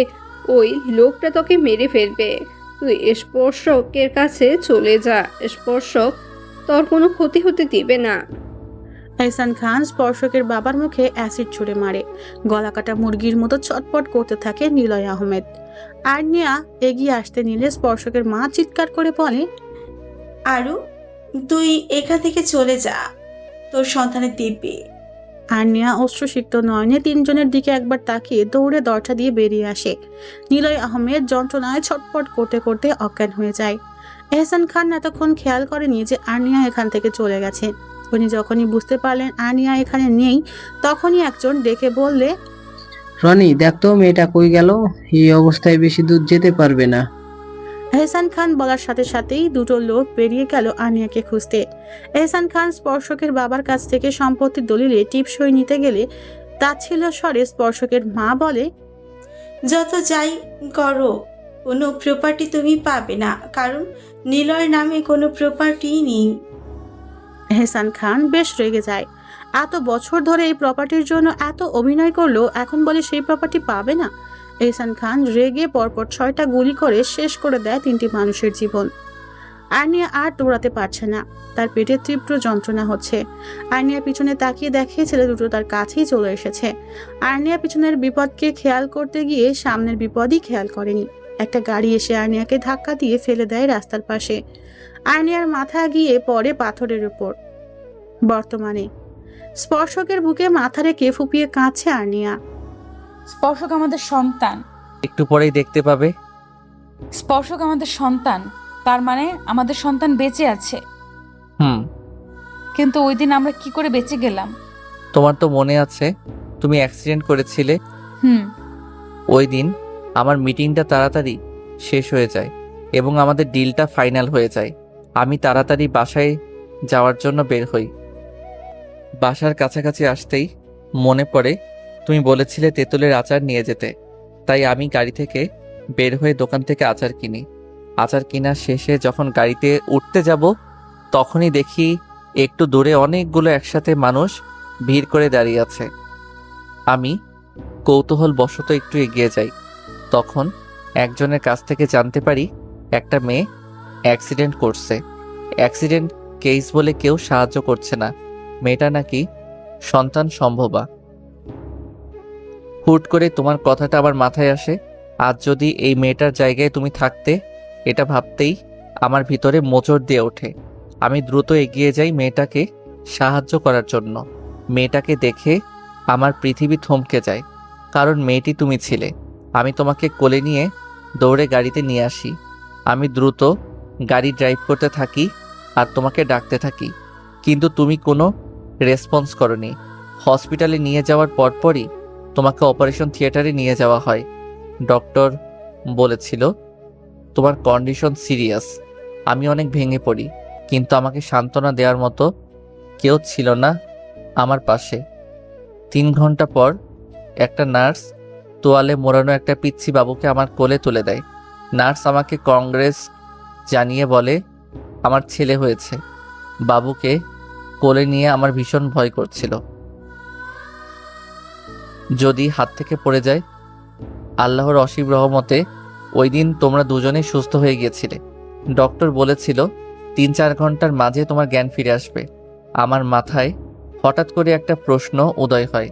ওই লোকটা তোকে মেরে ফেলবে। তুই স্পর্শকের কাছে চলে যা, স্পর্শক তোর কোনো ক্ষতি হতে দিবে না। এহসান খান স্পর্শকের বাবার মুখে অ্যাসিড ছুঁড়ে মারে। গলা কাটা মুরগির মতো ছটপট করতে থাকে নিলয় আহমেদ। আর্নিয়া এগিয়ে আসতে নিলে স্পর্শকের মা চিৎকার করে বলে, আরু, তুই এখান থেকে চলে যা, তোর সন্তানের দিব্যি। আর্নিয়া অশ্রুসিক্ত নয়নে 3 জনের দিকে একবার তাকিয়ে দৌড়ে দরজা দিয়ে বেরিয়ে আসে। নিলয় আহমেদ যন্ত্রণায় ছটপট করতে করতে অজ্ঞান হয়ে যায়। এহসান খান এতক্ষণ খেয়াল করেনি যে আর্নিয়া এখান থেকে চলে গেছে। উনি যখনই বুঝতে পারলেন আর্নিয়া এখানে নেই, তখনই একজন ডেকে বললে, রনি, দেখ তো মেয়েটা কই গেল? এই অবস্থায় বেশি দূর যেতে পারবে না। এহসান খান বলার সাথে সাথেই 2টো লোক বেরিয়ে গেল আর্নিয়াকে খুঁজতে। এহসান খান স্পর্শকের বাবার কাছ থেকে সম্পত্তির দলিলে টিপসই নিতে গেলে তাচ্ছিল্য স্বরে স্পর্শকের মা বলে, যত যাই করো, কোনো প্রপার্টি তুমি পাবে না, কারণ নিলয়ের নামে কোনো প্রপার্টি নেই। এহসান খান বেশ রেগে যায়। এত বছর ধরে এই প্রপার্টির জন্য এত অভিনয় করলো, এখন বলে সেই প্রপার্টি পাবে না। এহসান খান রেগে পরপর 6টা গুলি করে শেষ করে দেয় 3টি মানুষের জীবন। আর্নিয়া আর দৌড়াতে পারছে না, তার পেটে তীব্র যন্ত্রণা হচ্ছে। আর্নিয়া পিছনে তাকিয়ে দেখে ছেলে দুটো তার কাছেই চলে এসেছে। আর্নিয়া পিছনের বিপদকে খেয়াল করতে গিয়ে সামনের বিপদই খেয়াল করেনি। একটা গাড়ি এসে আর্নিয়াকে ধাক্কা দিয়ে ফেলে দেয় রাস্তার পাশে। আর্নিয়ার মাথা গিয়ে পড়ে পাথরের উপর। বর্তমানে স্পর্শকের বুকে মাথা রেখে ফুপিয়ে কাঁদছে আর্নিয়া। স্পর্শক আমাদের সন্তান, একটু পরেই দেখতে পাবে। স্পর্শক আমাদের সন্তান, তার মানে আমাদের সন্তান বেঁচে আছে। হুম। কিন্তু ওই দিন আমরা কি করে বেঁচে গেলাম? তোমার তো মনে আছে তুমি অ্যাক্সিডেন্ট করেছিলে। হুম। ওই দিন আমার মিটিংটা তাড়াতাড়ি শেষ হয়ে যায় এবং আমাদের ডিলটা ফাইনাল হয়ে যায়। আমি তাড়াতাড়ি বাসায় যাওয়ার জন্য বের হই। বাসার কাছাকাছি আসতেই মনে পড়ে তুমি বলেছিলে তেঁতুলের আচার নিয়ে যেতে, তাই আমি গাড়ি থেকে বের হয়ে দোকান থেকে আচার কিনি। আচার কেনার শেষে যখন গাড়িতে উঠতে যাব তখনই দেখি একটু দূরে অনেকগুলো একসাথে মানুষ ভিড় করে দাঁড়িয়ে আছে। আমি কৌতূহল বশত একটু এগিয়ে যাই। তখন একজনের কাছ থেকে জানতে পারি একটা মেয়ে অ্যাক্সিডেন্ট করছে। অ্যাক্সিডেন্ট কেস বলে কেউ সাহায্য করছে না। মেয়েটা নাকি সন্তান সম্ভবা। হুট করে তোমার কথাটা আমার মাথায় আসে। আজ যদি এই মেয়েটার জায়গায় তুমি থাকতে, এটা ভাবতেই আমার ভিতরে মোচড় দিয়ে ওঠে। আমি দ্রুত এগিয়ে যাই মেয়েটাকে সাহায্য করার জন্য। মেয়েটাকে দেখে আমার পৃথিবী থমকে যায়, কারণ মেয়েটি তুমি ছিলে। আমি তোমাকে কোলে নিয়ে দৌড়ে গাড়িতে নিয়ে আসি। আমি দ্রুত গাড়ি ড্রাইভ করতে থাকি আর তোমাকে ডাকতে থাকি, কিন্তু তুমি কোনো রেসপন্স করনি। হসপিটালে নিয়ে যাওয়ার পরপরই তোমাকে অপারেশন থিয়েটারে নিয়ে যাওয়া হয়। ডক্টর বলেছিল তোমার কন্ডিশন সিরিয়াস। আমি অনেক ভেঙে পড়ি, কিন্তু আমাকে সান্ত্বনা দেওয়ার মতো কেউ ছিল না আমার পাশে। 3 ঘন্টা পর একটা নার্স তোয়ালে মোড়ানো একটা পিচ্ছি বাবুকে আমার কোলে তুলে দেয়। নার্স আমাকে কংগ্রেস জানিয়ে বলে আমার ছেলে হয়েছে। বাবুকে কোলে নিয়ে আমার ভীষণ ভয় করছিল, যদি হাত থেকে পড়ে যায়। আল্লাহর অসীম রহমতে ওই দিন তোমরা দুজনেই সুস্থ হয়ে গিয়েছিলে। ডক্টর বলেছিল 3-4 ঘন্টার মাঝে তোমার জ্ঞান ফিরে আসবে। আমার মাথায় হঠাৎ করে একটা প্রশ্ন উদয় হয়,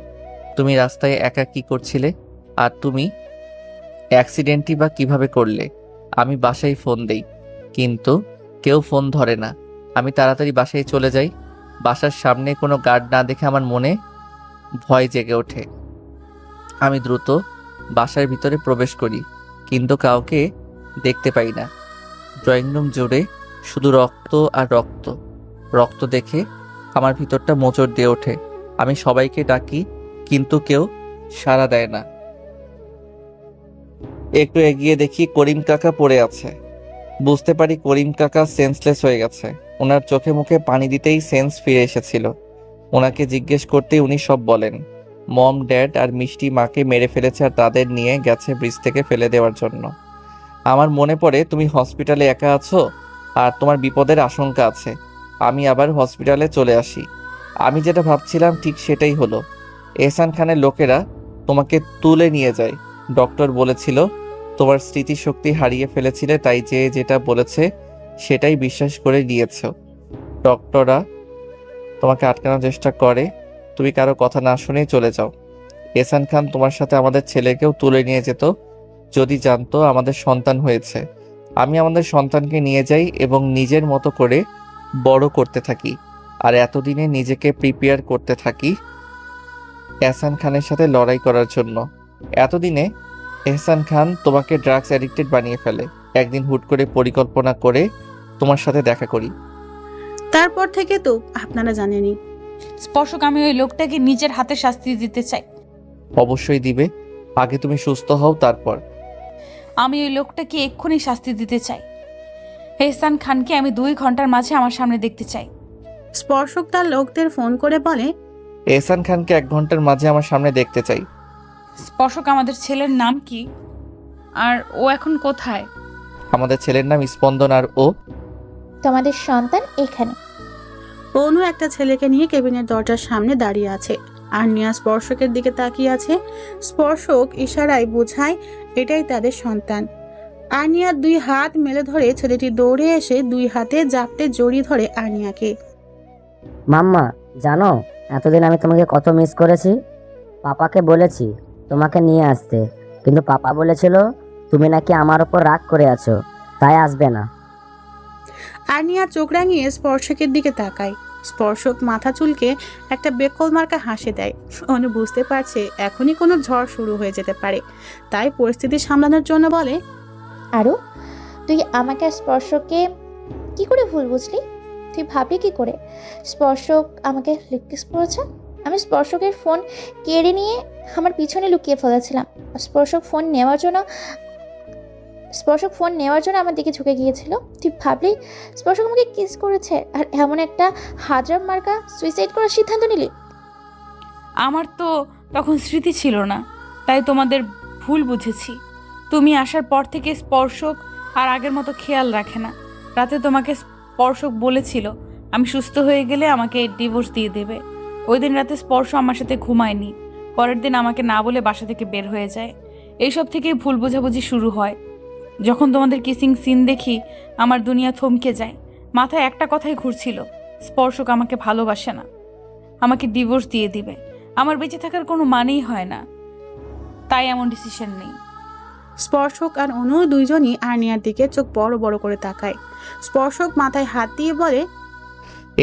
তুমি রাস্তায় একা কি করছিলে? আর তুমি অ্যাক্সিডেন্টই বা কিভাবে করলে? আমি বাসায় ফোন দেই, কিন্তু কেউ ফোন ধরে না। আমি তাড়াতাড়ি বাসায় চলে যাই। বাসার সামনে কোনো গার্ড না দেখে আমার মনে ভয় জেগে ওঠে। আমি দ্রুত বাসার ভিতরে প্রবেশ করি, কিন্তু কাউকে দেখতে পাই না। ড্রয়িং রুম জুড়ে শুধু রক্ত আর রক্ত। রক্ত দেখে আমার ভিতরটা মোচড় দিয়ে ওঠে। আমি সবাইকে ডাকি, কিন্তু কেউ সাড়া দেয় না। একটু এগিয়ে দেখি করিম কাকা পড়ে আছে। বুঝতে পারি করিম কাকা সেন্সলেস হয়ে গেছে। ওনার চোখে মুখে পানি দিতেই সেন্স ফিরে এসেছিল। ওনাকে জিজ্ঞেস করতেই উনি সব বলেন। মম, ড্যাড আর মিষ্টি মাকে মেরে ফেলেছে আর তাদের নিয়ে গেছে ব্রিজ থেকে ফেলে দেওয়ার জন্য। আমার মনে পড়ে তুমি হসপিটালে একা আছো আর তোমার বিপদের আশঙ্কা আছে। আমি আবার হসপিটালে চলে আসি। আমি যেটা ভাবছিলাম ঠিক সেটাই হলো। এহসান খানের লোকেরা তোমাকে তুলে নিয়ে যায়। ডক্টর বলেছিল তোমার স্মৃতিশক্তি হারিয়ে ফেলেছিলে, তাই যে যেটা বলেছে সেটাই বিশ্বাস করে নিয়েছ। ডক্টররা তোমাকে আটকানোর চেষ্টা করে, তুমি কারো কথা না শুনেই চলে যাও। এহসান খান তোমার সাথে আমাদের ছেলেকেও তুলে নিয়ে যেত যদি জানতো আমাদের সন্তান হয়েছে। আমি আমাদের সন্তানকে নিয়ে যাই এবং নিজের মতো করে বড় করতে থাকি। আর এতদিনে নিজেকে প্রিপেয়ার করতে থাকি এহসান খানের সাথে লড়াই করার জন্য। এতদিনে এহসান খান তোমাকে ড্রাগস অ্যাডিক্টেড বানিয়ে ফেলে। একদিন হুট করে পরিকল্পনা করে তোমার সাথে দেখা করি। তারপর থেকে তো আপনারা জানেনই। স্পর্শক, আমি ওই লোকটাকে নিজের হাতে শাস্তি দিতে চাই। অবশ্যই দিবে, আগে তুমি সুস্থ হও তারপর। আমি ওই লোকটাকে এক্ষুনি শাস্তি দিতে চাই। এহসান খানকে আমি 2 ঘন্টার মাঝে আমার সামনে দেখতে চাই। স্পর্শক তার লোকদের ফোন করে বলে, এহসান খানকে 1 ঘন্টার মাঝে আমার সামনে দেখতে চাই। স্পর্শক, আমাদের ছেলের নাম কি আর ও এখন কোথায়? আমাদের ছেলের নাম স্পন্দন আর ও তোমাদের সন্তান এখানে। অনু একটা ছেলেকে নিয়ে কেবিনের দরজার সামনে দাঁড়িয়ে আছে। আর্নিয়া স্পর্শকের দিকে তাকিয়ে আছে। স্পর্শক ইশারায় বোঝায় এটাই তাদের সন্তান। আর্নিয়ার 2 হাত মেলে ধরে ছেলেটি দৌড়ে এসে 2 হাতে জাপটে জড়িয়ে ধরে আর্নিয়াকে। মাম্মা জানো এতদিন আমি তোমাকে কত মিস করেছি। পাপাকে বলেছি তোমাকে নিয়ে আসতে, কিন্তু পাপা বলেছিল তুমি নাকি আমার ওপর রাগ করে আছো, তাই আসবে না। আর্নিয়া চোখ রাঙিয়ে স্পর্শকের দিকে তাকায়। স্পর্শক মাথা চুলকে একটা বেকল মার্কা হাসি দেয়। অনু বুঝতে পারছে এখনই কোনো ঝড় শুরু হয়ে যেতে পারে, তাই পরিস্থিতি সামলানোর জন্য বলে, আরও তুই আমাকে আর স্পর্শকে কি করে ভুল বুঝলি? তুই ভাবলি কি করে স্পর্শক আমাকে লিপ কিস করেছে? আমি স্পর্শকের ফোন কেড়ে নিয়ে আমার পিছনে লুকিয়ে ফেলেছিলাম। স্পর্শক ফোন নেওয়ার জন্য আমার দিকে ঝুঁকে গিয়েছিল। তুই ভাবলি স্পর্শক আমাকে কিস করেছে আর এমন একটা হাজার মার্কা সুইসাইড করার সিদ্ধান্ত নিলি? আমার তো তখন স্মৃতি ছিল না, তাই তোমাদের ভুল বুঝেছি। তুমি আসার পর থেকে স্পর্শক আর আগের মতো খেয়াল রাখে না। রাতে তোমাকে স্পর্শক বলেছিল আমি সুস্থ হয়ে গেলে আমাকে ডিভোর্স দিয়ে দেবে। ওই দিন রাতে স্পর্শ আমার সাথে ঘুমায়নি। পরের দিন আমাকে না বলে বাসা থেকে বের হয়ে যায়। এইসব থেকেই ভুল বোঝাবুঝি শুরু হয়। যখন তোমাদের কিসিং সিন দেখি আমার দুনিয়া থমকে যায়। মাথায় একটা কথাই ঘুরছিল, স্পর্শক আমাকে ভালোবাসে না, আমাকে ডিভোর্স দিয়ে দিবে। আমার বেঁচে থাকার কোনো মানেই হয় না, তাই এমন ডিসিশন নেই। স্পর্শক আর অনু দুইজনই আর্নিয়ার দিকে চোখ বড় বড় করে তাকায়। স্পর্শক মাথায় হাত দিয়ে বলে,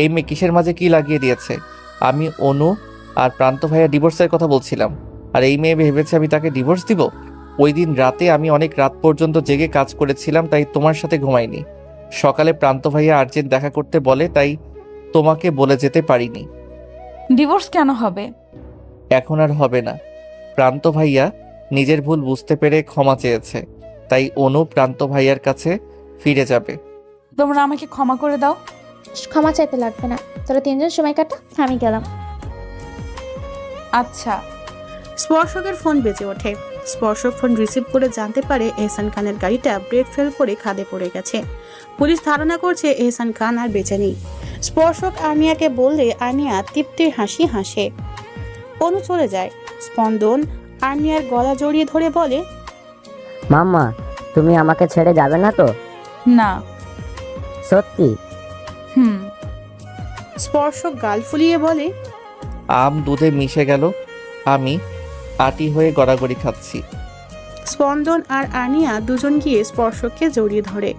এই মেয়ে কিসের মাঝে কি লাগিয়ে দিয়েছে? আমি অনু আর প্রান্ত ভাইয়া ডিভোর্সের কথা বলছিলাম, আর এই মেয়ে ভেবেছে আমি তাকে ডিভোর্স দিব। ওই দিন রাতে আমি অনেক রাত পর্যন্ত জেগে কাজ করেছিলাম, তাই তোমার সাথে ঘুমাইনি। সকালে প্রান্ত ভাইয়া আর্জেন্ট দেখা করতে বলে, তাই তোমাকে বলে যেতে পারিনি। ডিভোর্স কেন হবে? এখন আর হবে না। প্রান্ত ভাইয়া নিজের ভুল বুঝতে পেরে ক্ষমা চেয়েছে, তাই অনু প্রান্ত ভাইয়ার কাছে ফিরে যাবে। তোমরা আমাকে ক্ষমা করে দাও। ক্ষমা চাইতে লাগবে না, তোরা 3 জন সময় কাটা, আমি গেলাম। আচ্ছা। স্পর্শকের ফোন বেজে ওঠে। স্পর্শক ফোন রিসিভ করে জানতে পারে এহসান খানের গাড়িটা ব্রেক ফেল করে খাদে পড়ে গেছে। পুলিশ ধারণা করছে এহসান খান আর বেঁচে নেই। স্পর্শক আর্নিয়াকে বললে আর্নিয়া তৃপ্তির হাসি হাসে। অনু চলে যায়। স্পন্দন আর্নিয়ার গলা জড়িয়ে ধরে বলে, মাম্মা তুমি আমাকে ছেড়ে যাবে না তো? না। সত্যি? হুম। স্পর্শক গাল ফুলিয়ে বলে, আম দুধে মিশে গেল, আমি আটি হয়ে গড়াগড়ি খাচ্ছি। স্পন্দন আর আর্নিয়া দুজন গিয়ে স্পর্শককে জড়িয়ে ধরে।